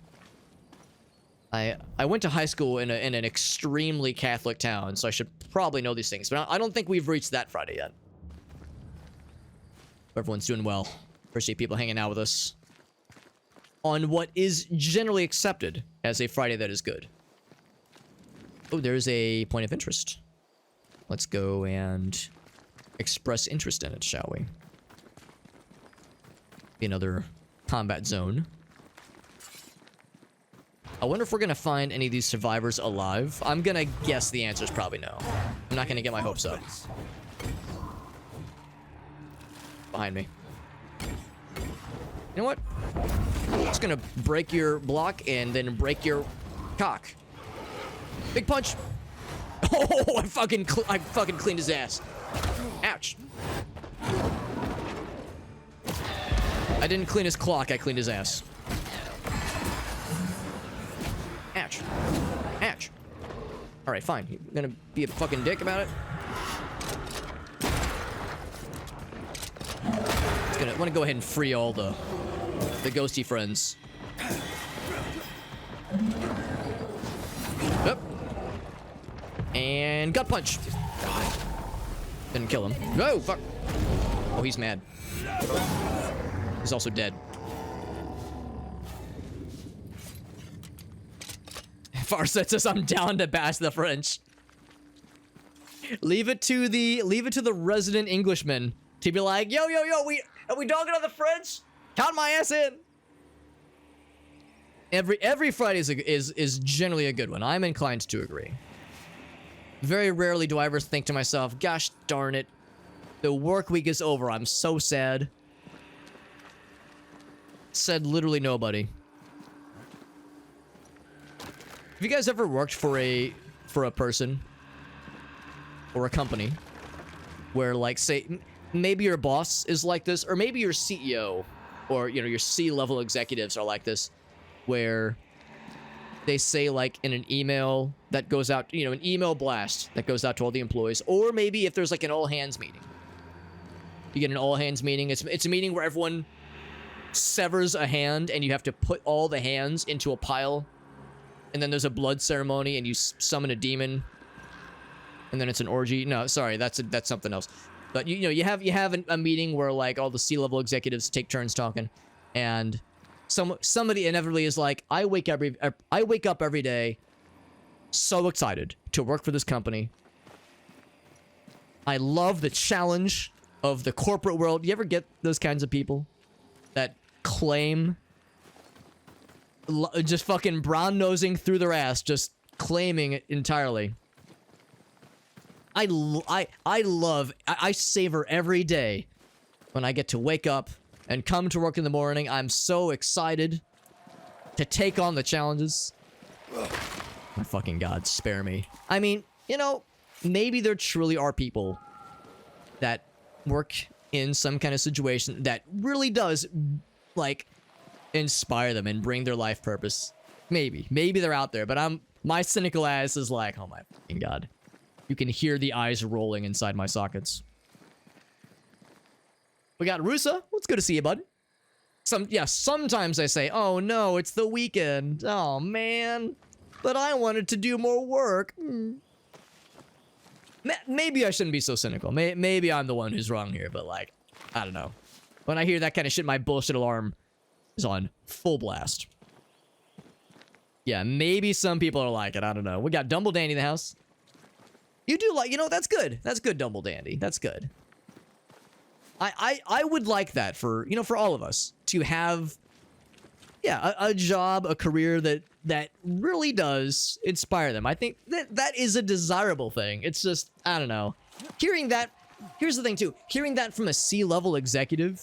I went to high school in an extremely Catholic town, so I should probably know these things. But I don't think we've reached that Friday yet. Everyone's doing well. Appreciate people hanging out with us on what is generally accepted as a Friday that is good. Oh, there's a point of interest. Let's go and express interest in it, shall we? Be another combat zone. I wonder if we're gonna find any of these survivors alive. I'm gonna guess the answer is probably no. I'm not gonna get my hopes up. Behind me. You know what? I'm just gonna break your block and then break your cock. Big punch. Oh, I fucking cleaned his ass. Ouch. I didn't clean his clock, I cleaned his ass. Ouch. Ouch. Alright, fine. You're gonna be a fucking dick about it? I want to go ahead and free all the ghosty friends. Yep. And gut punch. Didn't kill him. No, fuck. Oh, he's mad. He's also dead. Farset says I'm down to bash the French. Leave it to the resident Englishman to be like, yo, are we dogging on the French? Count my ass in. Every Friday is generally a good one. I'm inclined to agree. Very rarely do I ever think to myself, gosh darn it, the work week is over. I'm so sad. Said literally nobody. Have you guys ever worked for a person or a company where, like, say, maybe your boss is like this, or maybe your CEO or, you know, your C-level executives are like this, where they say, like, in an email that goes out, you know, an email blast that goes out to all the employees, or maybe if there's like an all-hands meeting. You get an all-hands meeting. It's a meeting where everyone severs a hand and you have to put all the hands into a pile. And then there's a blood ceremony and you summon a demon. And then it's an orgy. No, sorry, that's something else. But you know, you have a meeting where, like, all the C-level executives take turns talking, and somebody inevitably is like, I wake up every day so excited to work for this company. I love the challenge of the corporate world. You ever get those kinds of people that claim, just fucking brown-nosing through their ass, just claiming it entirely? I savor every day when I get to wake up and come to work in the morning. I'm so excited to take on the challenges. My fucking God, spare me. I mean, you know, maybe there truly are people that work in some kind of situation that really does, like, inspire them and bring their life purpose. Maybe they're out there, but my cynical ass is like, oh my fucking God. You can hear the eyes rolling inside my sockets. We got Rusa. It's good to see you, bud. Sometimes I say, oh no, it's the weekend. Oh man. But I wanted to do more work. Maybe I shouldn't be so cynical. Maybe I'm the one who's wrong here, but, like, I don't know. When I hear that kind of shit, my bullshit alarm is on full blast. Yeah, maybe some people are like it. I don't know. We got Dumble Dandy in the house. You do like, you know, that's good. That's good, Dumble Dandy. That's good. I would like that for, you know, for all of us to have, yeah, a job, a career that really does inspire them. I think that is a desirable thing. It's just, I don't know. Hearing that, here's the thing too. Hearing that from a C-level executive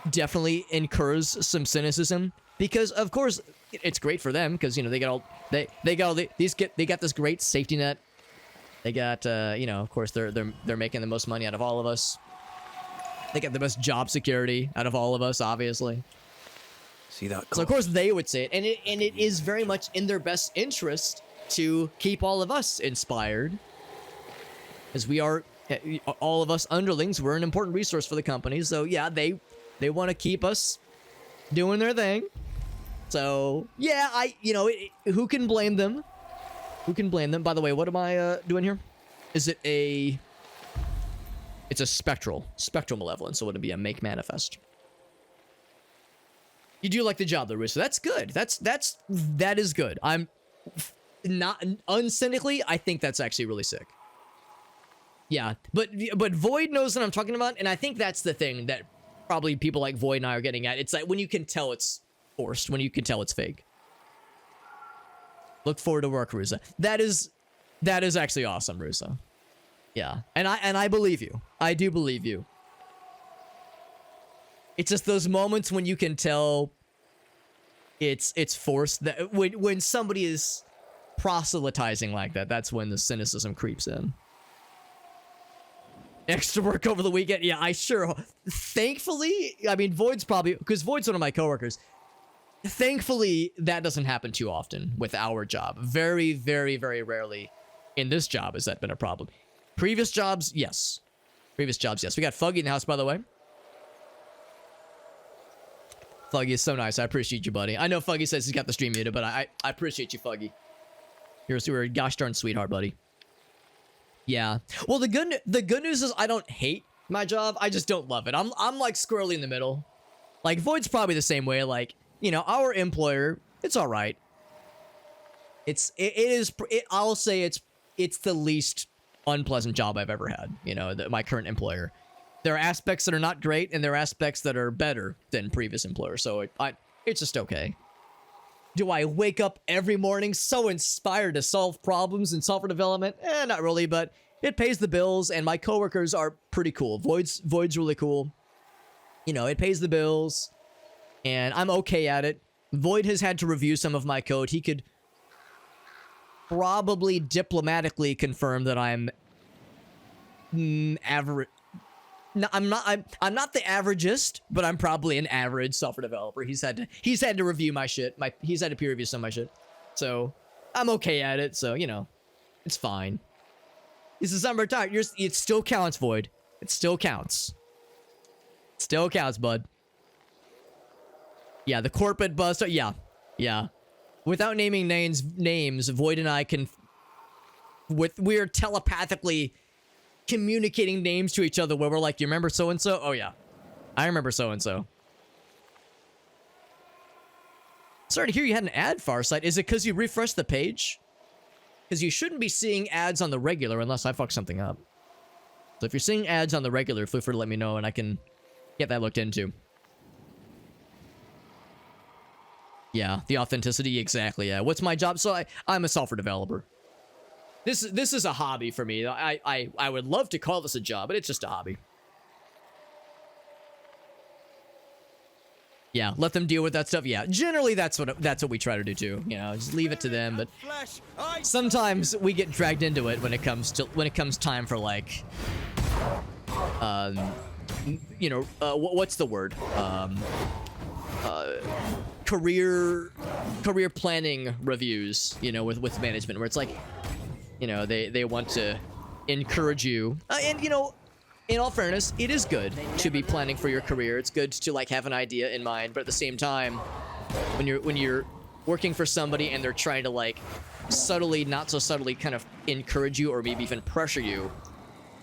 definitely incurs some cynicism, because of course it's great for them, because, you know, they got this great safety net. They got, you know, of course they're making the most money out of all of us. They got the best job security out of all of us, obviously. See that? So of course they would say it, and it is very much in their best interest to keep all of us inspired, as we are, all of us underlings. We're an important resource for the company. So yeah, they want to keep us doing their thing. So yeah, you know, who can blame them? Who can blame them? By the way, what am I doing here? Is it a... It's a spectral malevolence, so would it be a make manifest? You do like the job though, Russo. That's good. That is good. I'm not uncynically, I think that's actually really sick. Yeah, but Void knows what I'm talking about, and I think that's the thing that probably people like Void and I are getting at. It's like when you can tell it's forced, when you can tell it's fake. Look forward to work, Rusa. That is actually awesome, Rusa. Yeah, and I believe you. I do believe you. It's just those moments when you can tell it's forced, that when somebody is proselytizing like that, that's when the cynicism creeps in. Extra work over the weekend? Yeah, I sure. Thankfully, I mean, Void's probably, because Void's one of my coworkers. Thankfully, that doesn't happen too often with our job. Very, very, very rarely in this job has that been a problem. Previous jobs, yes. Previous jobs, yes. We got Fuggy in the house, by the way. Fuggy is so nice. I appreciate you, buddy. I know Fuggy says he's got the stream muted, but I appreciate you, Fuggy. You're a gosh darn sweetheart, buddy. Yeah. Well, the good news is I don't hate my job. I just don't love it. I'm like squarely in the middle. Like Void's probably the same way. Like, you know, our employer, it's all right. I'll say it's the least unpleasant job I've ever had. You know, my current employer. There are aspects that are not great, and there are aspects that are better than previous employers. So it's just okay. Do I wake up every morning so inspired to solve problems in software development? Not really, but it pays the bills, and my coworkers are pretty cool. Void's really cool. You know, it pays the bills, and I'm okay at it. Void has had to review some of my code. He could probably diplomatically confirm that I'm average. No, I'm not the averagest, but I'm probably an average software developer. He's had to review my shit. He's had to peer review some of my shit. So I'm okay at it. So, you know, it's fine. This is I'm retired. It still counts, Void. It still counts. Still counts, bud. Yeah, the corporate bust. Yeah. Without naming names, Void and I can. We're telepathically communicating names to each other where we're like, you remember so-and-so? Oh, yeah. I remember so-and-so. Sorry to hear you had an ad, Farsight. Is it because you refreshed the page? Because you shouldn't be seeing ads on the regular unless I fuck something up. So if you're seeing ads on the regular, feel free to let me know and I can get that looked into. Yeah, the authenticity, exactly, yeah. What's my job? So I'm a software developer. This is a hobby for me. I would love to call this a job, but it's just a hobby. Yeah, let them deal with that stuff. Yeah, generally that's what we try to do too. You know, just leave it to them. But sometimes we get dragged into it when it comes time for like, you know, what's the word? Career planning reviews. You know, with management, where it's like, you know, they want to encourage you. And, you know, in all fairness, it is good to be planning for your career. It's good to, like, have an idea in mind. But at the same time, when you're working for somebody and they're trying to, like, subtly, not so subtly, kind of encourage you or maybe even pressure you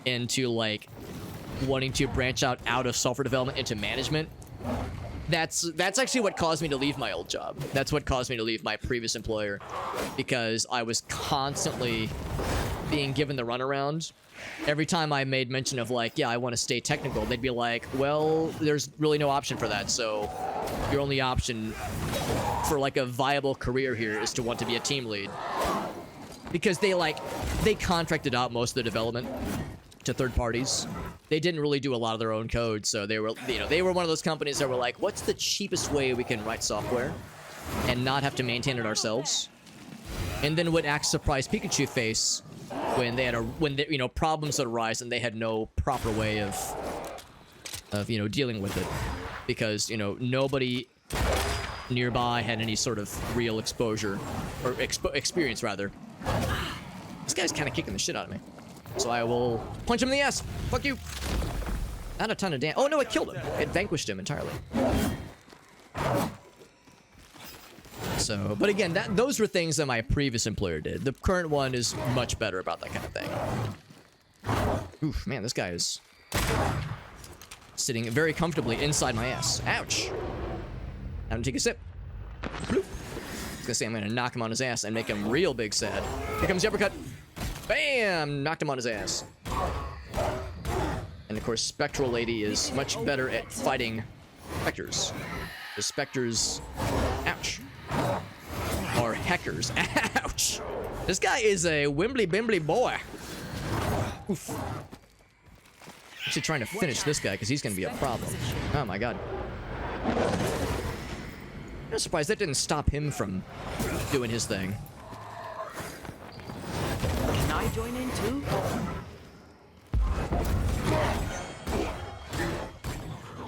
into, like, wanting to branch out of software development into management, that's actually what caused me to leave my old job. That's what caused me to leave my previous employer, because I was constantly being given the runaround. Every time I made mention of like, yeah, I want to stay technical, they'd be like, well, there's really no option for that. So your only option for like a viable career here is to want to be a team lead. Because they contracted out most of the development to third parties. They didn't really do a lot of their own code, so they were one of those companies that were like, what's the cheapest way we can write software and not have to maintain it ourselves? And then would act surprised Pikachu face when you know, problems would arise and they had no proper way of you know, dealing with it, because, you know, nobody nearby had any sort of real exposure or experience rather. This guy's kind of kicking the shit out of me. So I will punch him in the ass. Fuck you. Not a ton of damage. Oh, no, it killed him. It vanquished him entirely. So, but again, those were things that my previous employer did. The current one is much better about that kind of thing. Oof, man, this guy is sitting very comfortably inside my ass. Ouch. Time to take a sip. Bloop. was gonna say I'm gonna knock him on his ass and make him real big sad. Here comes the uppercut. Bam! Knocked him on his ass. And of course, Spectral Lady is much better at fighting specters. The specters, ouch, or heckers, ouch. This guy is a wimbly bimbly boy. Oof. Actually trying to finish this guy because he's going to be a problem. Oh my god. I'm surprised that didn't stop him from doing his thing. Can I join in too?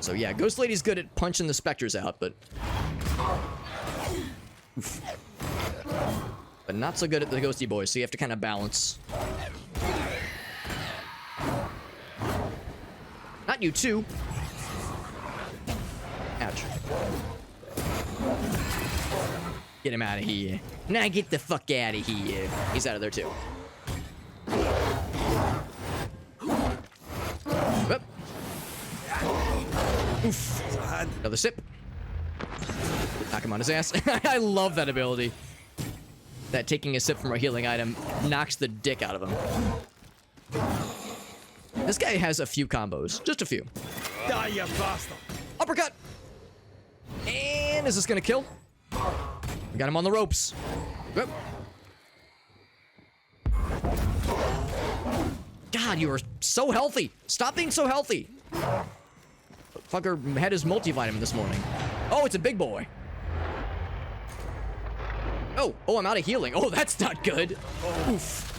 So yeah, Ghost Lady's good at punching the specters out, but... Oof. But not so good at the ghosty boys, so you have to kind of balance. Not you too. Ouch. Get him out of here. Now get the fuck out of here. He's out of there too. Whoop. Oof. Another sip. Knock him on his ass. I love that ability. That taking a sip from a healing item knocks the dick out of him. This guy has a few combos. Just a few. Die, you bastard! Uppercut! And is this gonna kill? We got him on the ropes. Whoop. God, you are so healthy. Stop being so healthy. Fucker had his multivitamin this morning. Oh, it's a big boy. Oh, I'm out of healing. Oh, that's not good. Oof.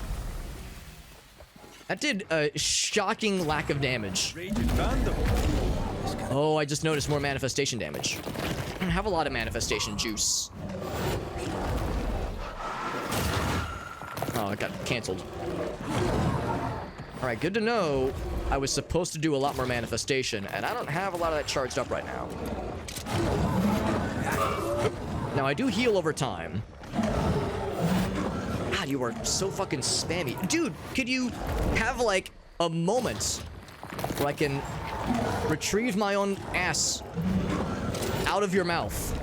That did a shocking lack of damage. Oh, I just noticed more manifestation damage. I don't have a lot of manifestation juice. Oh, it got canceled. Alright, good to know. I was supposed to do a lot more manifestation, and I don't have a lot of that charged up right now. Now, I do heal over time. God, you are so fucking spammy. Dude, could you have, like, a moment where I can retrieve my own ass out of your mouth?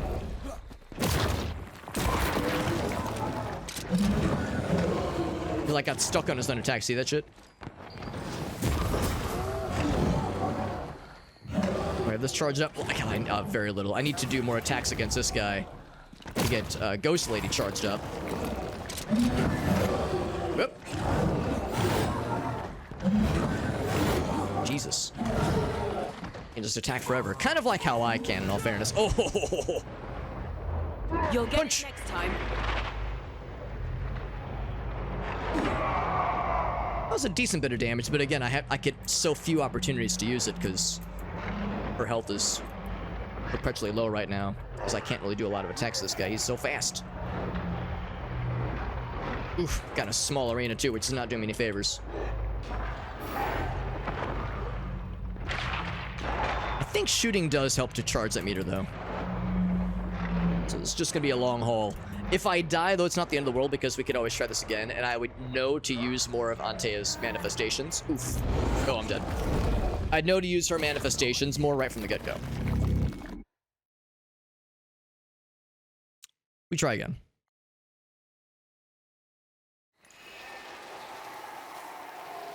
He, like, got stuck on his own attack. See that shit? I have this charged up. Very little. I need to do more attacks against this guy to get Ghost Lady charged up. Whoop. Jesus. You can just attack forever. Kind of like how I can, in all fairness. Oh! You'll get Punch. it next time. That was a decent bit of damage, but again, I get so few opportunities to use it because her health is perpetually low right now. Because I can't really do a lot of attacks to this guy. He's so fast. Oof, got a small arena too, which is not doing me any favors. I think shooting does help to charge that meter, though. So it's just gonna be a long haul. If I die, though, it's not the end of the world because we could always try this again, and I would know to use more of Antea's manifestations. Oof. Oh, I'm dead. I'd know to use her manifestations more right from the get-go. We try again.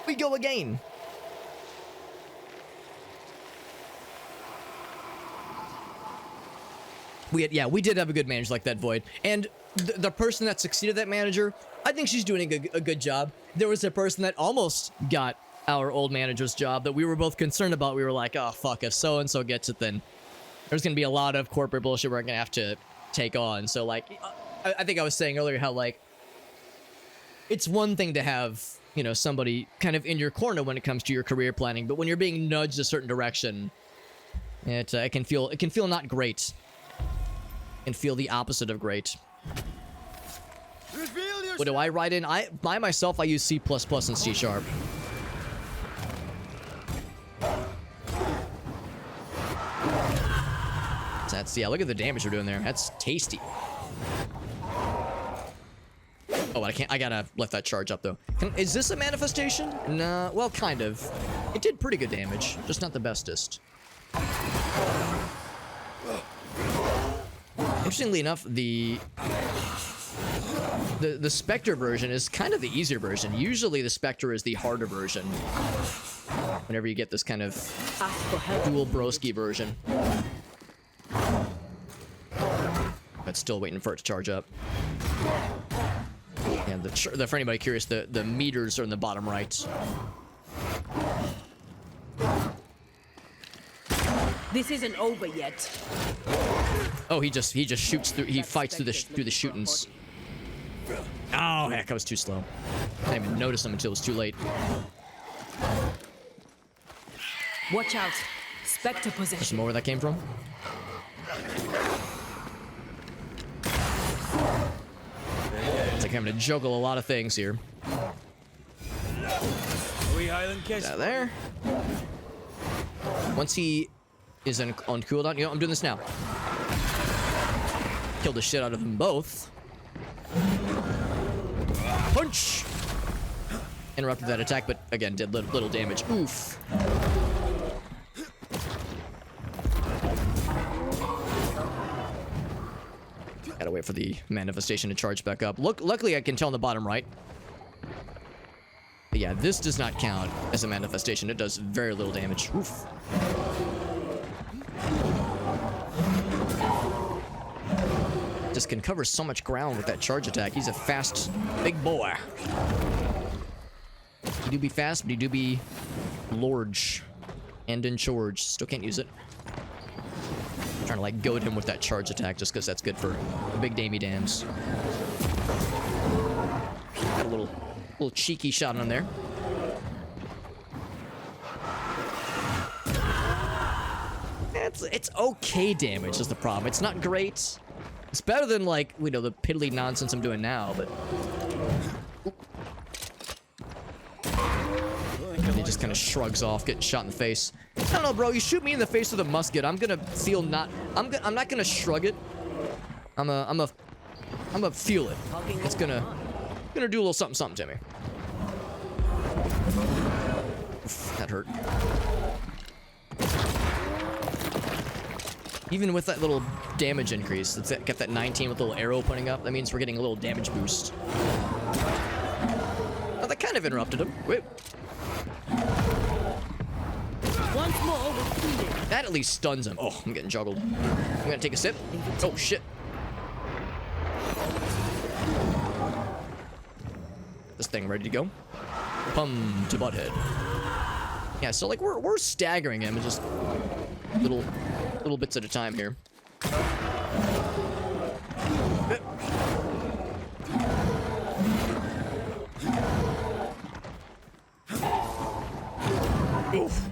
We go again. We did have a good manager like that, Void. And the person that succeeded that manager, I think she's doing a good job. There was a person that almost got our old manager's job that we were both concerned about. We were like, oh, fuck, if so-and-so gets it, then there's going to be a lot of corporate bullshit we're going to have to take on. So, like, I think I was saying earlier how, like, it's one thing to have, you know, somebody kind of in your corner when it comes to your career planning, but when you're being nudged a certain direction, it can feel not great. And feel the opposite of great. What do I write in? By myself, I use C++ and C#. That's, yeah, look at the damage we're doing there. That's tasty. Oh, I gotta let that charge up, though. Is this a manifestation? Nah, well, kind of. It did pretty good damage, just not the bestest. Interestingly enough, the Spectre version is kind of the easier version. Usually the Spectre is the harder version. Whenever you get this kind of dual broski version. But still waiting for it to charge up. And for anybody curious, the meters are in the bottom right. This isn't over yet. Oh, he just shoots through. He fights through the shootings. Oh heck, I was too slow. I didn't even notice him until it was too late. Watch out. Spectre There's possession. some more where that came from. It's like having to juggle a lot of things here. We Highland Kiss. There. Once he is on cooldown, you know, I'm doing this now. Killed the shit out of them both. Punch! Interrupted that attack, but again, did little damage. Oof. Gotta wait for the manifestation to charge back up. Luckily, I can tell in the bottom right. But yeah, this does not count as a manifestation. It does very little damage. Oof. Just can cover so much ground with that charge attack. He's a fast, big boy. He do be fast, but he do be large and in charge. Still can't use it. Trying to like goad him with that charge attack just because that's good for big damey dams. Got a little cheeky shot on him there. It's okay damage is the problem. It's not great. It's better than like, you know, the piddly nonsense I'm doing now, but he just kind of shrugs off, getting shot in the face. I don't know, bro. You shoot me in the face with a musket, I'm gonna feel not. I'm not gonna shrug it. I'm gonna feel it. It's gonna do a little something to me. Oof, that hurt. Even with that little damage increase, it's got that 19 with a little arrow pointing up. That means we're getting a little damage boost. Oh, that kind of interrupted him. Wait. Once more with healing. That at least stuns him. Oh, I'm getting juggled. I'm gonna take a sip. Oh, shit. This thing ready to go. Pum to butthead. Yeah, so like we're staggering him and just little bits at a time here. Oof.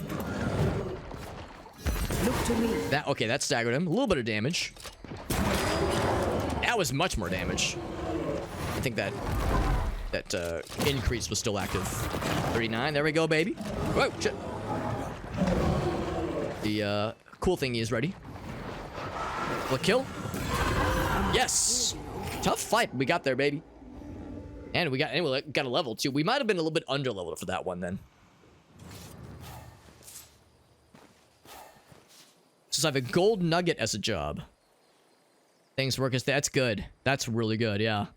Look to me. That staggered him. A little bit of damage. That was much more damage. I think that increase was still active. 39. There we go, baby. Whoa, shit. The cool thing is ready. Will it kill? Yes. Tough fight. We got there, baby. And we got a level too. We might have been a little bit under leveled for that one then. So I have a gold nugget as a job. Things work as that's good. That's really good, yeah.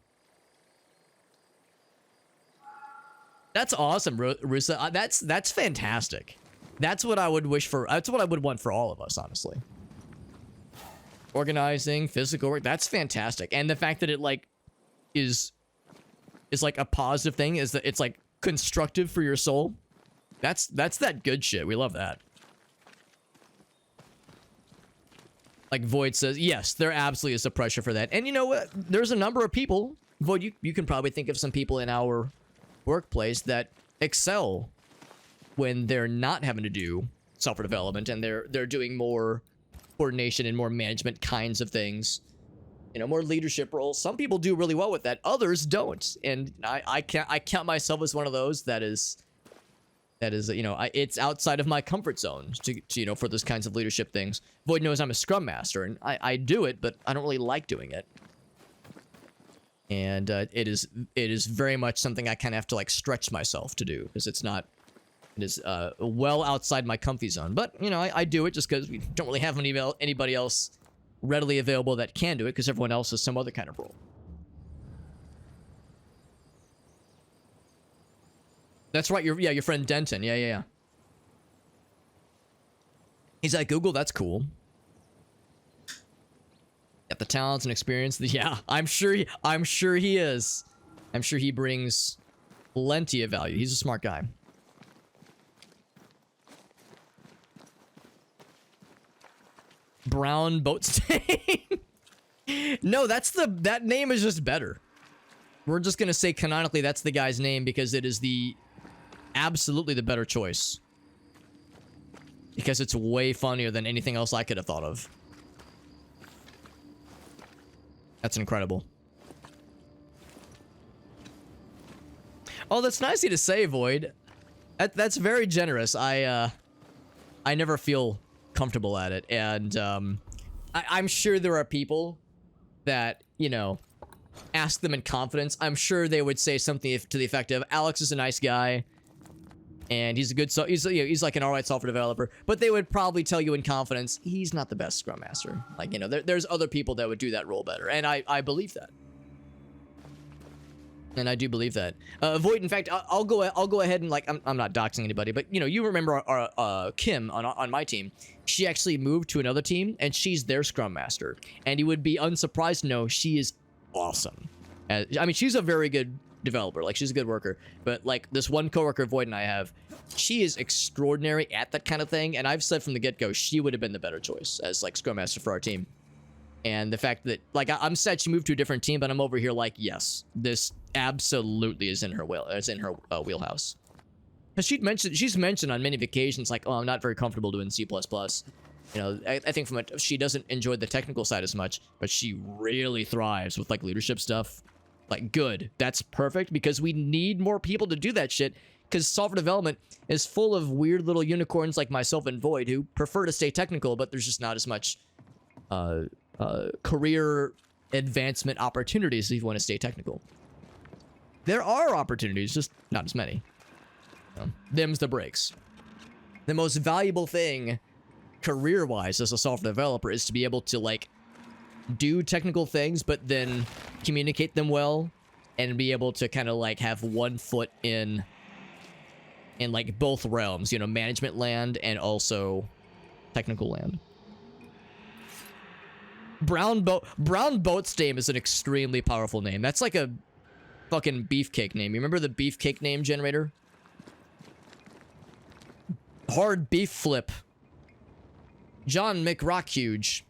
That's awesome, Rusa. That's fantastic. That's what I would wish for. That's what I would want for all of us, honestly. Organizing, physical work. That's fantastic. And the fact that it like is like a positive thing is that it's like constructive for your soul. That's that good shit. We love that. Like Void says, yes, there absolutely is a pressure for that. And you know what? There's a number of people, Void, you can probably think of some people in our workplace that excel when they're not having to do software development and they're doing more coordination and more management kinds of things. You know, more leadership roles. Some people do really well with that. Others don't. And I count myself as one of those that is, you know, it's outside of my comfort zone to you know, for those kinds of leadership things. Void knows I'm a scrum master, and I do it, but I don't really like doing it. And it is very much something I kind of have to like stretch myself to do, because it is well outside my comfy zone. But you know, I do it just because we don't really have anybody else readily available that can do it because everyone else has some other kind of role. That's right. Your friend Denton. Yeah. He's at Google. That's cool. Got the talents and experience. Yeah, I'm sure he is. I'm sure he brings plenty of value. He's a smart guy. Brown boat stain. No, that name is just better. We're just gonna say canonically that's the guy's name because it is absolutely the better choice. Because it's way funnier than anything else I could have thought of. That's incredible. Oh, that's nice of you to say, Void. That's very generous. I never feel comfortable at it, and I'm sure there are people that, you know, ask them in confidence. I'm sure they would say something to the effect of, Alex is a nice guy, and he's a good, he's like an alright software developer, but they would probably tell you in confidence, he's not the best Scrum Master. Like, you know, there's other people that would do that role better, and I believe that. And I do believe that. Void, in fact, I'll go ahead and, like, I'm not doxing anybody, but, you know, you remember our Kim on my team. She actually moved to another team, and she's their Scrum Master. And you would be unsurprised to know she is awesome. I mean, she's a very good developer. Like, she's a good worker. But, like, this one coworker Void and I have, she is extraordinary at that kind of thing. And I've said from the get-go, she would have been the better choice as, like, Scrum Master for our team. And the fact that, like, I'm sad she moved to a different team, but I'm over here like, yes, this absolutely is in her wheelhouse. Because she's mentioned on many occasions, like, oh, I'm not very comfortable doing C++. You know, I think she doesn't enjoy the technical side as much, but she really thrives with, like, leadership stuff. Like, good. That's perfect, because we need more people to do that shit, because software development is full of weird little unicorns like myself and Void who prefer to stay technical, but there's just not as much career advancement opportunities if you want to stay technical. There are opportunities, just not as many. You know, them's the breaks. The most valuable thing career-wise as a software developer is to be able to, like, do technical things, but then communicate them well and be able to kind of, like, have one foot in like both realms, you know, management land and also technical land. Brown Boat's name is an extremely powerful name. That's like a fucking beefcake name. You remember the beefcake name generator? Hard beef flip. John McRockhuge.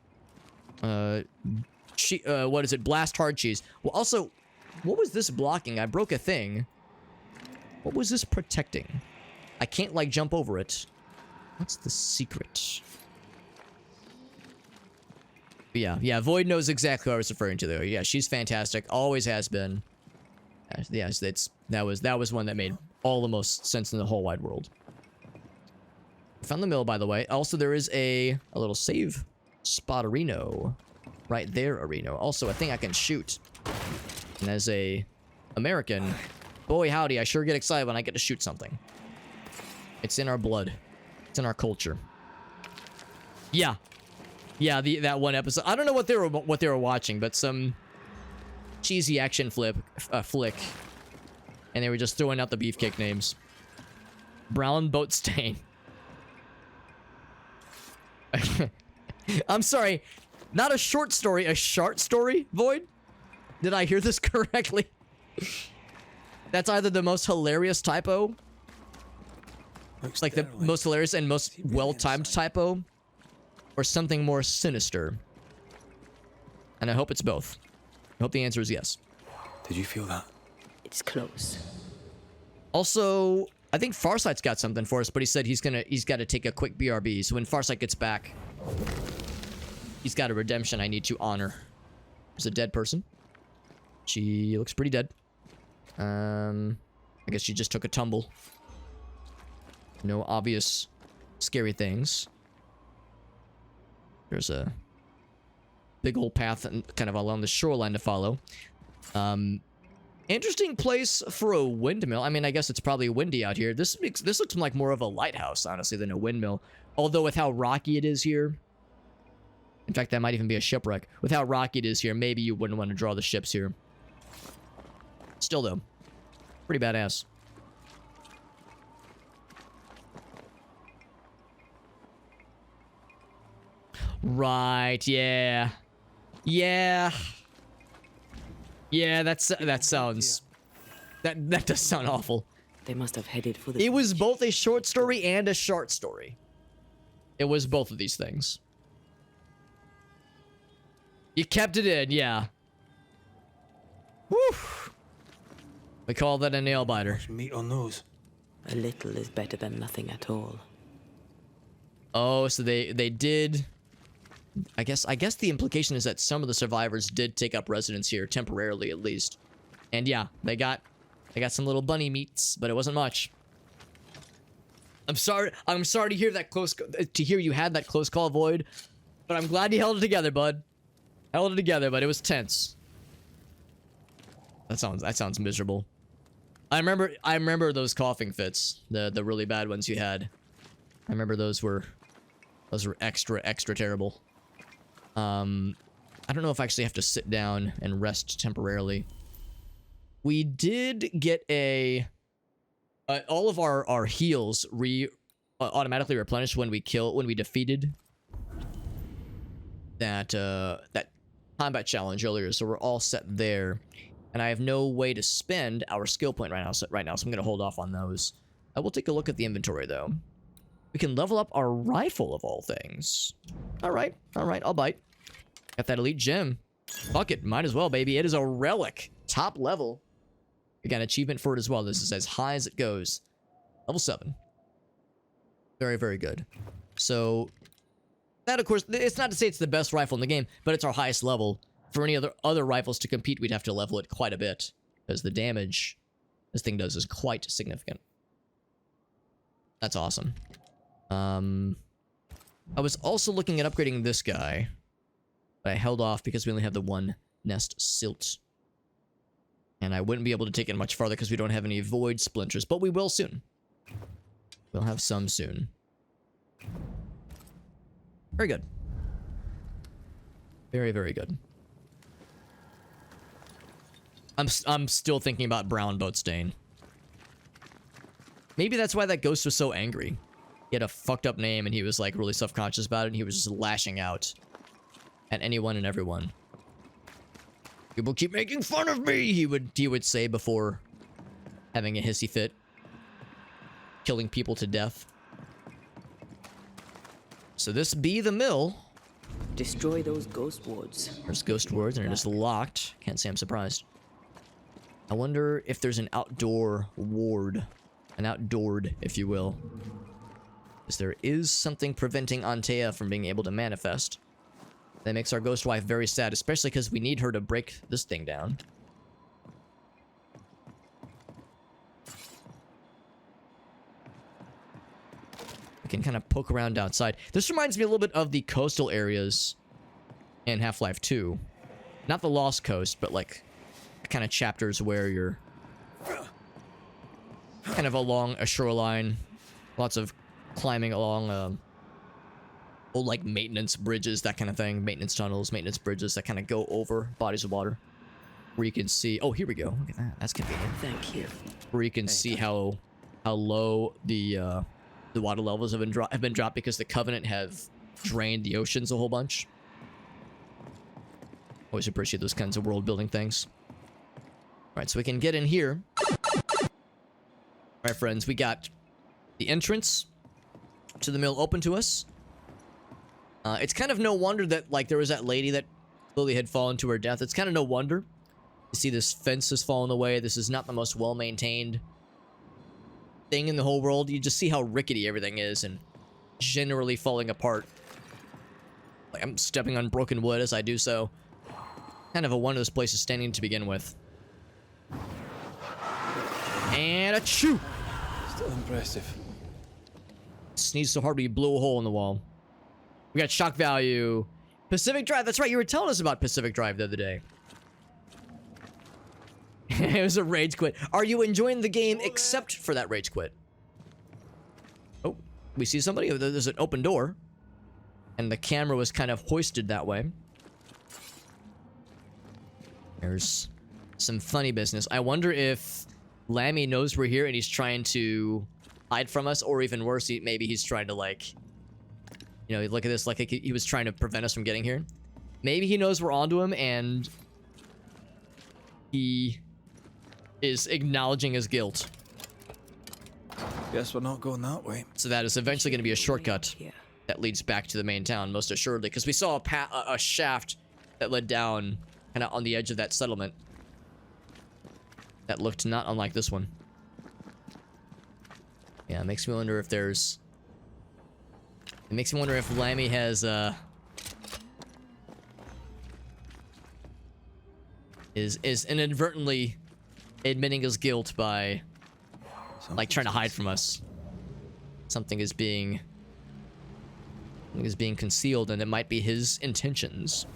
What is it? Blast hard cheese. Well, also, what was this blocking? I broke a thing. What was this protecting? I can't, like, jump over it. What's the secret? Yeah, Void knows exactly what I was referring to there. Yeah, she's fantastic. Always has been. Yes, that was one that made all the most sense in the whole wide world. Found the mill, by the way. Also, there is a little save spot Areno. Right there, Areno. Also, a thing I can shoot. And as a American, boy howdy, I sure get excited when I get to shoot something. It's in our blood. It's in our culture. Yeah, that one episode. I don't know what they were watching, but some cheesy action flick, and they were just throwing out the beefcake names. Brown Boat Stain. I'm sorry, not a short story, a shart story, Void? Did I hear this correctly? That's either the most hilarious typo, like the most hilarious and most well-timed typo, or something more sinister. And I hope it's both. I hope the answer is yes. Did you feel that? It's close. Also, I think Farsight's got something for us, but he said he's got to take a quick BRB. So when Farsight gets back, he's got a redemption I need to honor. There's a dead person. She looks pretty dead. I guess she just took a tumble. No obvious scary things. There's a big old path and kind of along the shoreline to follow. Interesting place for a windmill. I mean, I guess it's probably windy out here. This looks like more of a lighthouse, honestly, than a windmill. Although with how rocky it is here, In fact, that might even be a shipwreck. With how rocky it is here, maybe you wouldn't want to draw the ships here. Still, though, pretty badass. Right, yeah. Yeah. Yeah, that sounds... That does sound awful. They must have headed for the It was beach. both a short story and a short story. It was both of these things. You kept it in, yeah. Woo! We call that a nail biter. Much meat on those. A little is better than nothing at all. Oh, so they did... I guess the implication is that some of the survivors did take up residence here, temporarily at least. And yeah, they got some little bunny meats, but it wasn't much. I'm sorry to hear that to hear you had that close call, Void, but I'm glad you held it together, bud. Held it together, but it was tense. That sounds miserable. I remember those coughing fits, the really bad ones you had. I remember those were extra terrible. I don't know if I actually have to sit down and rest temporarily. We did get all of our heals automatically replenished when we defeated that combat challenge earlier, so we're all set there. And I have no way to spend our skill point right now, so I'm gonna hold off on those. I will take a look at the inventory though. We can level up our rifle of all things. All right, I'll bite. Got that elite gem. Fuck it, might as well, baby. It is a relic, top level. We got an achievement for it as well. This is as high as it goes. Level 7. Very, very good. So, that of course, it's not to say it's the best rifle in the game, but it's our highest level. For any other rifles to compete, we'd have to level it quite a bit, because the damage this thing does is quite significant. That's awesome. I was also looking at upgrading this guy, but I held off because we only have the one nest silt. And I wouldn't be able to take it much farther because we don't have any void splinters, but we will soon. We'll have some soon. Very good. Very, very good. I'm still thinking about brown boat stain. Maybe that's why that ghost was so angry. He had a fucked up name and he was like really self-conscious about it, and he was just lashing out at anyone and everyone. People keep making fun of me, he would say before having a hissy fit. Killing people to death. So this be the mill. Destroy those ghost wards. There's ghost wards and it is locked. Can't say I'm surprised. I wonder if there's an outdoor ward. An outdoored, if you will. Because there is something preventing Antea from being able to manifest. That makes our ghost wife very sad, especially because we need her to break this thing down. We can kind of poke around outside. This reminds me a little bit of the coastal areas in Half-Life 2. Not the Lost Coast, but like kind of chapters where you're kind of along a shoreline. Lots of climbing along old like maintenance bridges, that kind of thing. Maintenance tunnels, maintenance bridges that kind of go over bodies of water. Where you can see, oh, here we go. Look at that. That's convenient. Thank you. Where you can see how low the water levels have been dropped because the Covenant have drained the oceans a whole bunch. Always appreciate those kinds of world building things. All right, so we can get in here. All right, friends, we got the entrance to the mill open to us. It's kind of no wonder that, like, there was that lady that clearly had fallen to her death. It's kind of no wonder. You see this fence has fallen away. This is not the most well-maintained thing in the whole world. You just see how rickety everything is and generally falling apart. Like, I'm stepping on broken wood as I do so. Kind of a one of those places standing to begin with. And a chew! Still impressive. Sneezed so hard we blew a hole in the wall. We got shock value. Pacific Drive. That's right. You were telling us about Pacific Drive the other day. It was a rage quit. Are you enjoying the game except for that rage quit? Oh, we see somebody. There's an open door. And the camera was kind of hoisted that way. There's some funny business. I wonder if Lammy knows we're here and he's trying to hide from us, or even worse, maybe he's trying to, like, you know, look at this, like he was trying to prevent us from getting here. Maybe he knows we're onto him and he is acknowledging his guilt. Guess we're not going that way. So that is eventually going to be a shortcut Here. that leads back to the main town, most assuredly, because we saw a shaft that led down kind of on the edge of that settlement that looked not unlike this one. Yeah, it makes me wonder if there's... It makes me wonder if Lammy has, is inadvertently admitting his guilt by, like, trying to hide from us. Something is being concealed, and it might be his intentions.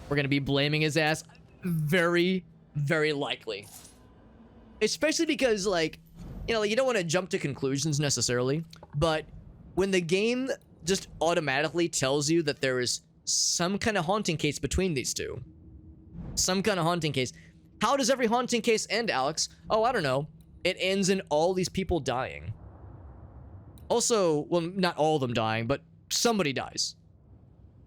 We're gonna be blaming his ass. Very, very likely. Especially because, like, you know, you don't want to jump to conclusions necessarily, but when the game just automatically tells you that there is some kind of haunting case between these two, some kind of haunting case, how does every haunting case end, Alex? Oh, I don't know. It ends in all these people dying. Also, well, not all of them dying, but somebody dies.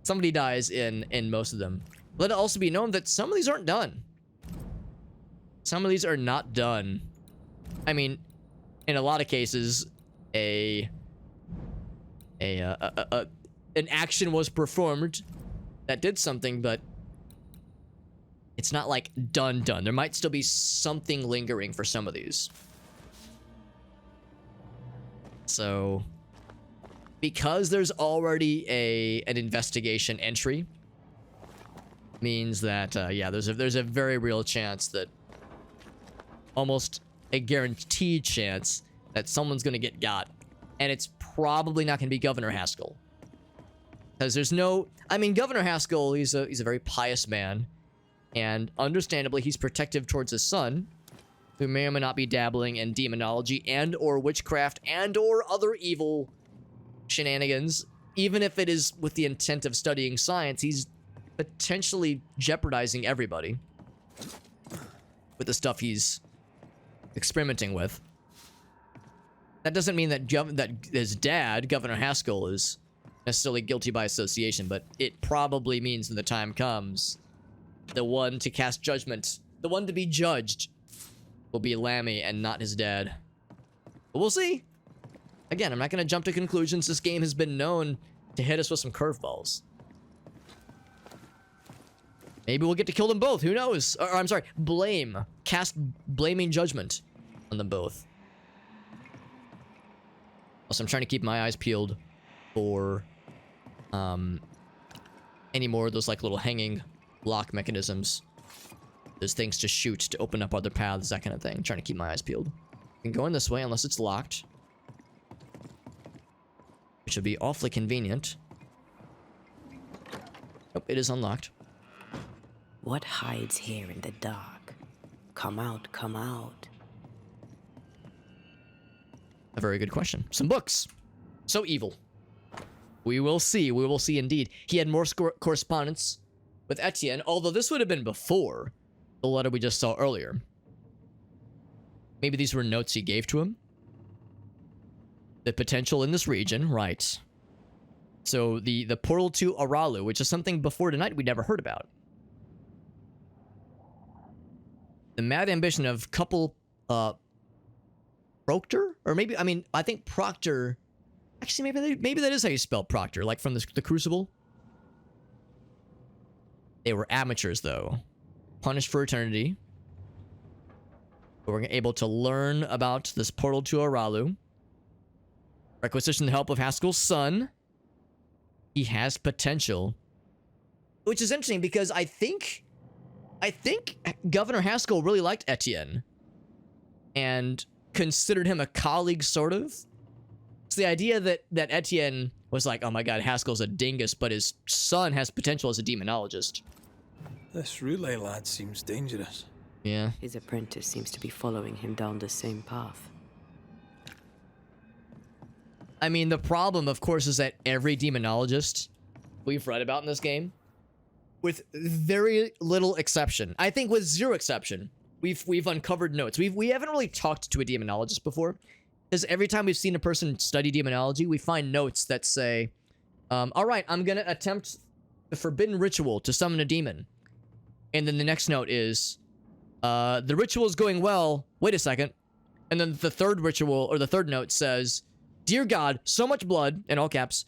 Somebody dies in most of them. Let it also be known that some of these aren't done. Some of these are not done. I mean, in a lot of cases, an action was performed that did something, but it's not like done. There might still be something lingering for some of these. So, because there's already an investigation entry, means that yeah, there's a very real chance, that almost a guaranteed chance, that someone's gonna get got, and it's probably not gonna be Governor Haskell, because there's no, I mean, Governor Haskell, he's a very pious man, and understandably he's protective towards his son, who may or may not be dabbling in demonology and or witchcraft and or other evil shenanigans. Even if it is with the intent of studying science, he's potentially jeopardizing everybody with the stuff he's experimenting with. That doesn't mean that that his dad, Governor Haskell, is necessarily guilty by association, but it probably means when the time comes, the one to cast judgment, the one to be judged, will be Lammy and not his dad. But we'll see. Again, I'm not going to jump to conclusions. This game has been known to hit us with some curveballs. Maybe we'll get to kill them both. Who knows? Or, I'm sorry, cast blaming judgment on them both. Also, I'm trying to keep my eyes peeled for any more of those, like, little hanging lock mechanisms. There's things to shoot to open up other paths, that kind of thing. I'm trying to keep my eyes peeled. I can go in this way unless it's locked, which would be awfully convenient. Nope, it is unlocked. What hides here in the dark? Come out, come out. A very good question. Some books. So evil. We will see. We will see indeed. He had more correspondence with Etienne, although this would have been before the letter we just saw earlier. Maybe these were notes he gave to him. The potential in this region, right. So the portal to Aralu, which is something before tonight we never heard about. The mad ambition of couple Proctor? Or maybe, I mean, I think Proctor, actually maybe that is how you spell Proctor, like from the Crucible. They were amateurs though. Punished for eternity. But we're able to learn about this portal to Aralu. Requisition the help of Haskell's son. He has potential. Which is interesting because I think Governor Haskell really liked Etienne. And considered him a colleague, sort of. It's the idea that Etienne was like, oh my god, Haskell's a dingus, but his son has potential as a demonologist. This relay lad seems dangerous. Yeah. His apprentice seems to be following him down the same path. I mean, the problem, of course, is that every demonologist we've read about in this game, with very little exception, I think with zero exception, we've uncovered notes. We haven't really talked to a demonologist before, because every time we've seen a person study demonology, we find notes that say, all right, I'm going to attempt the forbidden ritual to summon a demon. And then the next note is, the ritual is going well. Wait a second. And then the third ritual, or the third note says, dear God, so much blood, in all caps.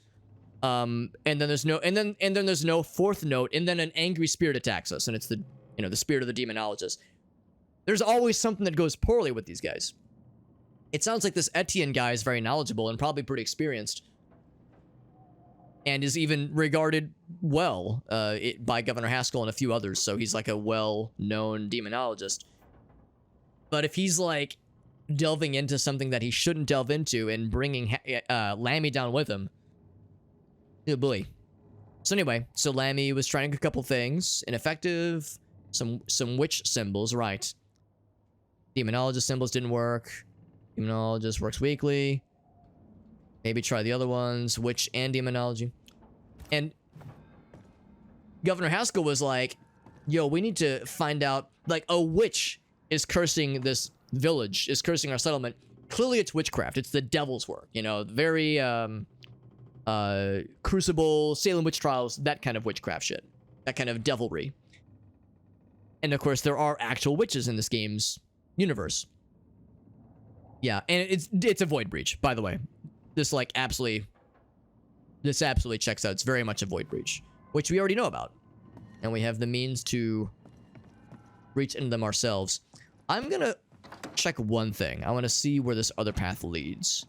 And then there's no, and then there's no fourth note, and then an angry spirit attacks us, and it's the, the spirit of the demonologist. There's always something that goes poorly with these guys. It sounds like this Etienne guy is very knowledgeable and probably pretty experienced, and is even regarded well by Governor Haskell and a few others, so he's like a well-known demonologist. But if he's like delving into something that he shouldn't delve into and bringing Lammy down with him, oh boy. So anyway, so Lammy was trying a couple things. Ineffective. Some witch symbols, right. Demonologist symbols didn't work. Demonologist works weekly. Maybe try the other ones. Witch and demonology. And Governor Haskell was like, yo, we need to find out, like, a witch is cursing this village, is cursing our settlement. Clearly it's witchcraft. It's the devil's work, very, Crucible, Salem witch trials, that kind of witchcraft shit. That kind of devilry. And of course, there are actual witches in this game's universe. Yeah, and it's a void breach, by the way. This absolutely checks out. It's very much a void breach, which we already know about. And we have the means to reach into them ourselves. I'm gonna check one thing. I want to see where this other path leads.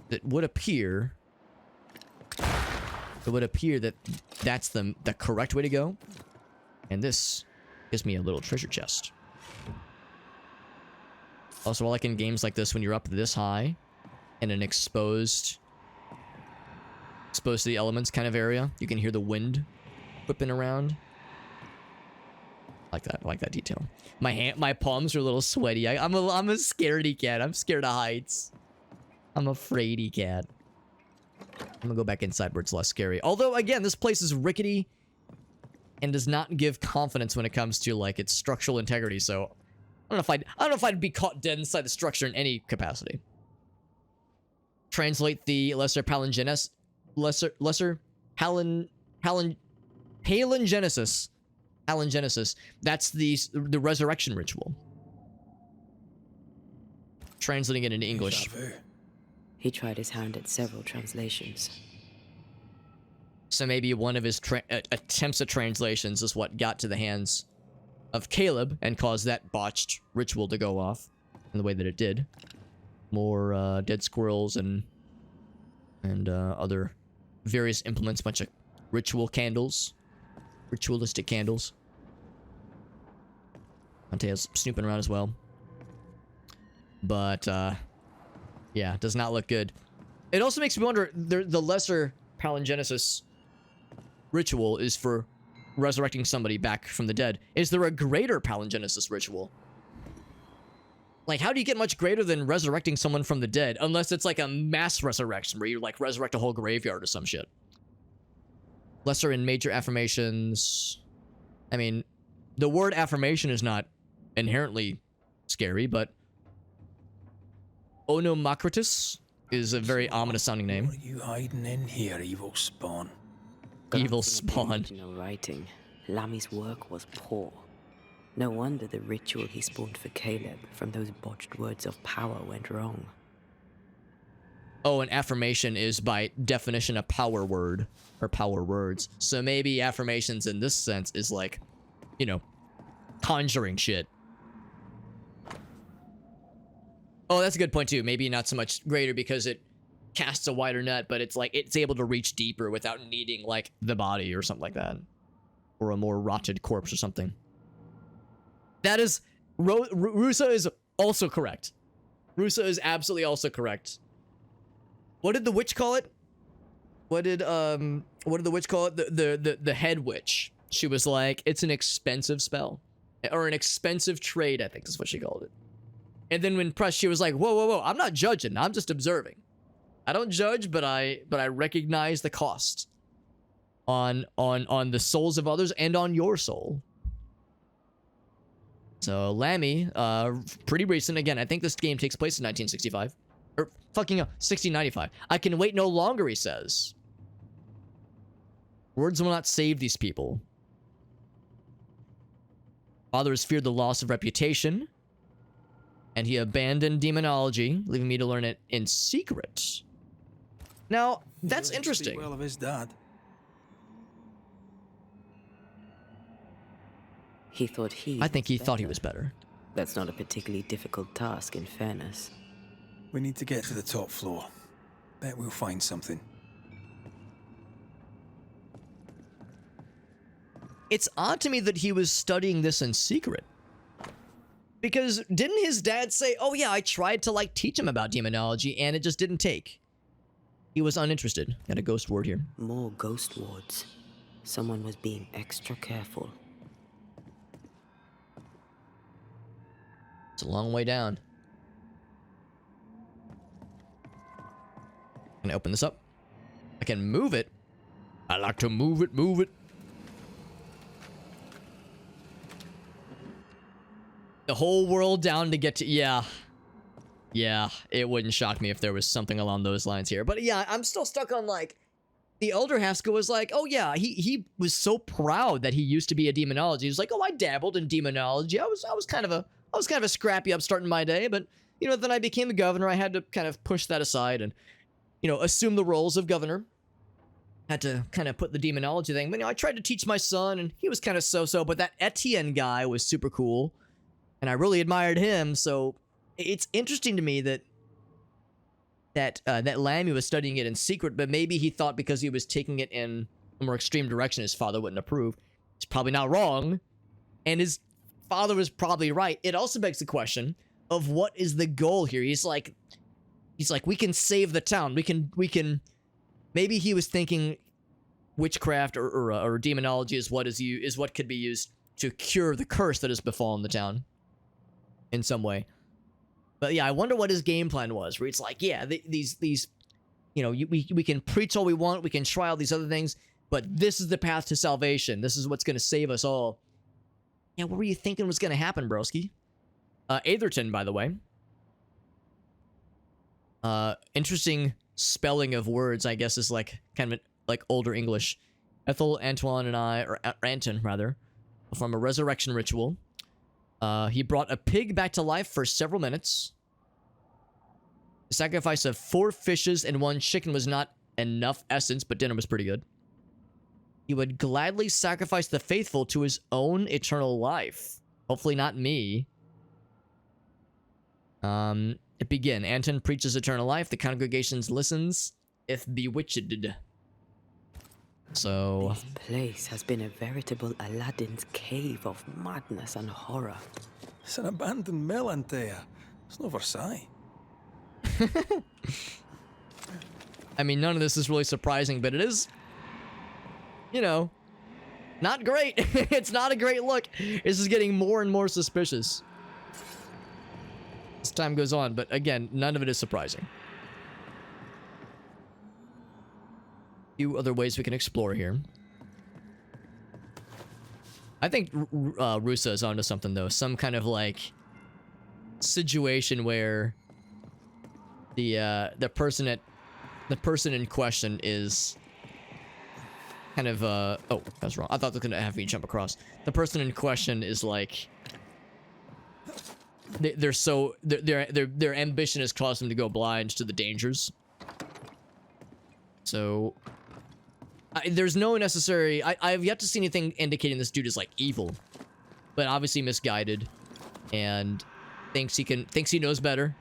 It would appear that that's the correct way to go. And this gives me a little treasure chest. Also, I like in games like this, when you're up this high in an exposed to the elements kind of area, you can hear the wind whipping around. I like that detail. My palms are a little sweaty. I'm a scaredy cat. I'm scared of heights. I'm a fraidy cat. I'm gonna go back inside where it's less scary. Although, again, this place is rickety and does not give confidence when it comes to its structural integrity. So I don't know if I'd be caught dead inside the structure in any capacity. Translate the lesser palingenesis. Palingenesis. That's the resurrection ritual. Translating it into English. He tried his hand at several translations. So maybe one of his attempts at translations is what got to the hands of Caleb and caused that botched ritual to go off in the way that it did. More dead squirrels and other various implements, bunch of ritualistic candles. Antea's snooping around as well. But yeah, it does not look good. It also makes me wonder, the lesser palingenesis ritual is for resurrecting somebody back from the dead. Is there a greater palingenesis ritual? How do you get much greater than resurrecting someone from the dead? Unless it's a mass resurrection where you resurrect a whole graveyard or some shit. Lesser and major affirmations. I mean, the word affirmation is not inherently scary, but Onomacritus is a very ominous sounding name. What are you hiding in here, evil spawn? Evil spawn. No writing. Lammy's work was poor. No wonder the ritual he spawned for Caleb from those botched words of power went wrong. Oh, an affirmation is by definition a power word, or power words. So maybe affirmations in this sense is conjuring shit. Oh, that's a good point too. Maybe not so much greater because it casts a wider net, but it's it's able to reach deeper without needing the body or something like that. Or a more rotted corpse or something. That is, Russo is also correct. Russo is absolutely also correct. What did the witch call it? What did the witch call it? The head witch. She was like, it's an expensive spell. Or an expensive trade, I think is what she called it. And then when pressed, she was like, whoa, I'm not judging. I'm just observing. I don't judge, but I recognize the cost on the souls of others and on your soul. So Lammy, pretty recent. Again, I think this game takes place in 1965. Or fucking 1695. I can wait no longer, he says. Words will not save these people. Father has feared the loss of reputation, and he abandoned demonology, leaving me to learn it in secret. Now, that's interesting. Well of his dad. He thought he. I think he thought he was better. That's not a particularly difficult task, in fairness. We need to get to the top floor. Bet we'll find something. It's odd to me that he was studying this in secret. Because didn't his dad say, oh yeah, I tried to like teach him about demonology and it just didn't take. He was uninterested. Got a ghost ward here. More ghost wards. Someone was being extra careful. It's a long way down. Can I open this up? I can move it. I like to move it, move it. The whole world down to get to... Yeah. Yeah, it wouldn't shock me if there was something along those lines here. But yeah, I'm still stuck on, like... The elder Haskell was like, oh yeah, he was so proud that he used to be a demonologist. He was like, oh, I dabbled in demonology. I was kind of a scrappy upstart in my day, but, you know, then I became the governor. I had to kind of push that aside and, you know, assume the roles of governor. Had to kind of put the demonology thing. But, you know, I tried to teach my son, and he was kind of so-so, but that Etienne guy was super cool. And I really admired him, so it's interesting to me that Lammy was studying it in secret, but maybe he thought because he was taking it in a more extreme direction, his father wouldn't approve. He's probably not wrong, and his father was probably right. It also begs the question of what is the goal here. He's like, we can save the town. We can. Maybe he was thinking witchcraft or demonology is what could be used to cure the curse that has befallen the town. In some way. But yeah, I wonder what his game plan was, where it's like, yeah, these you know, we can preach all we want, we can try all these other things, but this is the path to salvation. This is what's going to save us all. Yeah, what were you thinking was going to happen, broski? Atherton, by the way. Interesting spelling of words, I guess, is like kind of like older English. Ethel, Antoine, and I, or Anton, rather, from a resurrection ritual. He brought a pig back to life for several minutes. The sacrifice of 4 fishes and 1 chicken was not enough essence, but dinner was pretty good. He would gladly sacrifice the faithful to his own eternal life. Hopefully not me. It begin. Anton preaches eternal life. The congregation listens, if bewitched. So... This place has been a veritable Aladdin's cave of madness and horror. It's an abandoned mill, Antea. It's no Versailles. I mean, none of this is really surprising, but it is, you know, not great. It's not a great look. This is getting more and more suspicious as time goes on, but again, none of it is surprising. Few other ways we can explore here. I think Rusa is onto something though. Some kind of like situation where the person in question is kind of oh, that's wrong. I thought they were gonna have me jump across. The person in question is like their ambition has caused them to go blind to the dangers. So there's no necessary... I've yet to see anything indicating this dude is, like, evil. But obviously misguided. And thinks he knows better.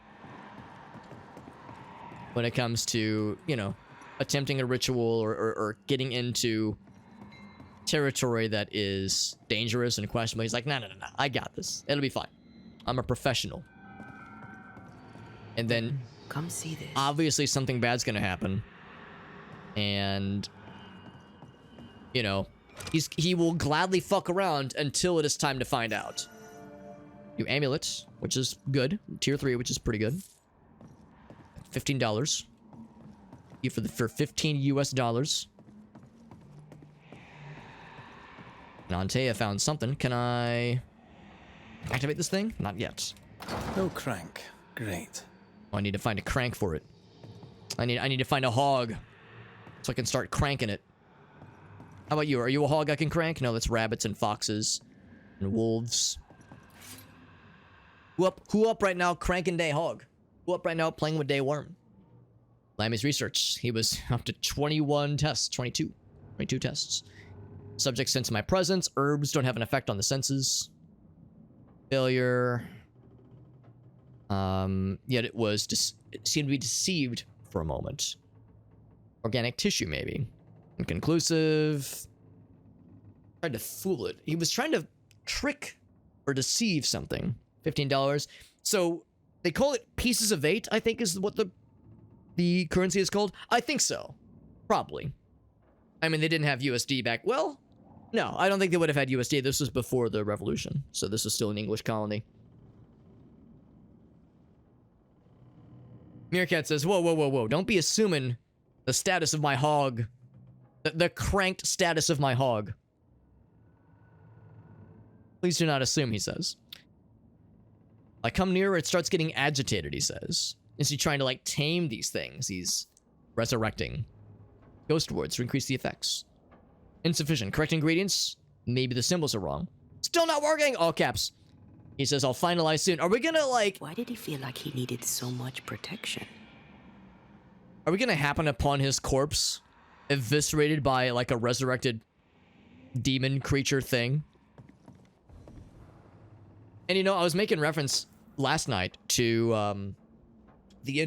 When it comes to, you know, attempting a ritual or getting into territory that is dangerous and questionable. He's like, no, I got this. It'll be fine. I'm a professional. And then... Come see this. Obviously something bad's gonna happen. And... you know, he will gladly fuck around until it is time to find out. New amulets, which is good. Tier 3, which is pretty good. $15. for 15 US dollars. And Antea found something. Can I activate this thing? Not yet. No crank. Great. Oh, I need to find a crank for it. I need to find a hog so I can start cranking it. How about you? Are you a hog I can crank? No, that's rabbits and foxes and wolves. Who up right now cranking day hog? Who up right now playing with day worm? Lammy's research. He was up to 21 tests. 22 tests. Subject sense my presence. Herbs don't have an effect on the senses. Failure. Yet it seemed to be deceived for a moment. Organic tissue, maybe. Inconclusive. Tried to fool it. He was trying to trick or deceive something. $15. So they call it pieces of 8, I think is what the currency is called. I think so. Probably. I mean, they didn't have USD back. Well, no, I don't think they would have had USD. This was before the revolution. So this was still an English colony. Meerkat says, whoa. Don't be assuming the status of my hog. The cranked status of my hog. Please do not assume, he says. I come nearer, it starts getting agitated, he says. Is he trying to, like, tame these things? He's resurrecting. Ghost words to increase the effects. Insufficient. Correct ingredients? Maybe the symbols are wrong. Still not working! All caps. He says, I'll finalize soon. Are we gonna, like... Why did he feel like he needed so much protection? Are we gonna happen upon his corpse? Eviscerated by, like, a resurrected demon creature thing? And, you know, I was making reference last night to, the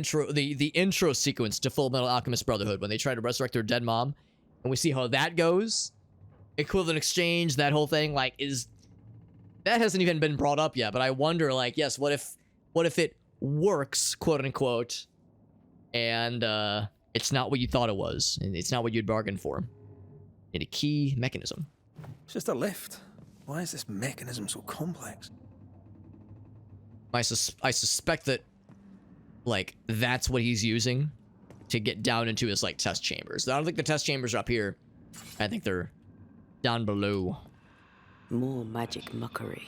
intro sequence to Full Metal Alchemist Brotherhood when they try to resurrect their dead mom. And we see how that goes. Equivalent exchange, that whole thing, like, is... That hasn't even been brought up yet, but I wonder, like, yes, what if it works, quote unquote, and it's not what you thought it was, and it's not what you'd bargained for. Need a key mechanism. It's just a lift. Why is this mechanism so complex? I suspect that, like, that's what he's using to get down into his, like, test chambers. I don't think the test chambers are up here. I think they're down below. More magic mockery.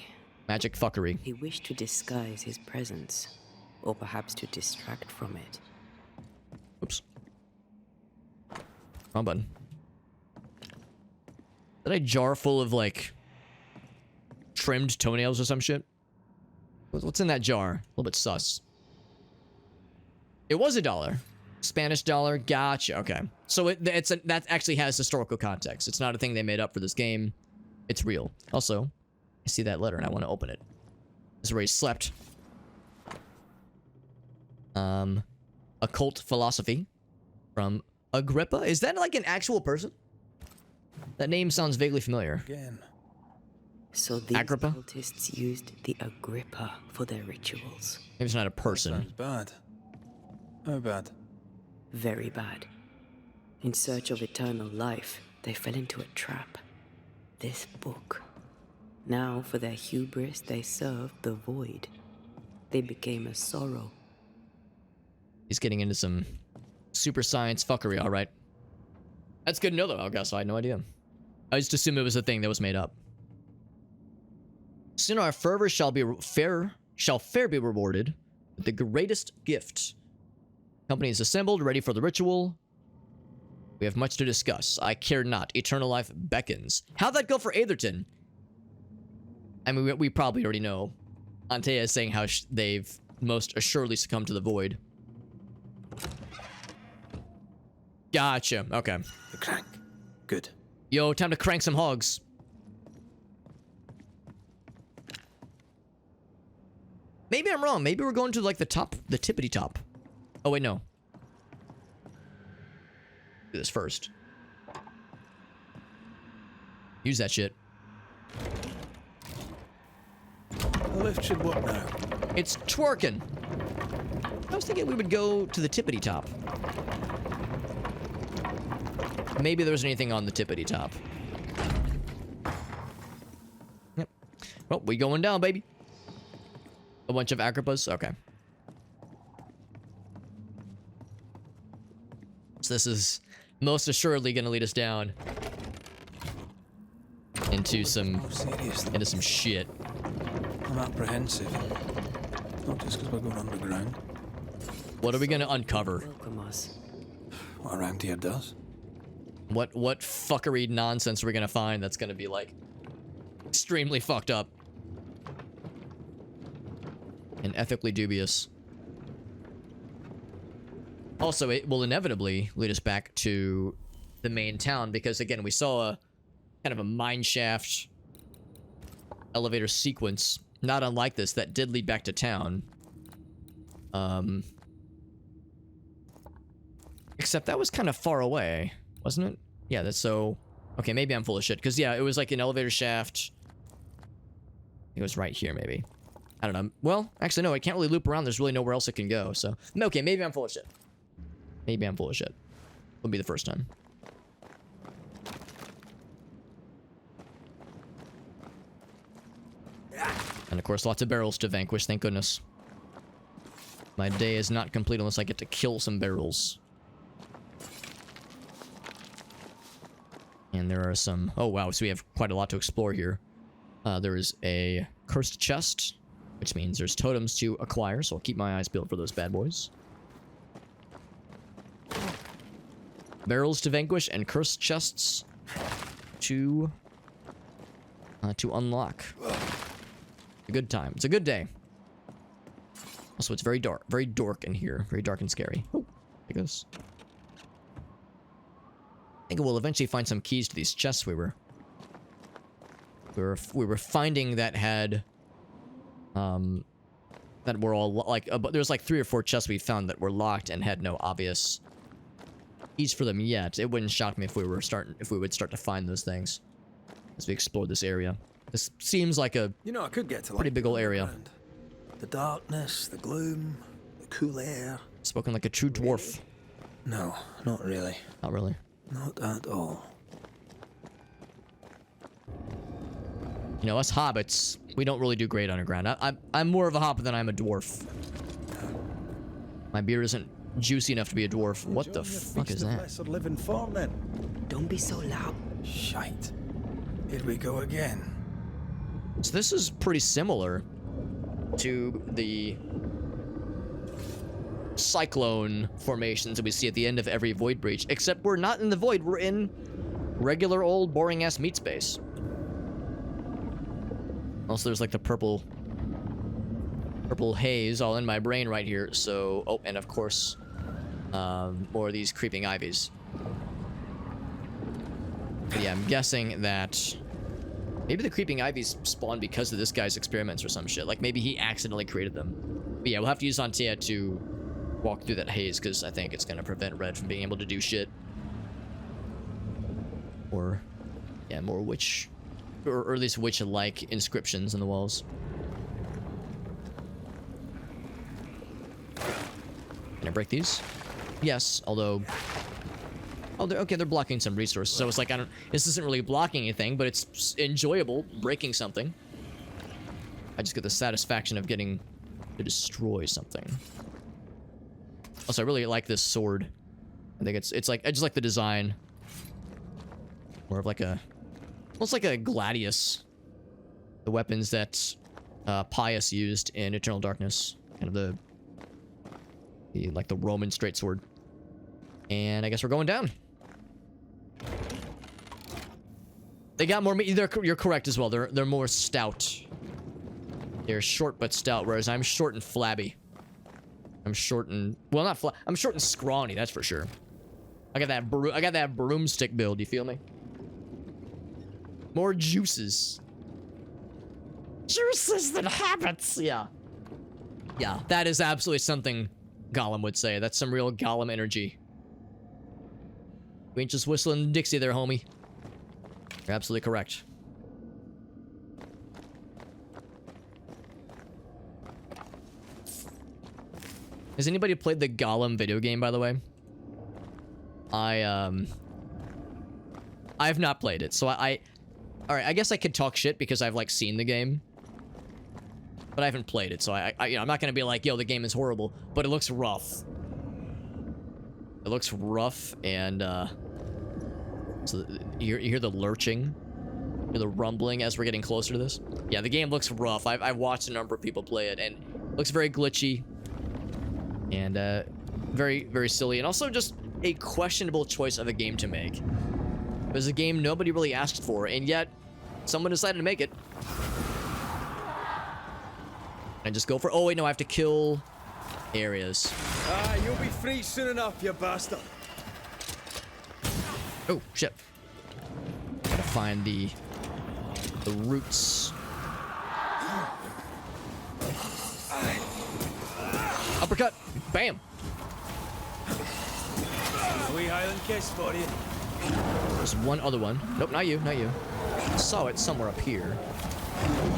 Magic fuckery. He wished to disguise his presence, or perhaps to distract from it. Oops. Wrong button. Is that a jar full of, like, trimmed toenails or some shit? What's in that jar? A little bit sus. It was $1. Spanish dollar. Gotcha. Okay. So that actually has historical context. It's not a thing they made up for this game. It's real. Also, I see that letter and I want to open it. This is where he slept. Occult philosophy from Agrippa. Is that like an actual person? That name sounds vaguely familiar. Again. So these Agrippa? cultists used the Agrippa for their rituals. Maybe it's not a person. Sounds bad. How bad? Very bad. In search of eternal life, they fell into a trap. This book. Now, for their hubris, they served the void. They became a sorrow. He's getting into some super science fuckery, all right. That's good to know, though, I guess. I had no idea. I just assumed it was a thing that was made up. Soon our fervor shall fair be rewarded with the greatest gift. Company is assembled, ready for the ritual. We have much to discuss. I care not. Eternal life beckons. How'd that go for Atherton? I mean, we probably already know. Antea is saying how they've most assuredly succumbed to the void. Gotcha. Okay. The crank. Good. Yo, time to crank some hogs. Maybe I'm wrong. Maybe we're going to, like, the tippity top. Oh, wait, no. Do this first. Use that shit. The lift should work now. It's twerking. I was thinking we would go to the tippity top. Maybe there was anything on the tippity top. Yep. Well, we going down, baby. A bunch of Agrippas? Okay. this is most assuredly going to lead us down into some Oh, seriously, into some shit. I'm apprehensive. Not just because we're going underground. What are we going to uncover? Welcome us. What around here does. What fuckery nonsense are we going to find that's going to be like extremely fucked up and ethically dubious? Also, it will inevitably lead us back to the main town because, again, we saw a kind of a mine shaft elevator sequence, not unlike this, that did lead back to town. Except that was kind of far away, wasn't it? Yeah, that's so... Okay, maybe I'm full of shit, because, yeah, it was like an elevator shaft. It was right here, maybe. I don't know. Well, actually, no, it can't really loop around. There's really nowhere else it can go, so... Okay, maybe I'm full of shit. Maybe I'm full of shit. Would be the first time. And of course, lots of barrels to vanquish, thank goodness. My day is not complete unless I get to kill some barrels. And there are some... Oh, wow, so we have quite a lot to explore here. There is a cursed chest, which means there's totems to acquire, so I'll keep my eyes peeled for those bad boys. Barrels to vanquish and cursed chests to unlock. A good time. It's a good day. Also, it's very dark in here. Very dark and scary. Oh, there it goes. I think we'll eventually find some keys to these chests we were finding that had that were all like there's like 3 or 4 chests we found that were locked and had no obvious keys for them yet. It wouldn't shock me if we would start to find those things as we explore this area. This seems like a You know, I could get to pretty big old area. underground. The darkness, the gloom, the cool air. Spoken like a true dwarf. No, not really. Not really. Not at all. You know, us hobbits, we don't really do great underground. I'm more of a hobbit than I'm a dwarf. My beard isn't juicy enough to be a dwarf. What the fuck is that? Living form, then. Don't be so loud. Shite. Here we go again. So this is pretty similar to the cyclone formations that we see at the end of every void breach, except we're not in the void, we're in regular old boring ass meat space. Also, there's like the purple haze all in my brain right here, so... Oh, and of course, more of these creeping ivies. But yeah, I'm guessing that maybe the creeping ivies spawned because of this guy's experiments or some shit. Like, maybe he accidentally created them. But yeah, we'll have to use Antea to walk through that haze, because I think it's going to prevent Red from being able to do shit. Or, yeah, more witch... Or at least witch-like inscriptions in the walls. Can I break these? Yes, although... Oh, they're blocking some resources. So it's like, this isn't really blocking anything, but it's enjoyable breaking something. I just get the satisfaction of getting to destroy something. Also, I really like this sword. I think it's like, I just like the design. More of like a... Almost like a gladius. The weapons that Pius used in Eternal Darkness. Kind of the like the Roman straight-sword. And I guess we're going down. They got more meat. You're correct as well. They're more stout. They're short but stout, whereas I'm short and flabby. I'm short and... Well, not flabby. I'm short and scrawny, that's for sure. I got that broomstick build, you feel me? More juices. Juices than habits! Yeah. Yeah, that is absolutely something Gollum would say. That's some real Gollum energy. We ain't just whistling Dixie there, homie. You're absolutely correct. Has anybody played the Gollum video game, by the way? I've not played it, so Alright, I guess I could talk shit because I've, like, seen the game. But I haven't played it, so I'm not gonna be like, yo, the game is horrible, but it looks rough. It looks rough, and so you hear the lurching, you hear the rumbling as we're getting closer to this. Yeah, the game looks rough. I've watched a number of people play it, and it looks very glitchy and very, very silly, and also just a questionable choice of a game to make. It was a game nobody really asked for, and yet someone decided to make it. And just go for... Oh, wait, no, I have to kill areas. Ah, you'll be free soon enough, you bastard. Oh, shit. Gotta find the roots. Uppercut. Bam. A wee Highland kiss for you. There's one other one. Nope, not you, not you. I saw it somewhere up here.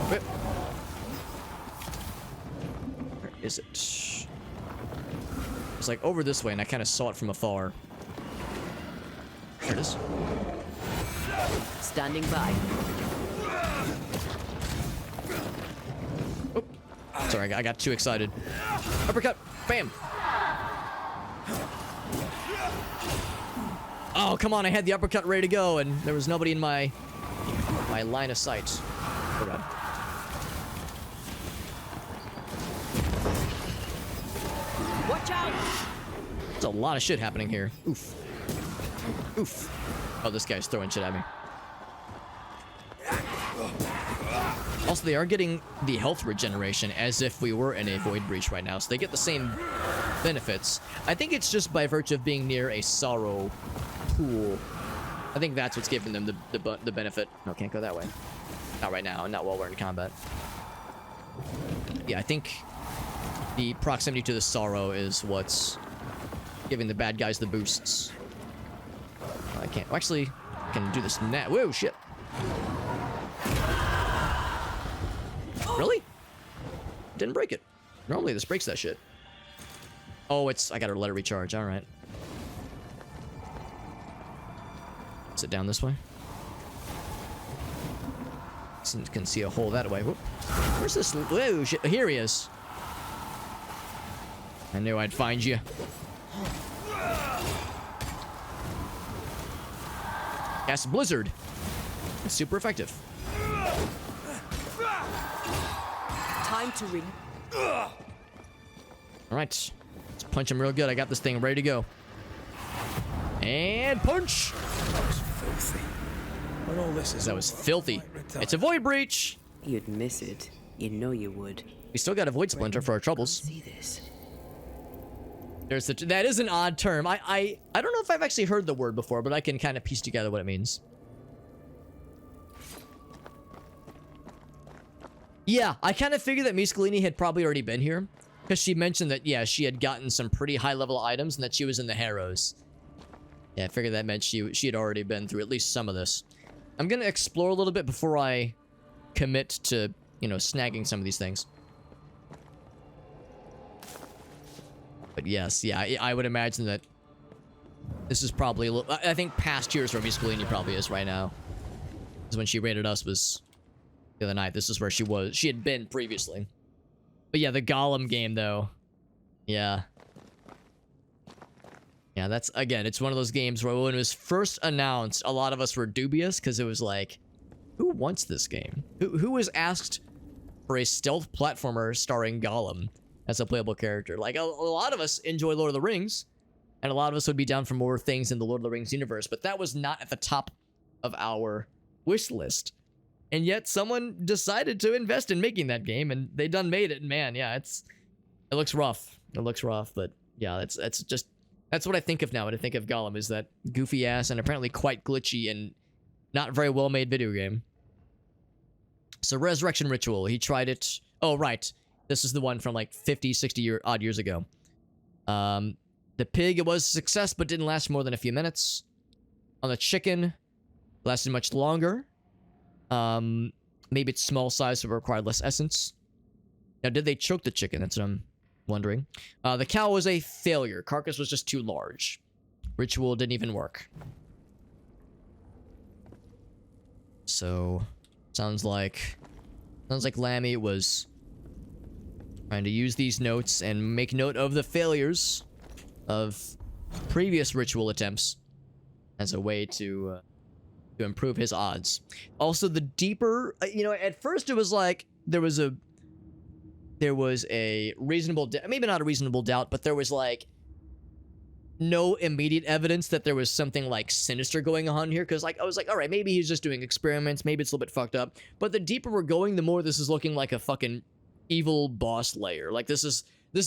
Wait. Where is it? It's like over this way, and I kind of saw it from afar. There it is. Standing by. Oh, sorry, I got too excited. Uppercut. Bam. Oh, come on, I had the uppercut ready to go, and there was nobody in my line of sight. Oh, God. Watch out! There's a lot of shit happening here. Oof. Oof. Oh, this guy's throwing shit at me. Also, they are getting the health regeneration as if we were in a void breach right now, so they get the same benefits. I think it's just by virtue of being near a sorrow pool. I think that's what's giving them the benefit. No, can't go that way. Not right now, not while we're in combat. Yeah, I think the proximity to the sorrow is what's giving the bad guys the boosts. I can't. Well, actually, I can do this now. Whoa, shit. Really? Didn't break it. Normally this breaks that shit. Oh, I gotta let it recharge. All right. Is it down this way? Can see a hole that way. Whoop. Where's this? Whoa, shit. Here he is. I knew I'd find you. Yes, Blizzard. It's super effective. Time to ring. All right. Let's punch him real good. I got this thing ready to go. And punch. That was filthy. When all this is That was over, filthy. I might retire. It's a void breach. You'd miss it. You know you would. We still got a void splinter for our troubles. See this? There's that is an odd term. I don't know if I've actually heard the word before, but I can kind of piece together what it means. Yeah, I kind of figured that Miscalini had probably already been here, because she mentioned that, yeah, she had gotten some pretty high-level items and that she was in the Harrows. Yeah, I figured that meant she had already been through at least some of this. I'm going to explore a little bit before I commit to, you know, snagging some of these things. But yes, yeah, I would imagine that this is probably a little... I think past years where Miscalini probably is right now. Because when she raided us was the other night. This is where she was. She had been previously. But yeah, the Golem game, though. Yeah. Yeah, that's... Again, it's one of those games where when it was first announced, a lot of us were dubious because it was like, who wants this game? Who was asked for a stealth platformer starring Golem as a playable character? Like, a lot of us enjoy Lord of the Rings, and a lot of us would be down for more things in the Lord of the Rings universe, but that was not at the top of our wish list. And yet someone decided to invest in making that game, and they done made it, and man, yeah, it looks rough. It looks rough, but yeah, that's what I think of now when I think of Gollum, is that goofy ass and apparently quite glitchy and not very well made video game. So Resurrection Ritual, he tried it. Oh, right. This is the one from like 50, 60 odd years ago. The pig, it was a success, but didn't last more than a few minutes. On the chicken, it lasted much longer. Maybe it's small size, so it required less essence. Now, did they choke the chicken? That's what I'm wondering. The cow was a failure. Carcass was just too large. Ritual didn't even work. So, sounds like Lammy was trying to use these notes and make note of the failures of previous ritual attempts as a way to improve his odds. Also, the deeper, you know, at first it was like there was a reasonable, maybe not a reasonable doubt, but there was like no immediate evidence that there was something like sinister going on here, because like I was like, all right, maybe he's just doing experiments, maybe it's a little bit fucked up. But the deeper we're going, the more this is looking like a fucking evil boss lair. Like this is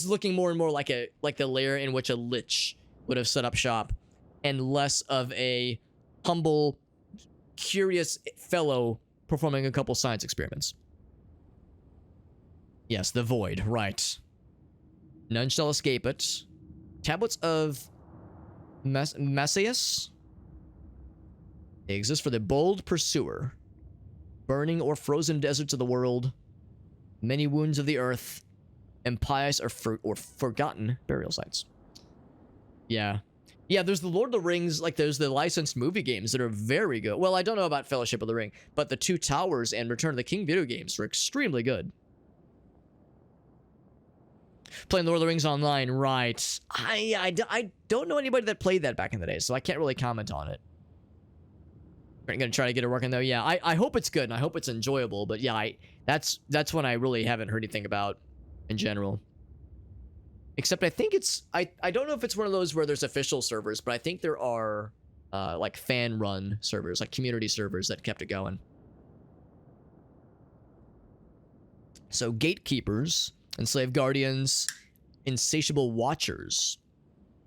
looking more and more like the lair in which a lich would have set up shop, and less of a humble, curious fellow performing a couple science experiments. Yes, the void, right. None shall escape it. Tablets of Messias. They exist for the bold pursuer. Burning or frozen deserts of the world. Many wounds of the earth. Impious or forgotten burial sites. Yeah. Yeah, there's the Lord of the Rings, like there's the licensed movie games that are very good. Well, I don't know about Fellowship of the Ring, but the Two Towers and Return of the King video games are extremely good. Playing Lord of the Rings online, right. I don't know anybody that played that back in the day, so I can't really comment on it. I'm gonna try to get it working though. Yeah, I hope it's good and I hope it's enjoyable, but yeah, that's one I really haven't heard anything about in general. Except I think it's I don't know if it's one of those where there's official servers, but I think there are like fan run servers, like community servers that kept it going. So gatekeepers, enslaved guardians, insatiable watchers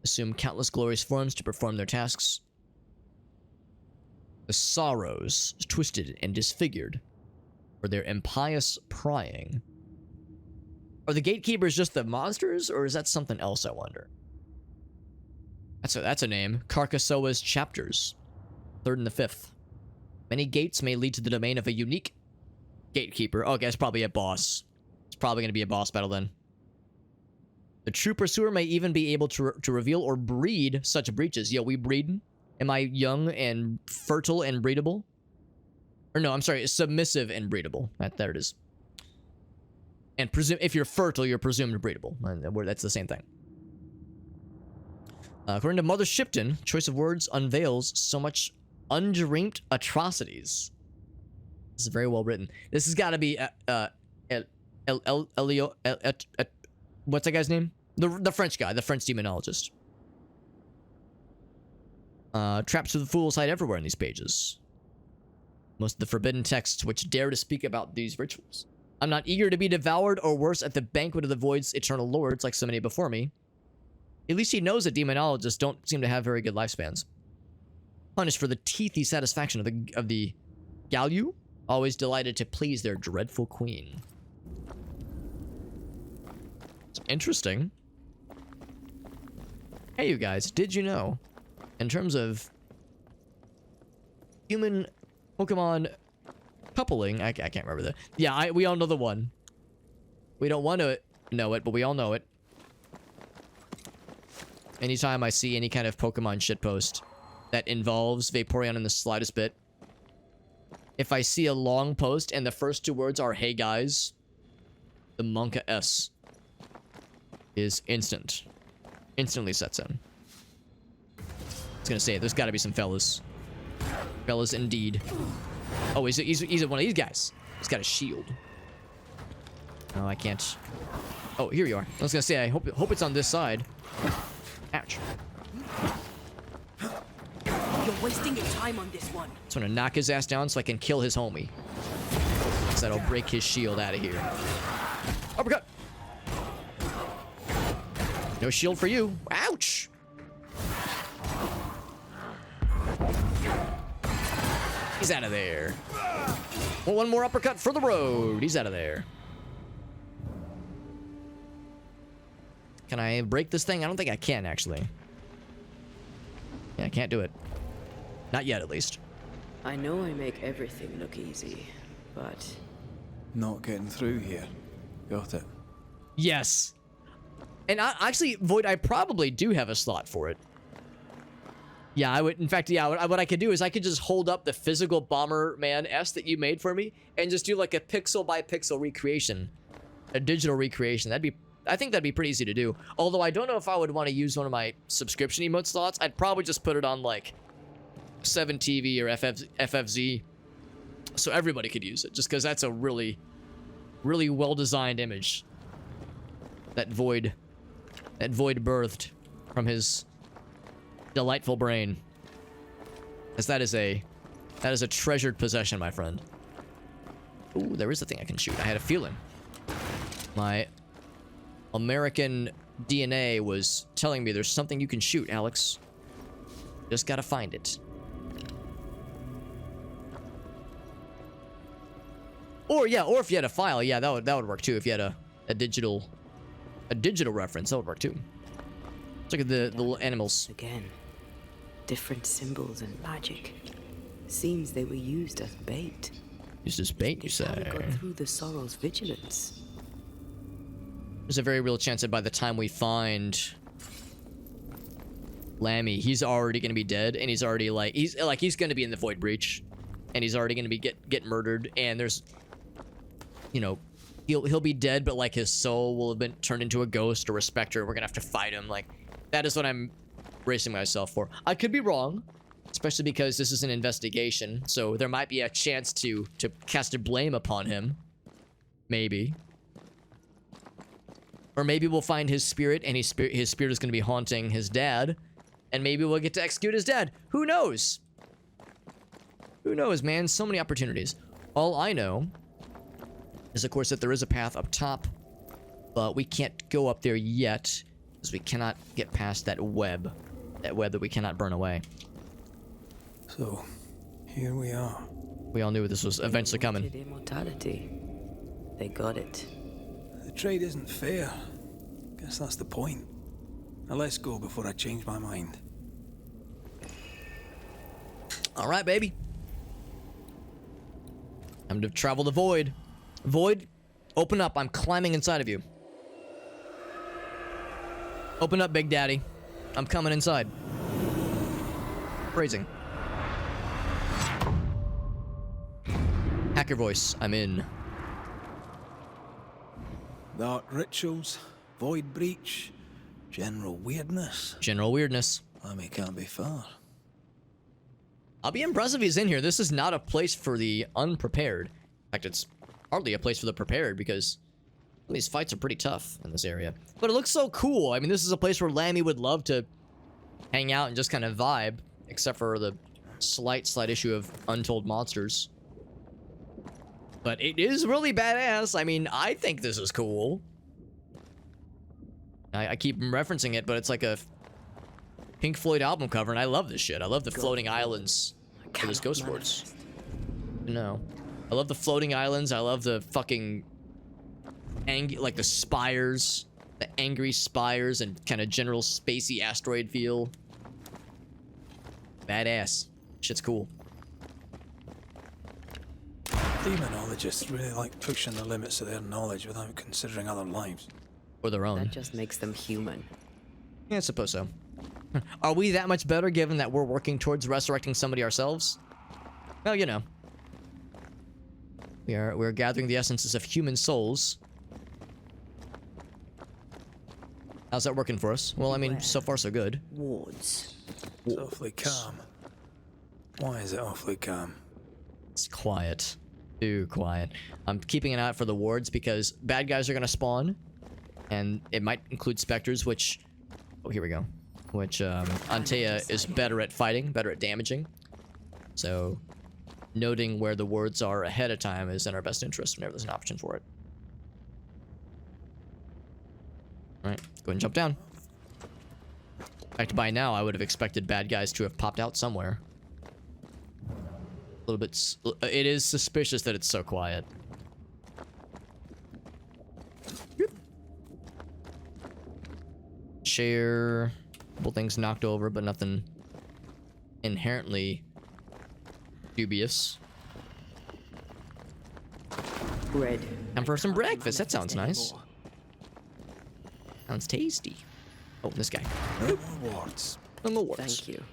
assume countless glorious forms to perform their tasks. The sorrows, twisted and disfigured, for their impious prying. Are the gatekeepers just the monsters, or is that something else, I wonder? That's a name. Carcassoa's chapters. 3rd and the 5th. Many gates may lead to the domain of a unique gatekeeper. Okay, it's probably a boss. It's probably going to be a boss battle then. The true pursuer may even be able to reveal or breed such breaches. Yo, we breeding? Am I young and fertile and breedable? Or no, I'm sorry, submissive and breedable. There it is. And if you're fertile, you're presumed breedable. That's the same thing. According to Mother Shipton, choice of words unveils so much undreamt atrocities. This is very well written. This has got to be what's that guy's name? The French guy, the French demonologist. Traps for the fools hide everywhere in these pages. Most of the forbidden texts which dare to speak about these rituals. I'm not eager to be devoured or worse at the banquet of the void's eternal lords like so many before me. At least he knows that demonologists don't seem to have very good lifespans. Punished for the teethy satisfaction of the Gallu, always delighted to please their dreadful queen. It's interesting. Hey, you guys, did you know, in terms of human Pokemon coupling, I can't remember that. Yeah, we all know the one. We don't want to know it, but we all know it. Anytime I see any kind of Pokemon shitpost that involves Vaporeon in the slightest bit, if I see a long post and the first 2 words are "Hey guys," the Monka S is instantly sets in. I was gonna say, there's gotta be some fellas. Fellas indeed. Oh, he's one of these guys. He's got a shield. No, I can't. Oh, here you are. I was gonna say, I hope it's on this side. Ouch. You're wasting your time on this one. Just want to knock his ass down so I can kill his homie. So that'll break his shield out of here. Uppercut! No shield for you. Ouch! He's out of there. Well, one more uppercut for the road. He's out of there. Can I break this thing? I don't think I can, actually. Yeah, I can't do it. Not yet, at least. I know I make everything look easy, but... Not getting through here. Got it. Yes. And actually, Void, I probably do have a slot for it. Yeah, I would. In fact, yeah, what I could do is I could just hold up the physical Bomberman S that you made for me and just do like a pixel by pixel recreation. A digital recreation. That'd I think that'd be pretty easy to do. Although I don't know if I would want to use one of my subscription emote slots. I'd probably just put it on like 7TV or FFZ, so everybody could use it. Just because that's a really, really well-designed image that Void birthed from his delightful brain. As that is a treasured possession, my friend. Ooh, there is a thing I can shoot. I had a feeling. My American DNA was telling me there's something you can shoot, Alex. Just gotta find it. Or yeah, or if you had a file, yeah, that would work too. If you had a digital reference, that would work too. Let's look at the little animals. Again, different symbols and magic. Seems they were used as bait. Used as bait, you It's how we say? got through the Sorrow's vigilance. There's a very real chance that by the time we find Lammy, he's already gonna be dead, and he's already he's gonna be in the Void Breach, and he's already gonna be get murdered, and there's, you know, he'll be dead, but like his soul will have been turned into a ghost or a specter. We're gonna have to fight him. Like, that is what I'm bracing myself for. I could be wrong, especially because this is an investigation, so there might be a chance to cast a blame upon him. Maybe. Or maybe we'll find his spirit, and his spirit is going to be haunting his dad, and maybe we'll get to execute his dad. Who knows? Who knows, man? So many opportunities. All I know is, of course, that there is a path up top, but we can't go up there yet, because we cannot get past that web that we cannot burn away. So, here we are. We all knew this was eventually coming. Wanted immortality. They got it. The trade isn't fair. Guess that's the point. Now let's go before I change my mind. All right, baby. Time to travel the Void. Void, open up. I'm climbing inside of you. Open up, Big Daddy. I'm coming inside. Phrasing. Hacker voice. I'm in. Dark rituals, void breach, general weirdness. General weirdness. Lammy can't be far. I'll be impressed if he's in here. This is not a place for the unprepared. In fact, it's hardly a place for the prepared, because these fights are pretty tough in this area. But it looks so cool. I mean, this is a place where Lammy would love to hang out and just kind of vibe, except for the slight issue of untold monsters. But it is really badass. I mean, I think this is cool. I keep referencing it, but it's like a Pink Floyd album cover, and I love this shit. I love the floating islands for this Ghost Sports. No. I love the floating islands. I love the fucking like the spires, the angry spires, and kind of general spacey asteroid feel. Badass. Shit's cool. Demonologists really like pushing the limits of their knowledge without considering other lives. Or their own. That just makes them human. Yeah, I suppose so. Are we that much better given that we're working towards resurrecting somebody ourselves? Well, you know. We're gathering the essences of human souls. How's that working for us? Well, I mean, so far so good. Wards. It's awfully calm. Why is it awfully calm? It's quiet. Too quiet. I'm keeping an eye out for the wards because bad guys are gonna spawn. And it might include specters, which... Oh, here we go. Which, Antea is better at fighting, better at damaging. So, noting where the wards are ahead of time is in our best interest whenever there's an option for it. Alright, go ahead and jump down. In fact, by now, I would have expected bad guys to have popped out somewhere. A little bit... It is suspicious that it's so quiet. Chair... Couple things knocked over, but nothing inherently dubious. Bread. Time for some breakfast. That sounds nice. Sounds tasty. Oh, this guy. No more wards. No more wards. Thank you.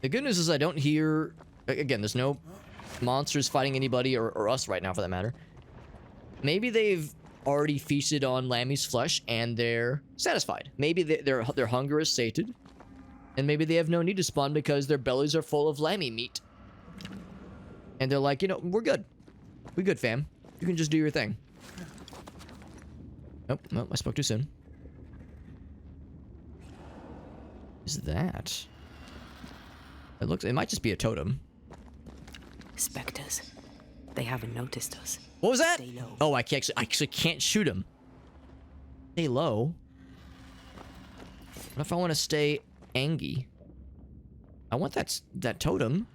The good news is I don't hear... Again, there's no monsters fighting anybody or us right now for that matter. Maybe they've already feasted on Lammy's flesh and they're satisfied. Maybe their hunger is sated. And maybe they have no need to spawn because their bellies are full of Lammy meat. And they're like, you know, we're good. We good, fam. You can just do your thing. Nope, nope, I spoke too soon. Is that? It might just be a totem. Spectres. They haven't noticed us. What was that? Stay low. Oh, I actually can't shoot him. Stay low. What if I want to stay Angie? I want that totem.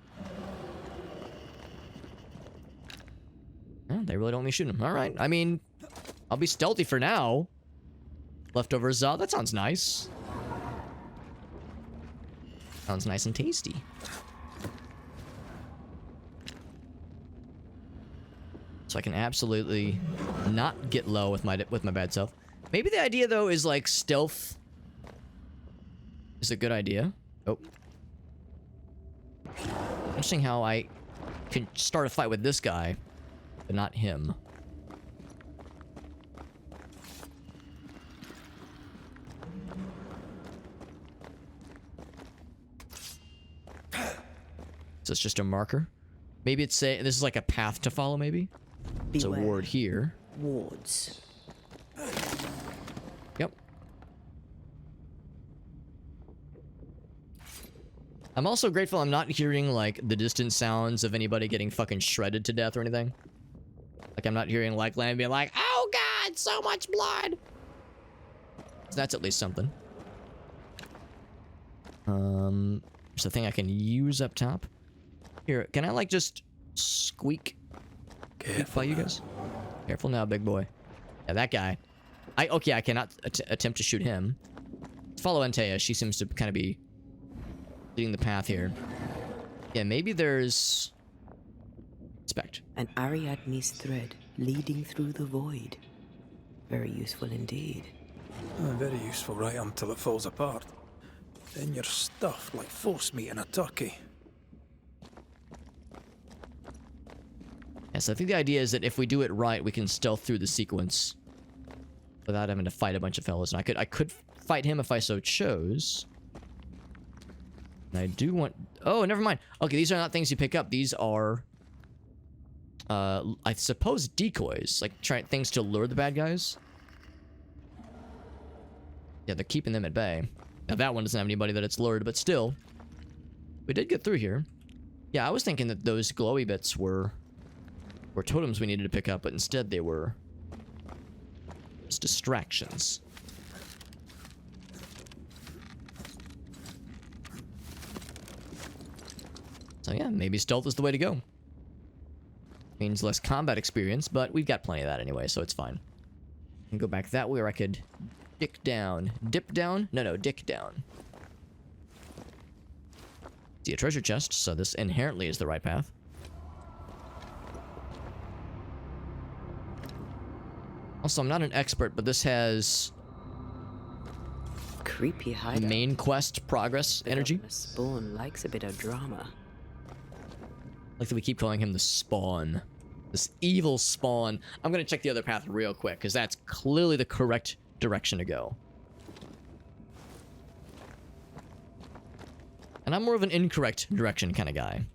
Oh, they really don't want me to shoot him. All right. I mean, I'll be stealthy for now. Leftover Za. That sounds nice. Sounds nice and tasty. So I can absolutely not get low with my bad self. Maybe the idea though is like stealth is a good idea. Oh. Interesting how I can start a fight with this guy, but not him. So it's just a marker. Maybe it's this is like a path to follow, maybe? There's a ward here. Wards. Yep. I'm also grateful I'm not hearing, like, the distant sounds of anybody getting fucking shredded to death or anything. Like, I'm not hearing, like, Lamb being like, oh god, so much blood! So that's at least something. There's a thing I can use up top. Here, can I, like, just squeak by you guys? Careful now, big boy. Yeah, that guy. Okay, I cannot attempt to shoot him. Let's follow Antea. She seems to kind of be leading the path here. Yeah, maybe there's... Inspect. An Ariadne's thread leading through the void. Very useful indeed. Very useful right until it falls apart. Then you're stuffed like force meat in a turkey. Yes, I think the idea is that if we do it right, we can stealth through the sequence without having to fight a bunch of fellas. And I could fight him if I so chose. And I do want... Oh, never mind. Okay, these are not things you pick up. These are... I suppose decoys. Like, things to lure the bad guys. Yeah, they're keeping them at bay. Now, that one doesn't have anybody that it's lured, but still. We did get through here. Yeah, I was thinking that those glowy bits were totems we needed to pick up, but instead they were just distractions. So yeah, maybe stealth is the way to go. Means less combat experience, but we've got plenty of that anyway, so it's fine. I can go back that way, or I could dick down. Dip down? No, dick down. See a treasure chest, so this inherently is the right path. Also, I'm not an expert, but this has Creepy hideout. main quest progress energy. The Spawn likes a bit of drama. Like that we keep calling him the Spawn. This evil Spawn. I'm gonna check the other path real quick, because that's clearly the correct direction to go. And I'm more of an incorrect direction kind of guy.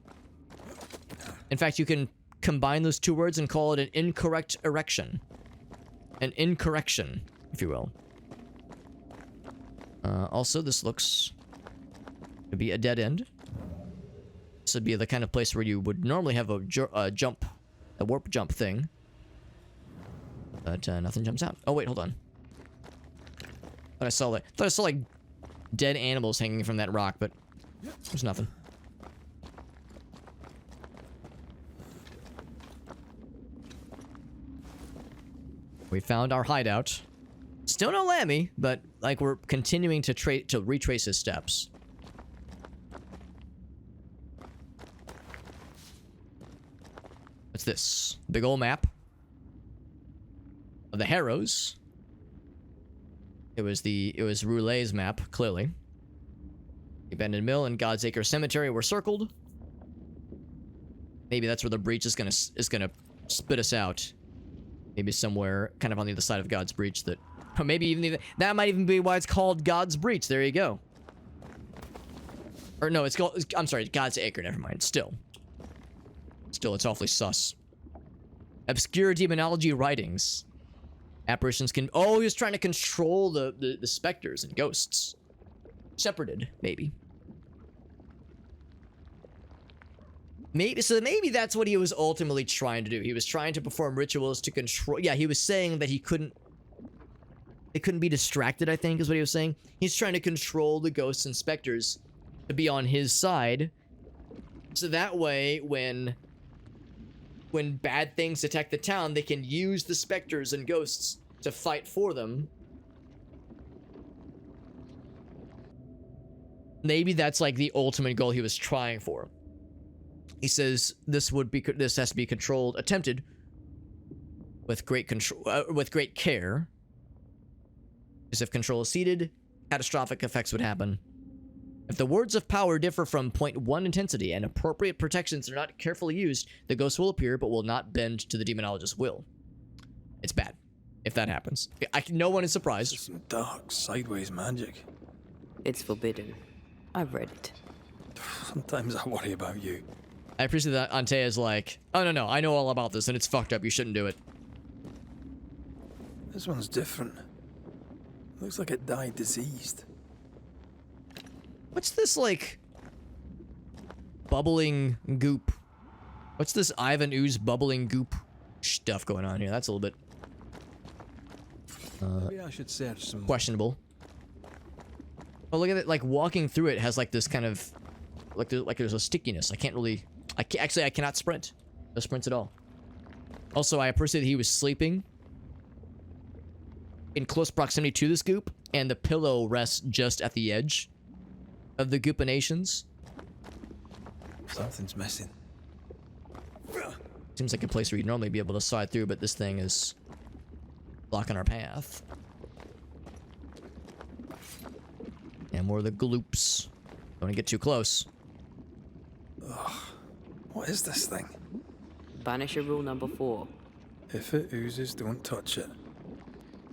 In fact, you can combine those two words and call it an incorrect erection. An incorrection, if you will. Also, this looks to be a dead end. This would be the kind of place where you would normally have a warp jump thing. But nothing jumps out. Oh wait, hold on. Thought I saw like dead animals hanging from that rock, but there's nothing. We found our hideout. Still no Lammy, but like we're continuing to retrace his steps. What's this? Big old map of the Harrows. It was Roulet's map, clearly. The abandoned mill and God's Acre Cemetery were circled. Maybe that's where the breach is gonna spit us out. Maybe somewhere kind of on the other side of God's breach that... Or maybe even... That might even be why it's called God's breach. There you go. Or no, it's called... I'm sorry, God's Acre. Never mind. Still, it's awfully sus. Obscure demonology writings. Apparitions can... Oh, he was trying to control the specters and ghosts. Shepherded, maybe. Maybe that's what he was ultimately trying to do. He was trying to perform rituals to control... Yeah, he was saying that he couldn't... It couldn't be distracted, I think, is what he was saying. He's trying to control the ghosts and specters to be on his side. So that way, when bad things attack the town, they can use the specters and ghosts to fight for them. Maybe that's like the ultimate goal he was trying for. He says this has to be attempted with great care. Because if control is ceded, catastrophic effects would happen. If the words of power differ from 0.1 intensity and appropriate protections are not carefully used, the ghost will appear but will not bend to the demonologist's will. It's bad if that happens. No one is surprised. Some dark, sideways magic. It's forbidden. I've read it. Sometimes I worry about you. I appreciate that Antea's like, oh no, I know all about this and it's fucked up, you shouldn't do it. This one's different. Looks like it died diseased. What's this, like, bubbling goop? What's this Ivan Ooze bubbling goop stuff going on here? That's a little bit... Maybe I should search some more. questionable. Oh, look at it, like, walking through it has, like, this kind of... Like there's a stickiness. I can't really... Actually, I cannot sprint. No sprints at all. Also, I appreciate that he was sleeping in close proximity to this goop, and the pillow rests just at the edge of the goopinations. Something's missing. Seems like a place where you'd normally be able to slide through, but this thing is blocking our path. And more of the gloops. Don't want to get too close. Ugh. What is this thing? Banisher rule number 4. If it oozes, don't touch it.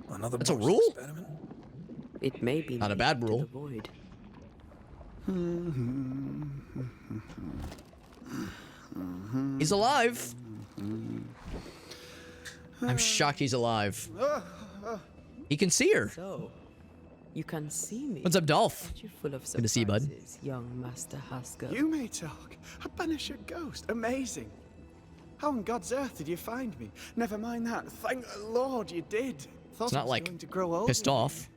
Another That's a box rule? experiment? It may be Not a made bad to rule. the void. He's alive. I'm shocked he's alive. He can see her. So, you can see me. What's up, Dolph? Aren't you full of Good to see you, bud. surprises, young Master Haskell? You may talk. A Banisher ghost. Amazing. How on God's earth did you find me? Never mind that. Thank the Lord you did. Thought It's I not was like going to grow old pissed with you. off.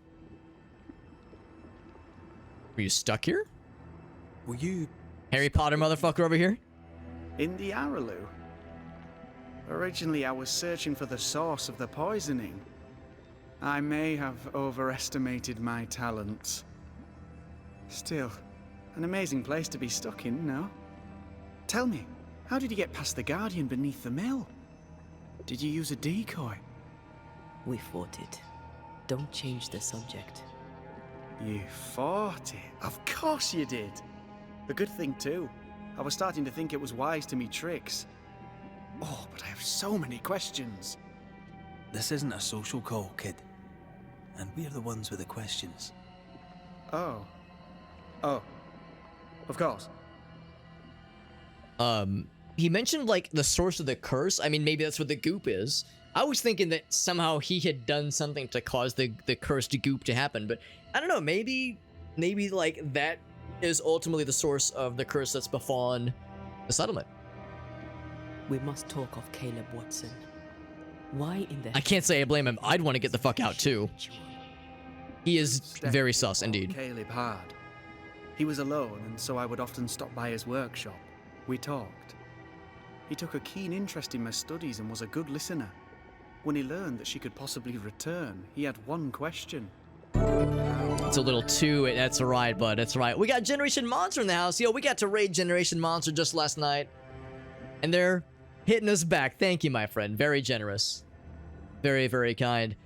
Were you stuck here? Were you... Harry Potter motherfucker over here? In the Araloo. Originally, I was searching for the source of the poisoning. I may have overestimated my talents. Still, an amazing place to be stuck in, no? Tell me, how did you get past the Guardian beneath the mill? Did you use a decoy? We fought it. Don't change the subject. You fought it? Of course you did. A good thing, too. I was starting to think it was wise to me tricks. Oh, but I have so many questions. This isn't a social call, kid. And we're the ones with the questions. Oh. Oh. Of course. He mentioned, like, the source of the curse. I mean, maybe that's what the goop is. I was thinking that somehow he had done something to cause the cursed goop to happen, but I don't know, maybe, like, that is ultimately the source of the curse that's befallen the settlement. We must talk of Caleb Watson. Why in the... I can't say I blame him. I'd want to get the fuck out, too. He is very sus, indeed. Caleb hard. He was alone, and so I would often stop by his workshop. We talked. He took a keen interest in my studies and was a good listener. When he learned that she could possibly return, he had one question. It's a little too... That's right, bud. That's right. We got Generation Monster in the house. Yo, we got to raid Generation Monster just last night. And they're hitting us back. Thank you, my friend. Very generous. Very, very kind.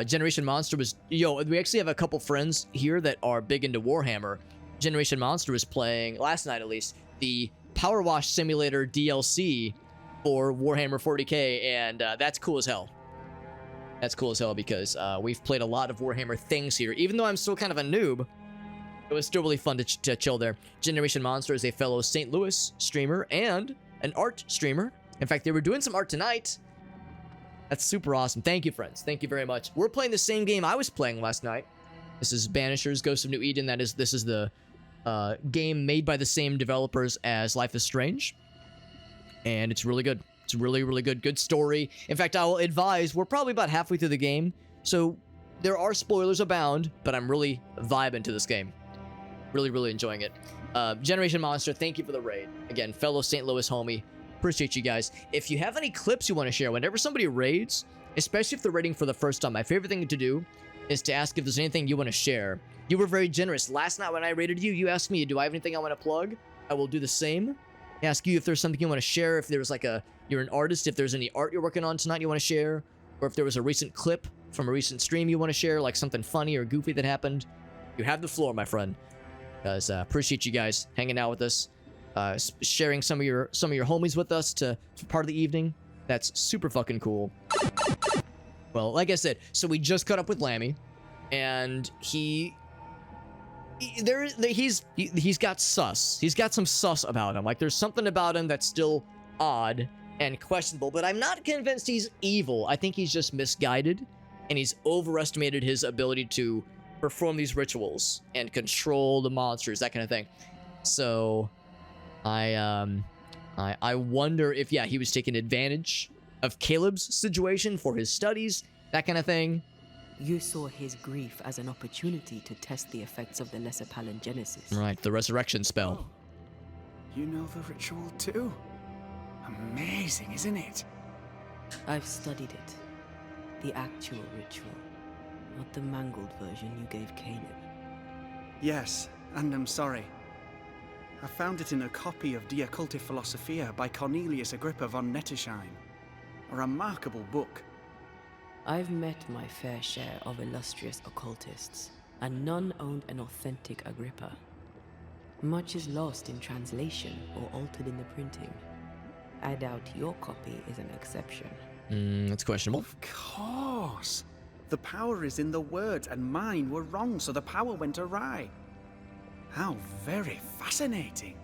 Generation Monster was... Yo, we actually have a couple friends here that are big into Warhammer. Generation Monster was playing, last night at least, the Power Wash Simulator DLC for Warhammer 40k, and that's cool as hell. That's cool as hell because we've played a lot of Warhammer things here. Even though I'm still kind of a noob, it was still really fun to chill there. Generation Monster is a fellow St. Louis streamer and an art streamer. In fact, they were doing some art tonight. That's super awesome. Thank you, friends. Thank you very much. We're playing the same game I was playing last night. This is Banishers, Ghosts of New Eden. This is the game made by the same developers as Life is Strange. And it's really good. It's really, really good. Good story. In fact, I will advise, we're probably about halfway through the game, so there are spoilers abound, but I'm really vibing to this game. Really, really enjoying it. Generation Monster, thank you for the raid. Again, fellow St. Louis homie. Appreciate you guys. If you have any clips you want to share, whenever somebody raids, especially if they're raiding for the first time, my favorite thing to do is to ask if there's anything you want to share. You were very generous. Last night when I raided you, you asked me, do I have anything I want to plug? I will do the same. Ask you if there's something you want to share, if there's like you're an artist, if there's any art you're working on tonight you want to share, or if there was a recent clip from a recent stream you want to share, like something funny or goofy that happened. You have the floor, my friend. Guys, appreciate you guys hanging out with us, sharing some of your homies with us for part of the evening. That's super fucking cool. Well, like I said, so we just caught up with Lammy, and he's got sus. He's got some sus about him. Like there's something about him that's still odd and questionable, but I'm not convinced he's evil. I think he's just misguided, and he's overestimated his ability to perform these rituals and control the monsters, that kind of thing. So I wonder if he was taking advantage of Caleb's situation for his studies, that kind of thing. You saw his grief as an opportunity to test the effects of the lesser palingenesis. Right, the resurrection spell. Oh, you know the ritual too? Amazing, isn't it? I've studied it. The actual ritual, not the mangled version you gave Caleb. Yes, and I'm sorry. I found it in a copy of De Occulti Philosophia by Cornelius Agrippa von Nettersheim. A remarkable book. I've met my fair share of illustrious occultists, and none owned an authentic Agrippa. Much is lost in translation or altered in the printing. I doubt your copy is an exception. That's questionable. Of course. The power is in the words, and mine were wrong, so the power went awry. How very fascinating.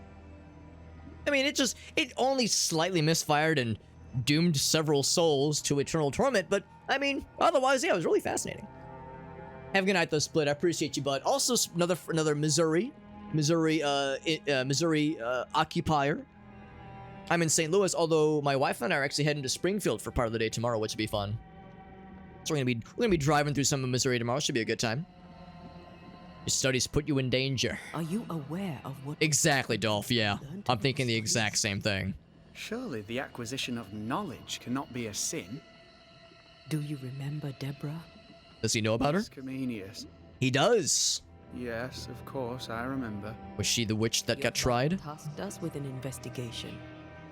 I mean, it only slightly misfired and doomed several souls to eternal torment, but I mean, otherwise, it was really fascinating. Have a good night, though, Split. I appreciate you, bud. Also, another Missouri occupier. I'm in St. Louis, although my wife and I are actually heading to Springfield for part of the day tomorrow, which will be fun. So we're gonna be driving through some of Missouri tomorrow. Should be a good time. Your studies put you in danger. Are you aware of what... Exactly, Dolph, yeah. I'm thinking the exact same thing. Surely the acquisition of knowledge cannot be a sin. Do you remember Deborah? Does he know about her? Scamenius. He does. Yes, of course, I remember. Was she the witch that Your got tried? father tasked us with an investigation.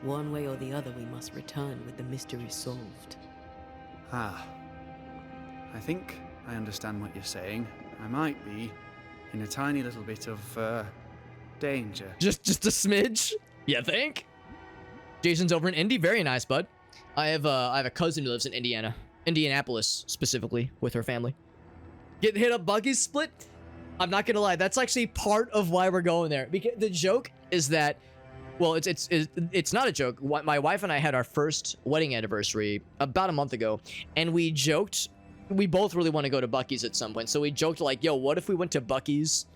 One way or the other, we must return with the mystery solved. Ah. I think I understand what you're saying. I might be in a tiny little bit of, danger. Just a smidge? You think? Jason's over in Indy. Very nice, bud. I have a cousin who lives in Indianapolis specifically, with her family. Getting hit up Buggy's Split? I'm not gonna lie, that's actually part of why we're going there. Because the joke is that, well, it's not a joke. My wife and I had our first wedding anniversary about a month ago, and we joked we both really want to go to Buc-ee's at some point. So we joked like, yo, what if we went to Buc-ee's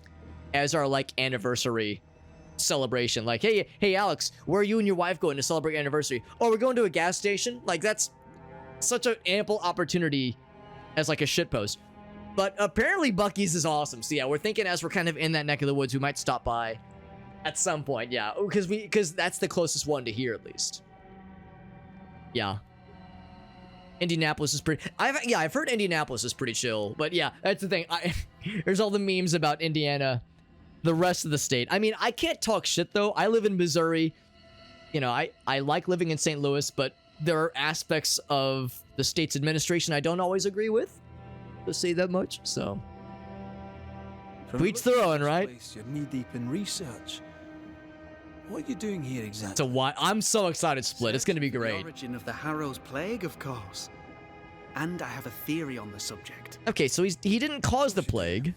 as our like anniversary celebration? Like, hey Alex, where are you and your wife going to celebrate your anniversary? Oh, we're going to a gas station? Like, that's such an ample opportunity as like a shitpost. But apparently Buc-ee's is awesome. So yeah, we're thinking as we're kind of in that neck of the woods, we might stop by at some point. Yeah, because that's the closest one to here at least. Yeah. Indianapolis is pretty... I've heard Indianapolis is pretty chill. But yeah, that's the thing. There's all the memes about Indiana, the rest of the state. I mean, I can't talk shit, though. I live in Missouri. You know, I like living in St. Louis, but there are aspects of the state's administration I don't always agree with. To say that much, so... From Tweets the looks their of own, this right? place, you're knee-deep in research. What are you doing here exactly? So why? I'm so excited, Split. It's gonna be The great. origin of the Harrows plague, of course. And I have a theory on the subject. Okay, so he didn't cause the plague.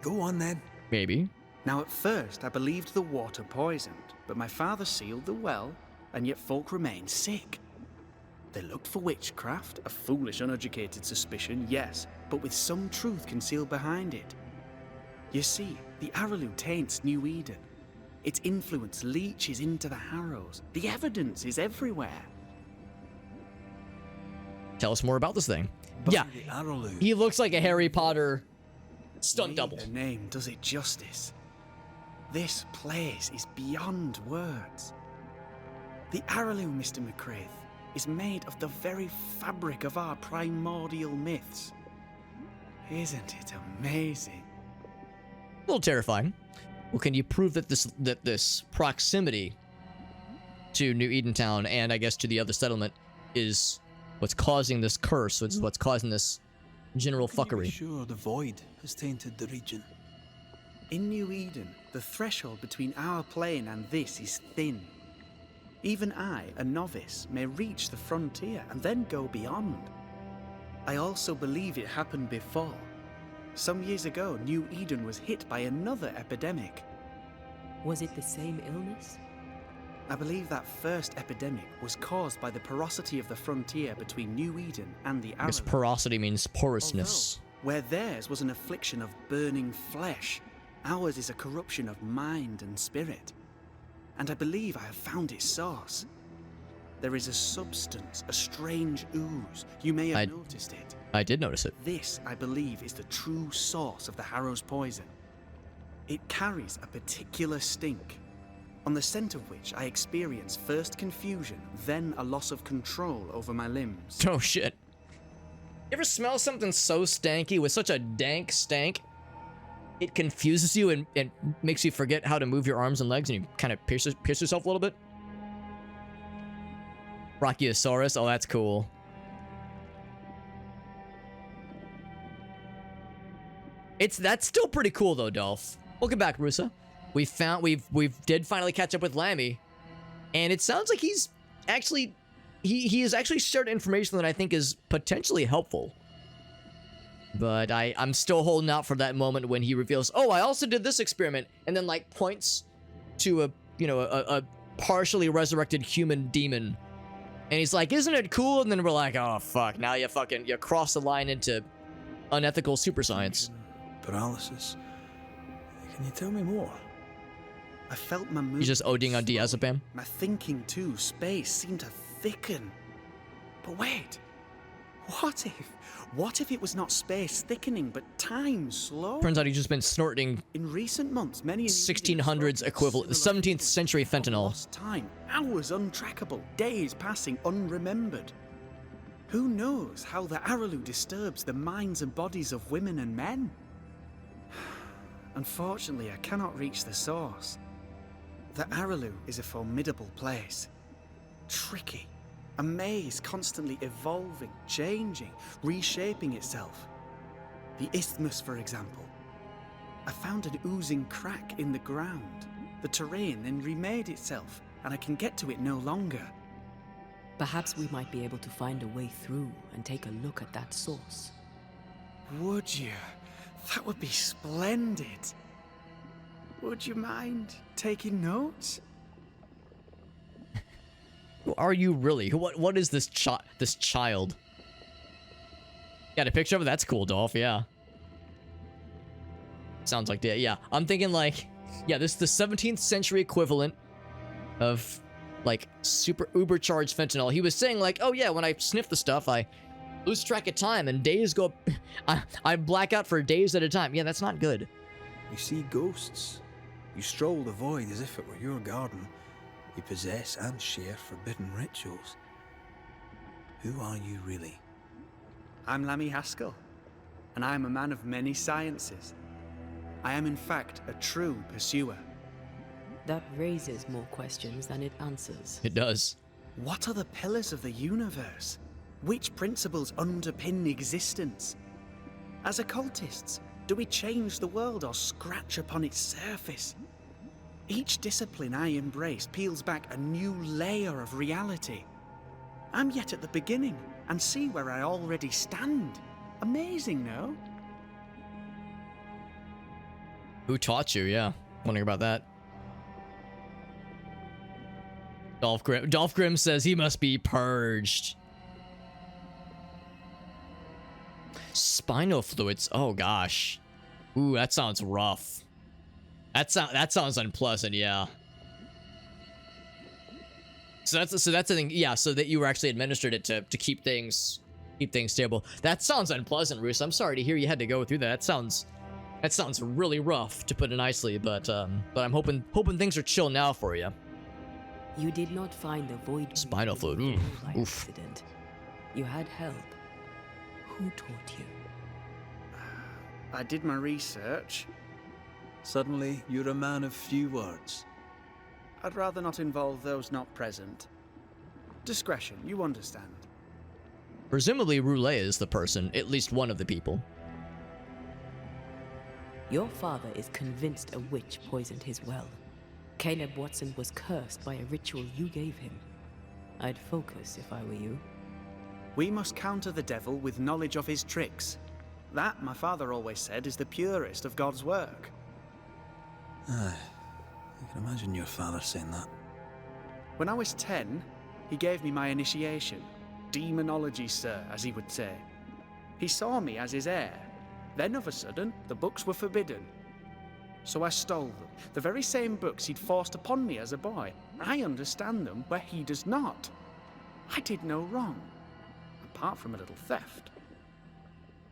Go on then. Maybe. Now, at first, I believed the water poisoned, but my father sealed the well, and yet folk remained sick. They looked for witchcraft, a foolish, uneducated suspicion, yes, but with some truth concealed behind it. You see, the Araloo taints New Eden. Its influence leaches into the Harrows. The evidence is everywhere. Tell us more about this thing. By Yeah, the Araloo. he looks like a Harry Potter stunt double. The name does it justice. This place is beyond words. The Araloo, Mr. McCraith, is made of the very fabric of our primordial myths. Isn't it amazing? A little terrifying. Well, can you prove that this proximity to New Edentown and I guess to the other settlement is what's causing this curse? It's what's causing this general Can you be fuckery. sure the void has tainted the region? In New Eden, the threshold between our plane and this is thin. Even I, a novice, may reach the frontier and then go beyond. I also believe it happened before. Some years ago, New Eden was hit by another epidemic. Was it the same illness? I believe that first epidemic was caused by the porosity of the frontier between New Eden and the I guess Araloo. porosity means porousness. Where theirs was an affliction of burning flesh, ours is a corruption of mind and spirit. And I believe I have found its source. There is a substance, a strange ooze. You may have noticed it. I did notice it. This, I believe, is the true source of the Harrows poison. It carries a particular stink, on the scent of which I experience first confusion, then a loss of control over my limbs. Oh shit. You ever smell something so stanky with such a dank stank? It confuses you and makes you forget how to move your arms and legs and you kind of pierce yourself a little bit? Brachiosaurus, oh that's cool. That's still pretty cool though, Dolph. Welcome back, Rusa. We did finally catch up with Lammy, and it sounds like he's actually he has actually shared information that I think is potentially helpful. But I'm still holding out for that moment when he reveals, oh, I also did this experiment, and then like points to a partially resurrected human demon, and he's like, isn't it cool? And then we're like, oh fuck, now you cross the line into unethical super science. Paralysis. Can you tell me more? I felt my mood. He's just ODing on diazepam. My thinking too, space seemed to thicken. But wait, what if it was not space thickening, but time slow? Turns out he's just been snorting In recent months, many 1600s equivalent, 17th century fentanyl. Lost time, hours untrackable, days passing unremembered. Who knows how the Araloo disturbs the minds and bodies of women and men? Unfortunately, I cannot reach the source. The Araloo is a formidable place. Tricky. A maze constantly evolving, changing, reshaping itself. The isthmus, for example. I found an oozing crack in the ground. The terrain then remade itself, and I can get to it no longer. Perhaps we might be able to find a way through and take a look at that source. Would you? That would be splendid. Would you mind taking notes? Who are you really? What is this child? Got a picture of it? That's cool, Dolph, yeah. Sounds like that, yeah. I'm thinking like, yeah, this is the 17th century equivalent of like super uber-charged fentanyl. He was saying like, oh yeah, when I sniff the stuff, I lose track of time and days go, I black out for days at a time. Yeah, that's not good. You see ghosts. You stroll the void as if it were your garden. You possess and share forbidden rituals. Who are you really? I'm Lammy Haskell, and I am a man of many sciences. I am in fact a true pursuer. That raises more questions than it answers. It does. What are the pillars of the universe? Which principles underpin existence? As occultists, Do we change the world or scratch upon its surface? Each discipline I embrace peels back a new layer of reality. I'm yet at the beginning and see where I already stand. Amazing, no? Who taught you? Yeah, wondering about that. Dolph Grimm says he must be purged. Spinal fluids. Oh gosh. Ooh, that sounds rough. That sounds unpleasant. Yeah. So that's the thing. Yeah. So that you were actually administered it to keep things stable. That sounds unpleasant, Roos. I'm sorry to hear you had to go through that. That sounds really rough, to put it nicely. But I'm hoping things are chill now for you. You did not find the void. Spinal fluid. By Oof. accident. You had help. Who taught you? I did my research. Suddenly, you're a man of few words. I'd rather not involve those not present. Discretion, you understand. Presumably, Roulet is the person, at least one of the people. Your father is convinced a witch poisoned his well. Caleb Watson was cursed by a ritual you gave him. I'd focus if I were you. We must counter the devil with knowledge of his tricks. That, my father always said, is the purest of God's work. I can imagine your father saying that. When I was 10, he gave me my initiation. Demonology, sir, as he would say. He saw me as his heir. Then, of a sudden, the books were forbidden. So I stole them. The very same books he'd forced upon me as a boy. I understand them where he does not. I did no wrong. Apart from a little theft.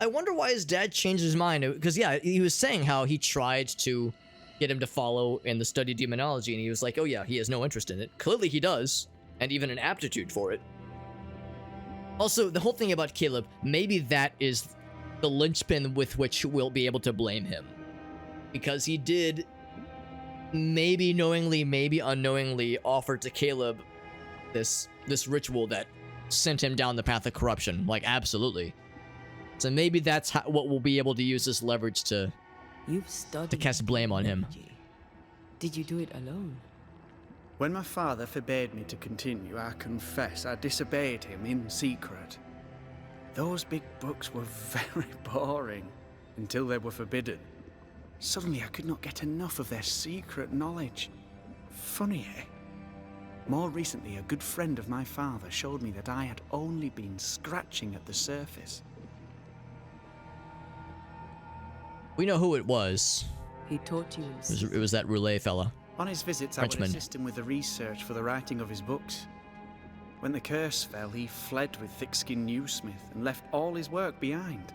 I wonder why his dad changed his mind. Because, yeah, he was saying how he tried to get him to follow in the study of demonology, and he was like, oh yeah, he has no interest in it. Clearly he does, and even an aptitude for it. Also, the whole thing about Caleb, maybe that is the linchpin with which we'll be able to blame him. Because he did, maybe knowingly, maybe unknowingly, offer to Caleb this ritual that sent him down the path of corruption. Like, absolutely. So maybe that's what we'll be able to use as leverage to cast blame on him. Did you do it alone? When my father forbade me to continue, I confess I disobeyed him in secret. Those big books were very boring until they were forbidden. Suddenly I could not get enough of their secret knowledge. Funny, eh? More recently, a good friend of my father showed me that I had only been scratching at the surface. We know who it was. He taught you It was that Roulet fella. On his visits, Frenchman. I would assist him with the research for the writing of his books. When the curse fell, he fled with thick-skinned Newsmith and left all his work behind.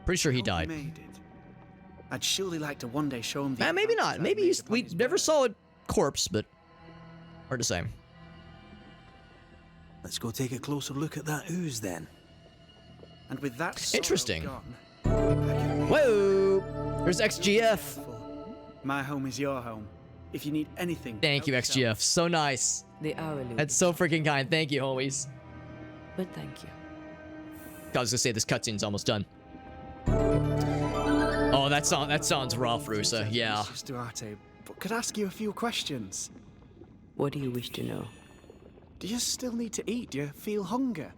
Pretty sure he Hope died. Made it. I'd surely like to one day show him the Maybe advances not. I've Maybe made upon we his never work. saw a corpse, but hard to say. Let's go take a closer look at that ooze then. And with that sorrow Interesting. gone, I can make Whoa! There's XGF. careful. My home is your home. If you need anything, Thank you, help yourself. XGF. So nice. the Araloo. That's so freaking kind. Thank you, homies. But thank you. I was gonna say this cutscene's almost done. Oh, that sounds rough, Rusa. Yeah. Mrs. Duarte, but could I ask you a few questions? What do you wish to know? Do you still need to eat? Do you feel hunger?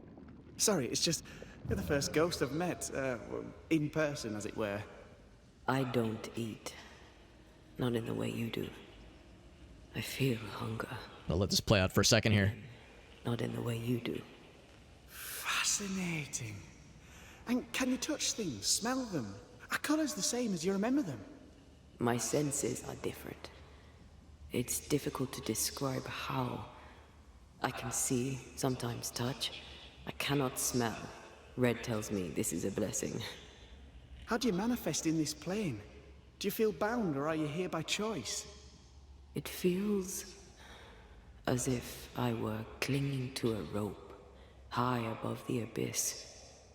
Sorry, it's just you're the first ghost I've met, in person, as it were. I don't eat. Not in the way you do. I feel hunger. I'll let this play out for a second here. Not in the way you do. Fascinating. And can you touch things, smell them? Are colours the same as you remember them? My senses are different. It's difficult to describe how. I can see, sometimes touch. I cannot smell. Red tells me this is a blessing. How do you manifest in this plane? Do you feel bound, or are you here by choice? It feels as if I were clinging to a rope, high above the abyss.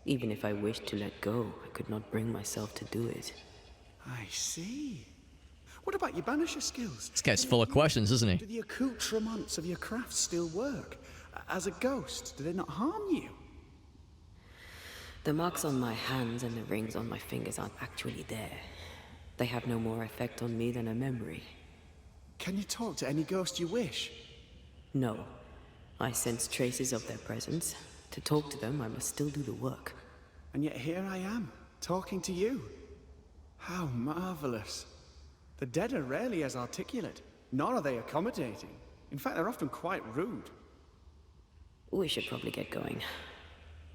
Even if I wished to let go, I could not bring myself to do it. I see. What about your banisher skills? This guy's full of questions, isn't he? Do the accoutrements of your craft still work? As a ghost, do they not harm you? The marks on my hands and the rings on my fingers aren't actually there. They have no more effect on me than a memory. Can you talk to any ghost you wish? No. I sense traces of their presence. To talk to them, I must still do the work. And yet here I am, talking to you. How marvelous. The dead are rarely as articulate, nor are they accommodating. In fact, they're often quite rude. We should probably get going.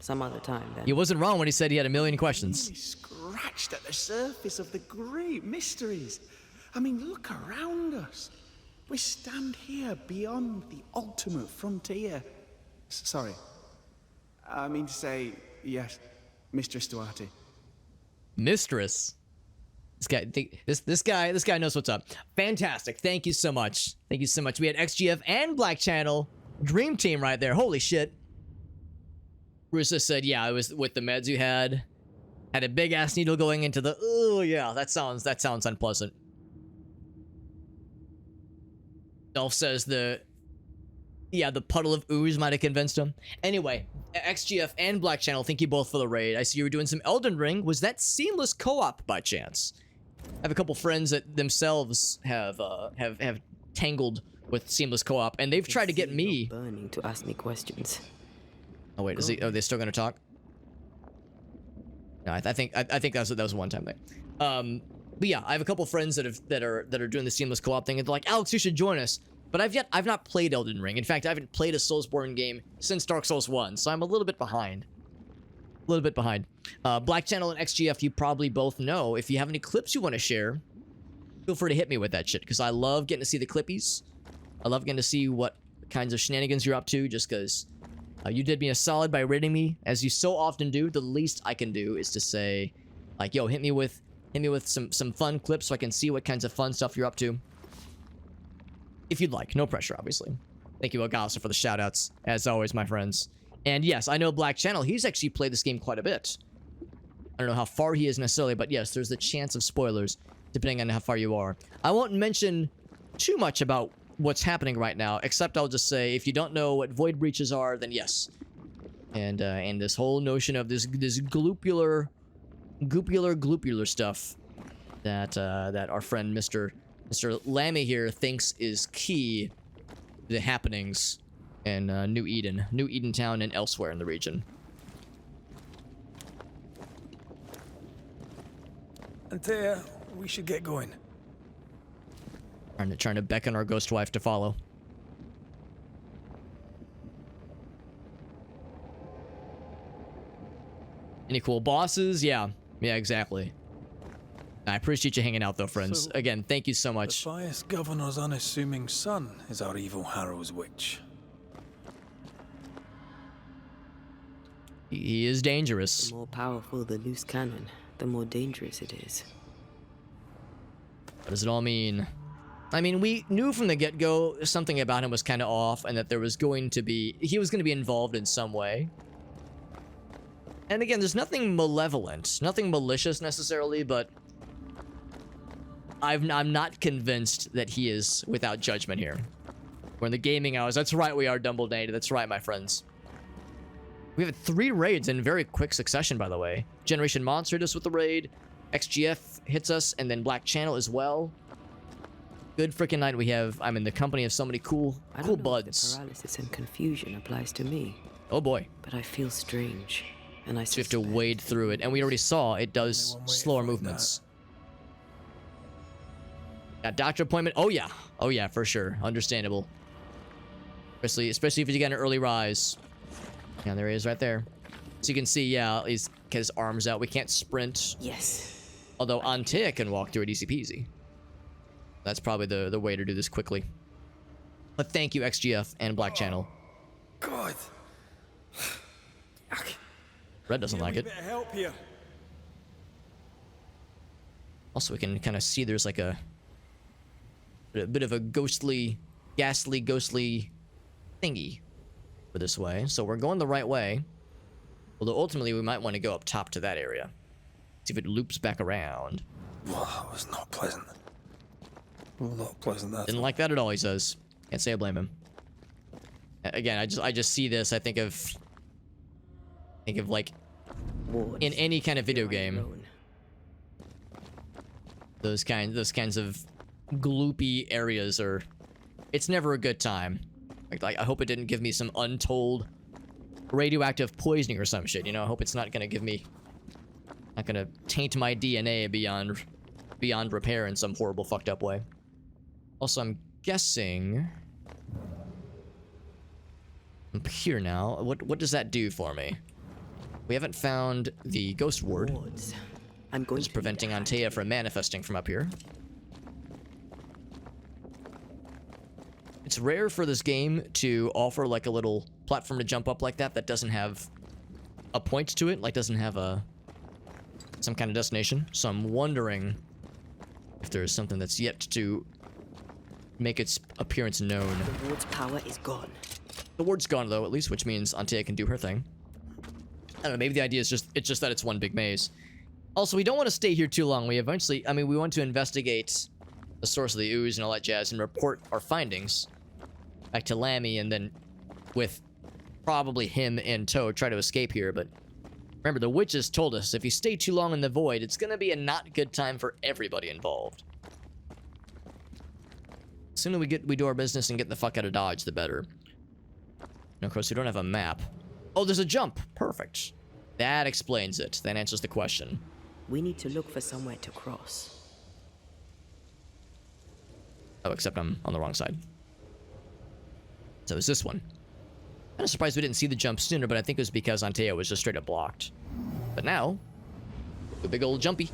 Some other time, then. He wasn't wrong when he said he had a million questions. Really scratched at the surface of the great mysteries. I mean, look around us. We stand here beyond the ultimate frontier. Sorry. I mean to say, yes, Mistress Duarte. Mistress. This guy knows what's up. Fantastic. Thank you so much. Thank you so much. We had XGF and Black Channel. Dream team right there. Holy shit. Rusa said, yeah, it was with the meds you had. Had a big ass needle going into the... Oh, yeah, that sounds unpleasant. Dolph says the puddle of ooze might have convinced him. Anyway, XGF and Black Channel, thank you both for the raid. I see you were doing some Elden Ring. Was that seamless co-op by chance? I have a couple friends that themselves have tangled with seamless co-op, and they've tried to get me... burning to ask me questions. Oh wait, are they still gonna talk? No, I think that was a one-time thing. But yeah, I have a couple friends that are doing the seamless co-op thing, and they're like, Alex, you should join us. But I've not played Elden Ring. In fact, I haven't played a Soulsborne game since Dark Souls 1, so I'm a little bit behind. Black Channel and XGF, you probably both know. If you have any clips you want to share, feel free to hit me with that shit, because I love getting to see the clippies. I love getting to see what kinds of shenanigans you're up to, just because you did me a solid by rating me, as you so often do. The least I can do is to say, like, yo, hit me with some fun clips so I can see what kinds of fun stuff you're up to. If you'd like. No pressure, obviously. Thank you, Agasa, for the shoutouts, as always, my friends. And yes, I know Black Channel, he's actually played this game quite a bit. I don't know how far he is necessarily, but yes, there's the chance of spoilers, depending on how far you are. I won't mention too much about what's happening right now, except I'll just say, if you don't know what void breaches are, then yes. And this whole notion of this gloopular stuff that our friend Mr. Lammy here thinks is key to the happenings in New Eden Town, and elsewhere in the region. Antea, we should get going. Trying to beckon our ghost wife to follow. Any cool bosses? Yeah, exactly. I appreciate you hanging out, though, friends. So, again, thank you so much. The Fias Governor's unassuming son is our evil Harrows witch. He is dangerous. The more powerful the loose cannon, the more dangerous it is. What does it all mean? I mean, we knew from the get-go something about him was kind of off, and that he was going to be involved in some way. And again, there's nothing malevolent, nothing malicious necessarily, but I'm not convinced that he is without judgment here. We're in the gaming hours. That's right, we are Dumbledore. That's right, my friends. We have 3 raids in very quick succession, by the way. Generation Monster hit us with the raid. XGF hits us, and then Black Channel as well. Good freaking night we have. I'm in the company of so many cool buds. The paralysis and confusion applies to me. Oh boy. But I feel strange, and I So you have to wade through it, and we already saw it does slower movements. Got doctor appointment. Oh yeah, for sure. Understandable. Especially if you get an early rise. Yeah, there he is right there. So you can see, yeah, he's got his arms out. We can't sprint. Yes. Although Antea can walk through it easy peasy. That's probably the way to do this quickly. But thank you, XGF and Black Channel. God. Red doesn't like it. Bit of help here. Also, we can kind of see there's like a bit of a ghostly thingy for this way. So we're going the right way. Although ultimately we might want to go up top to that area. See if it loops back around. Well, that was not pleasant. Well, not pleasant, that. Didn't like that at all, he says. Can't say I blame him. Again, I just see this. I think of like Wards, in any kind of video you're on your game. own. Those kinds of gloopy areas are, it's never a good time. Like I hope it didn't give me some untold radioactive poisoning or some shit, you know? I hope it's not gonna give me, not gonna taint my DNA beyond repair in some horrible fucked up way. Also, I'm guessing I'm here now. What does that do for me? We haven't found the ghost ward. Wards. I'm going It's to preventing need a hand Antea from manifesting from up here. It's rare for this game to offer like a little platform to jump up like that doesn't have a point to it, like doesn't have some kind of destination. So I'm wondering if there's something that's yet to make its appearance known. The ward's power is gone. The ward's gone though, at least, which means Antea can do her thing. I don't know, maybe the idea is it's just that it's one big maze. Also, we don't want to stay here too long. We want to investigate the source of the ooze and all that jazz and report our findings back to Lammy, and then with probably him in tow try to escape here. But remember, the witches told us if you stay too long in the void, it's gonna be a not good time for everybody involved. The sooner we do our business and get the fuck out of Dodge, the better. And of course, we don't have a map. Oh, there's a jump. Perfect. That explains it. That answers the question. We need to look for somewhere to cross. Oh, except I'm on the wrong side. So it's this one. Kind of surprised we didn't see the jump sooner, but I think it was because Antea was just straight up blocked. But now, the big old jumpy.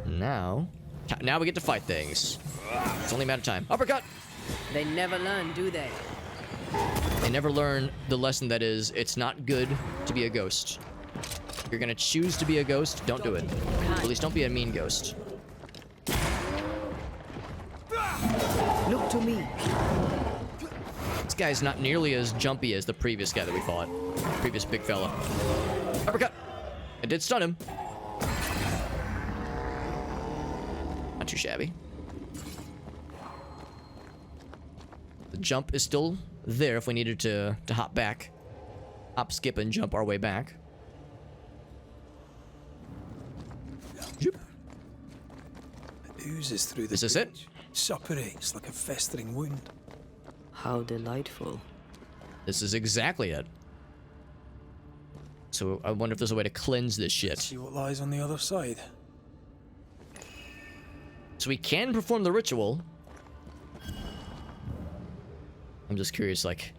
Now we get to fight things. It's only a matter of time. Uppercut! They never learn, do they? They never learn the lesson that is, it's not good to be a ghost. If you're gonna choose to be a ghost, don't do it. Or at least don't be a mean ghost. Look to me. This guy's not nearly as jumpy as the previous guy that we fought. Previous big fella. Uppercut! I did stun him. Not too shabby. The jump is still there if we needed to hop back. Hop, skip, and jump our way back. Zoop. It oozes through the Is this it? breach. Suppurates like a festering wound. How delightful. This is exactly it. So I wonder if there's a way to cleanse this shit. See what lies on the other side. So we can perform the ritual. I'm just curious, like,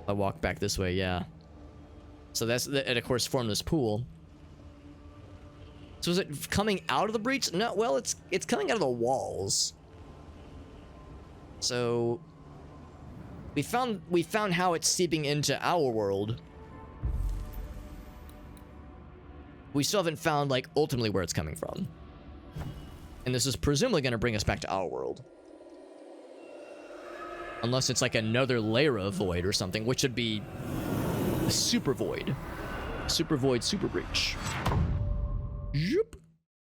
I walk back this way, yeah. So and of course form this pool. So is it coming out of the breach? No, well, it's coming out of the walls. So we found how it's seeping into our world. We still haven't found, like, ultimately where it's coming from. And this is presumably going to bring us back to our world. Unless it's like another layer of void or something, which would be a super void. Super void, super breach. Zoop.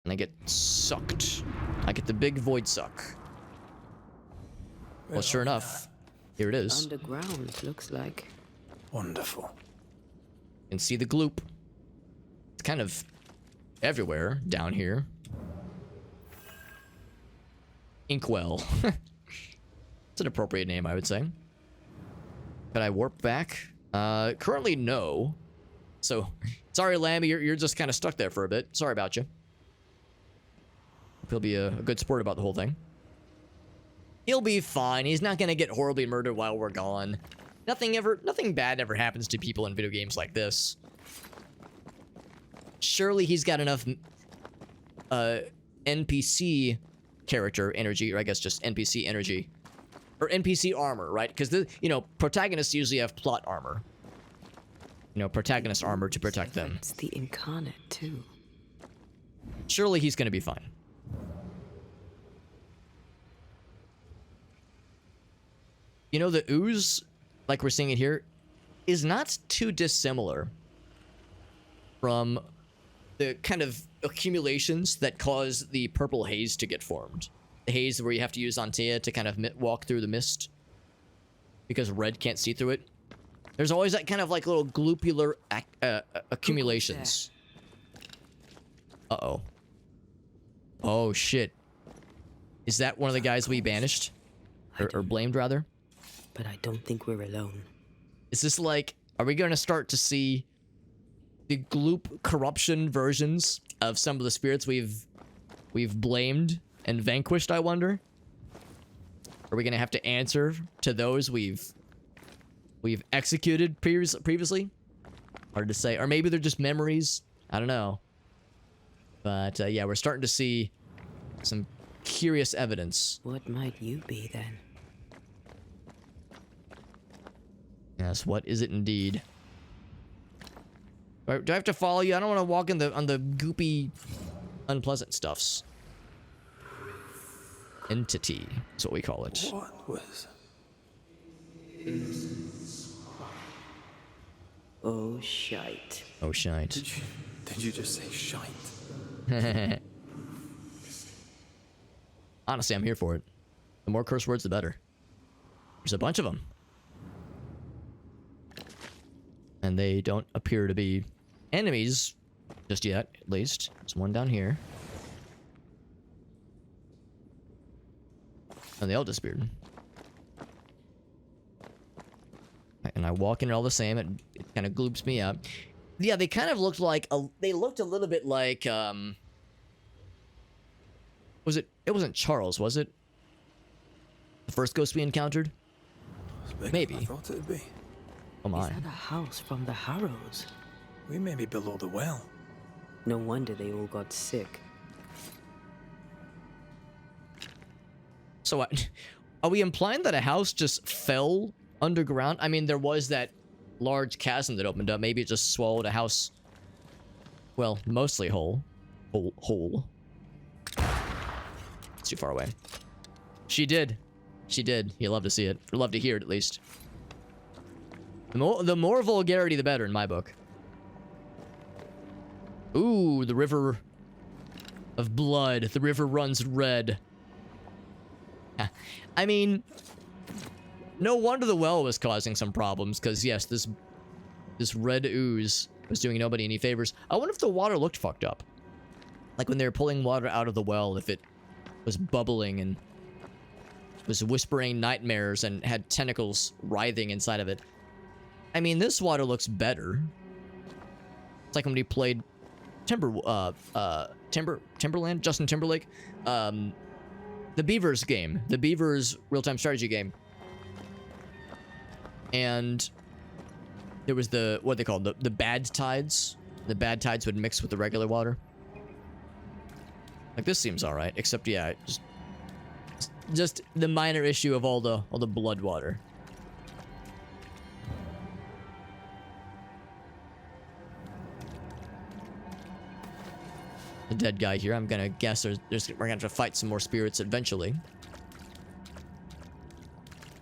And I get sucked. I get the big void suck. Well, sure enough, here it is. Underground, looks like. Wonderful. You can see the gloop. It's kind of everywhere down here. Inkwell. It's an appropriate name, I would say. Could I warp back? Currently, no. So, sorry, Lammy, you're just kind of stuck there for a bit. Sorry about you. Hope he'll be a good sport about the whole thing. He'll be fine. He's not gonna get horribly murdered while we're gone. Nothing bad ever happens to people in video games like this. Surely he's got enough NPC character energy, or I guess just NPC energy. Or NPC armor, right? Because, protagonists usually have plot armor. Protagonist armor to protect them. It's the incarnate, too. Surely he's gonna be fine. The ooze, like we're seeing it here, is not too dissimilar from the kind of accumulations that cause the purple haze to get formed. The haze where you have to use Antea to kind of walk through the mist because red can't see through it. There's always that kind of like little gloopular accumulations. Uh-oh. Oh, shit. Is that one of the guys we banished? Or blamed, rather? But I don't think we're alone. Is this like... Are we going to start to see the gloop corruption versions of some of the spirits we've blamed and vanquished, I wonder? Are we going to have to answer to those we've executed previously? Hard to say. Or maybe they're just memories. I don't know. But yeah, we're starting to see some curious evidence. What might you be then? Yes, what is it indeed? Do I have to follow you? I don't want to walk on the goopy, unpleasant stuffs. Entity is what we call it. What was... Oh, shite. Oh, shite. Did you just say shite? Honestly, I'm here for it. The more curse words, the better. There's a bunch of them. And they don't appear to be enemies just yet, at least. There's one down here. And they all disappeared. And I walk in all the same. It kind of gloops me up. Yeah, they kind of looked like they looked a little bit like was it wasn't Charles, was it? The first ghost we encountered? Maybe. I thought it'd be. Oh my. Is that a house from the Harrows? We may be below the well. No wonder they all got sick. So are we implying that a house just fell underground? I mean, there was that large chasm that opened up. Maybe it just swallowed a house. Well, mostly whole. Whole. It's too far away. She did. She did. You'd love to see it. Or love to hear it, at least. The more vulgarity, the better in my book. Ooh, the river of blood. The river runs red. I mean, no wonder the well was causing some problems, because yes, this red ooze was doing nobody any favors. I wonder if the water looked fucked up. Like when they were pulling water out of the well, if it was bubbling and was whispering nightmares and had tentacles writhing inside of it. I mean, this water looks better. It's like when we played Timberland, Justin Timberlake, the Beavers game, the Beavers real-time strategy game. And there was what they called the bad tides. The bad tides would mix with the regular water. Like this seems all right, except yeah, just the minor issue of all the blood water. The dead guy here. I'm gonna guess we're gonna have to fight some more spirits eventually.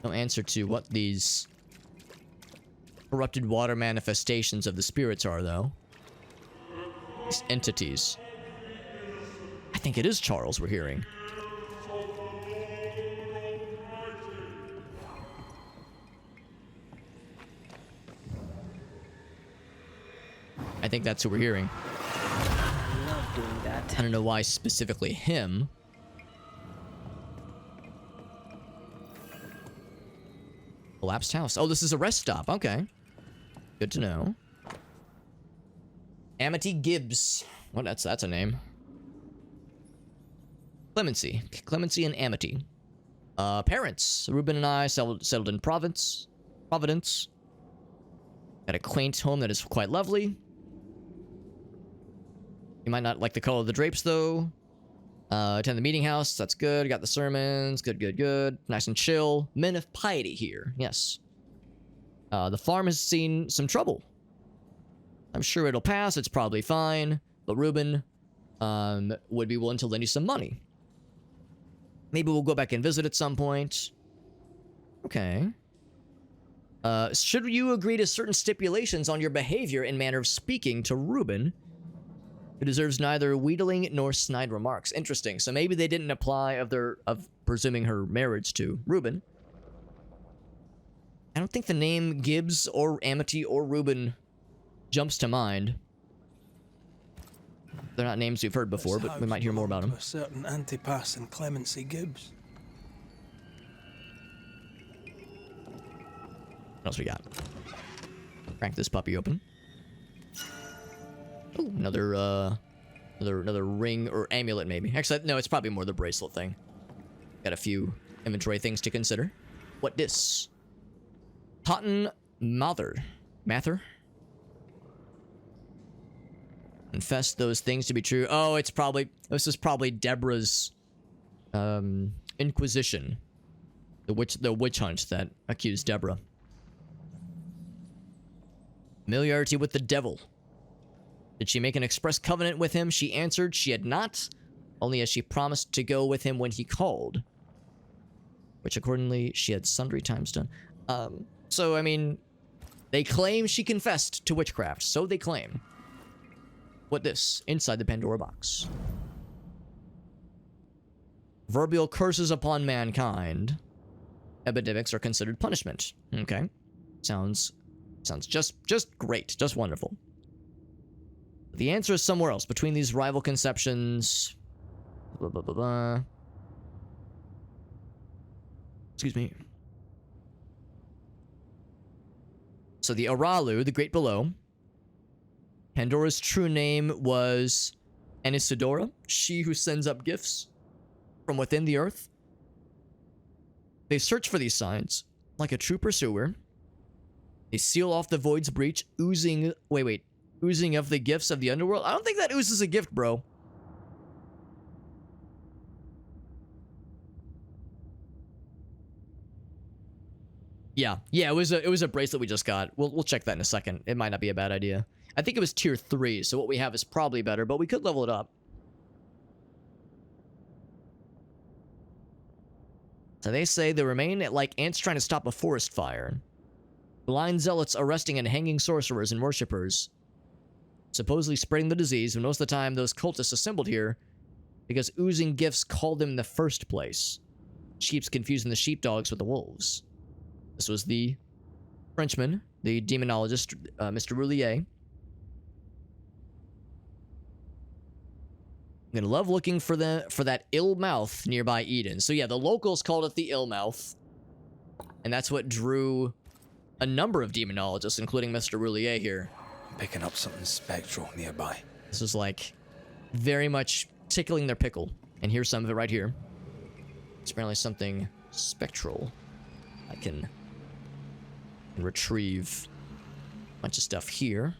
No answer to what these corrupted water manifestations of the spirits are, though. These entities. I think it is Charles we're hearing. I think that's who we're hearing. Doing that. I don't know why specifically him. Collapsed house. Oh, this is a rest stop. Okay. Good to know. Amity Gibbs. What? That's a name. Clemency and Amity. Parents. Ruben and I settled in Providence. Got a quaint home that is quite lovely. You might not like the color of the drapes, though. Attend the meeting house. That's good. Got the sermons. Good. Nice and chill. Men of piety here. Yes. The farm has seen some trouble. I'm sure it'll pass. It's probably fine. But Ruben would be willing to lend you some money. Maybe we'll go back and visit at some point. Okay. Should you agree to certain stipulations on your behavior and manner of speaking to Ruben, who deserves neither wheedling nor snide remarks. Interesting. So maybe they didn't apply of presuming her marriage to Ruben. I don't think the name Gibbs or Amity or Reuben jumps to mind. They're not names we've heard before, but we might hear more about them. A certain Antipas and Clemency Gibbs. What else we got? Crank this puppy open. Oh, another ring or amulet, maybe. Actually, no, it's probably more the bracelet thing. Got a few inventory things to consider. What this? Cotton Mather. Confess those things to be true. Oh, this is probably Deborah's Inquisition. The witch hunt that accused Deborah. Familiarity with the devil. Did she make an express covenant with him? She answered she had not, only as she promised to go with him when he called. Which accordingly she had sundry times done. So, I mean, they claim she confessed to witchcraft. So they claim. What this? Inside the Pandora box. Proverbial curses upon mankind. Epidemics are considered punishment. Okay. Sounds just great. Just wonderful. The answer is somewhere else. Between these rival conceptions... Blah, blah, blah, blah. Excuse me. So the Aralu, the Great Below. Pandora's true name was Anisidora, she who sends up gifts from within the earth. They search for these signs, like a true pursuer. They seal off the void's breach, oozing of the gifts of the underworld. I don't think that oozes a gift, bro. Yeah, it was a bracelet we just got. We'll check that in a second. It might not be a bad idea. I think it was tier 3, so what we have is probably better, but we could level it up. So they say they remain like ants trying to stop a forest fire. Blind zealots arresting and hanging sorcerers and worshippers. Supposedly spreading the disease, and most of the time those cultists assembled here because oozing gifts called them in the first place. Sheep's confusing the sheepdogs with the wolves. This was the Frenchman, the demonologist, Mr. Roulier. I'm gonna love looking for that ill mouth nearby Eden. So yeah, the locals called it the ill mouth, and that's what drew a number of demonologists, including Mr. Roulier here. I'm picking up something spectral nearby. This is like very much tickling their pickle, and here's some of it right here. It's apparently something spectral. I can retrieve a bunch of stuff here.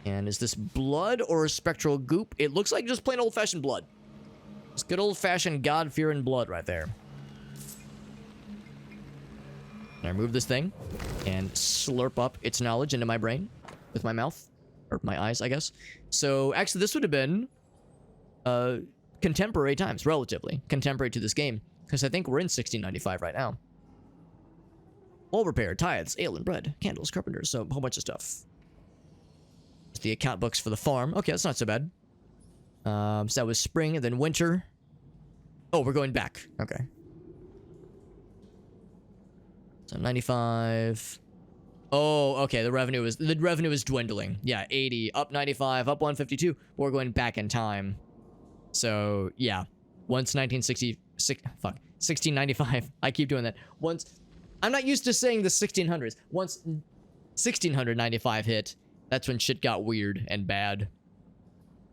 And is this blood or spectral goop? It looks like just plain old-fashioned blood. It's good old-fashioned God-fearing blood right there. I remove this thing and slurp up its knowledge into my brain with my mouth. Or my eyes, I guess. So, actually, this would have been contemporary times, relatively. Contemporary to this game. Because I think we're in 1695 right now. All repaired, tithes, ale and bread, candles, carpenters, so a whole bunch of stuff. The account books for the farm. Okay, that's not so bad. So that was spring and then winter. Oh, we're going back. Okay. So 95. Oh, okay. The revenue is dwindling. Yeah, 80, up 95, up 152. We're going back in time. So yeah, once 1695. I keep doing that. Once, I'm not used to saying the 1600s. Once 1695 hit. That's when shit got weird and bad.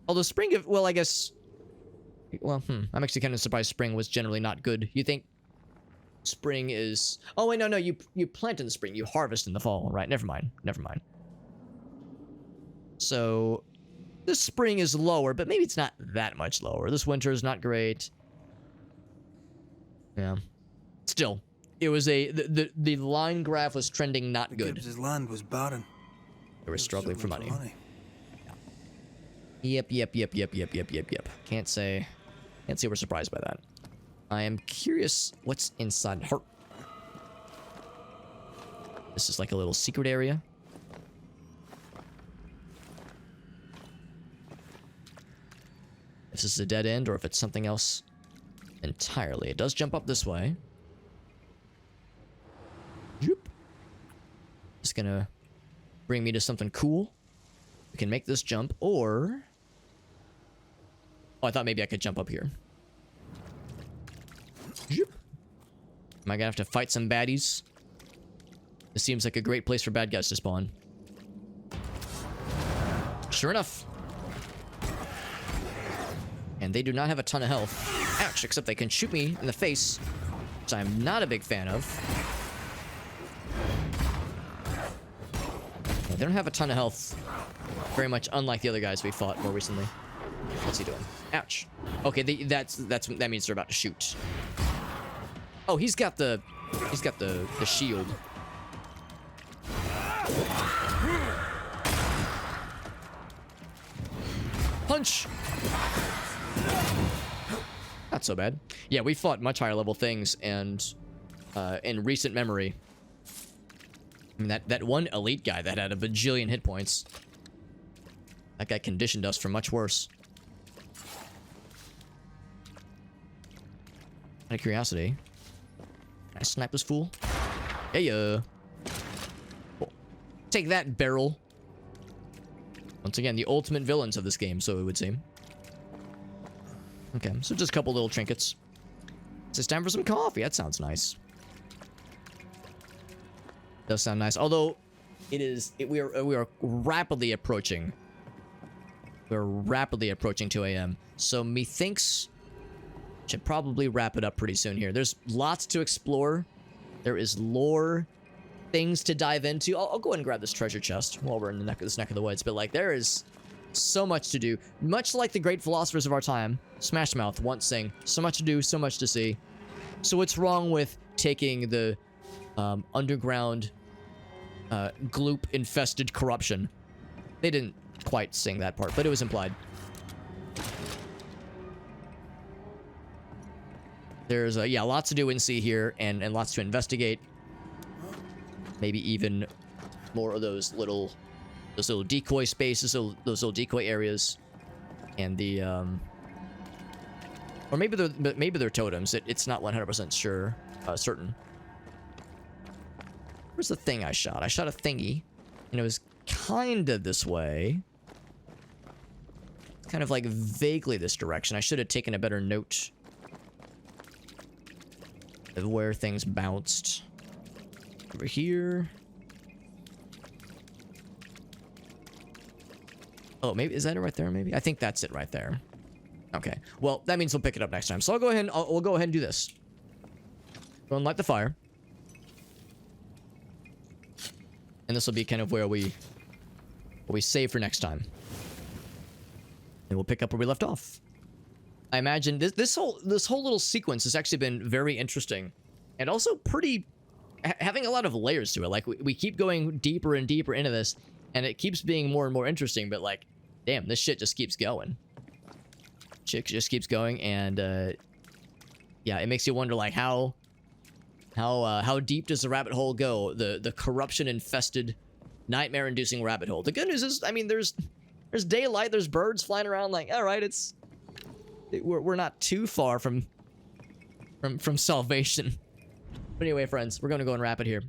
Although spring, well, I guess... Well, I'm actually kind of surprised spring was generally not good. You think spring is... Oh, wait, no, you plant in the spring. You harvest in the fall, right? Never mind. So, this spring is lower, but maybe it's not that much lower. This winter is not great. Yeah. Still, it was the line graph was trending not good. Gibbs's land was barren. They were struggling for money. Yep. Can't say we're surprised by that. I am curious what's inside her. This is like a little secret area. If this is a dead end or if it's something else entirely. It does jump up this way. Yep. It's gonna bring me to something cool. We can make this jump, or... Oh, I thought maybe I could jump up here. Am I gonna have to fight some baddies? This seems like a great place for bad guys to spawn. Sure enough. And they do not have a ton of health. Ouch, except they can shoot me in the face, which I'm not a big fan of. Yeah, they don't have a ton of health. Very much unlike the other guys we fought more recently. What's he doing? Ouch. Okay, that means they're about to shoot. Oh, he's got the shield. Punch. Not so bad. Yeah, we fought much higher level things, and in recent memory, I mean, that one elite guy that had a bajillion hit points, that guy conditioned us for much worse. Out of curiosity, can I snipe this fool? Yeah. Cool. Take that, barrel. Once again, the ultimate villains of this game, so it would seem. Okay, so just a couple little trinkets. It's time for some coffee. That sounds nice. Does sound nice. Although, we are rapidly approaching. We're rapidly approaching 2 a.m. So methinks should probably wrap it up pretty soon here. There's lots to explore. There is lore, things to dive into. I'll go ahead and grab this treasure chest while we're in this neck of the woods. But like, there is so much to do. Much like the great philosophers of our time, Smash Mouth once sang, so much to do, so much to see. So what's wrong with taking the underground gloop-infested corruption? They didn't quite sing that part, but it was implied. There's, yeah, lots to do and see here, and lots to investigate. Maybe even more of those little decoy spaces, those little decoy areas, and the or maybe they're totems. It's not 100% sure, certain. Where's the thing I shot? I shot a thingy, and it was kind of this way. Kind of like vaguely this direction. I should have taken a better note of where things bounced. Over here. Oh, maybe is that it right there? Maybe I think that's it right there. Okay. Well, that means we'll pick it up next time. So I'll go ahead. We'll go ahead and do this. Go and light the fire. And this will be kind of where we save for next time. And we'll pick up where we left off. I imagine this whole little sequence has actually been very interesting, and also pretty having a lot of layers to it. Like we keep going deeper and deeper into this, and it keeps being more and more interesting. But like, damn, this shit just keeps going. Shit just keeps going, and yeah, it makes you wonder like how deep does the rabbit hole go? The corruption infested, nightmare inducing rabbit hole. The good news is, I mean, there's daylight, there's birds flying around. Like, all right, we're not too far from salvation. But anyway, friends, we're gonna go and wrap it here.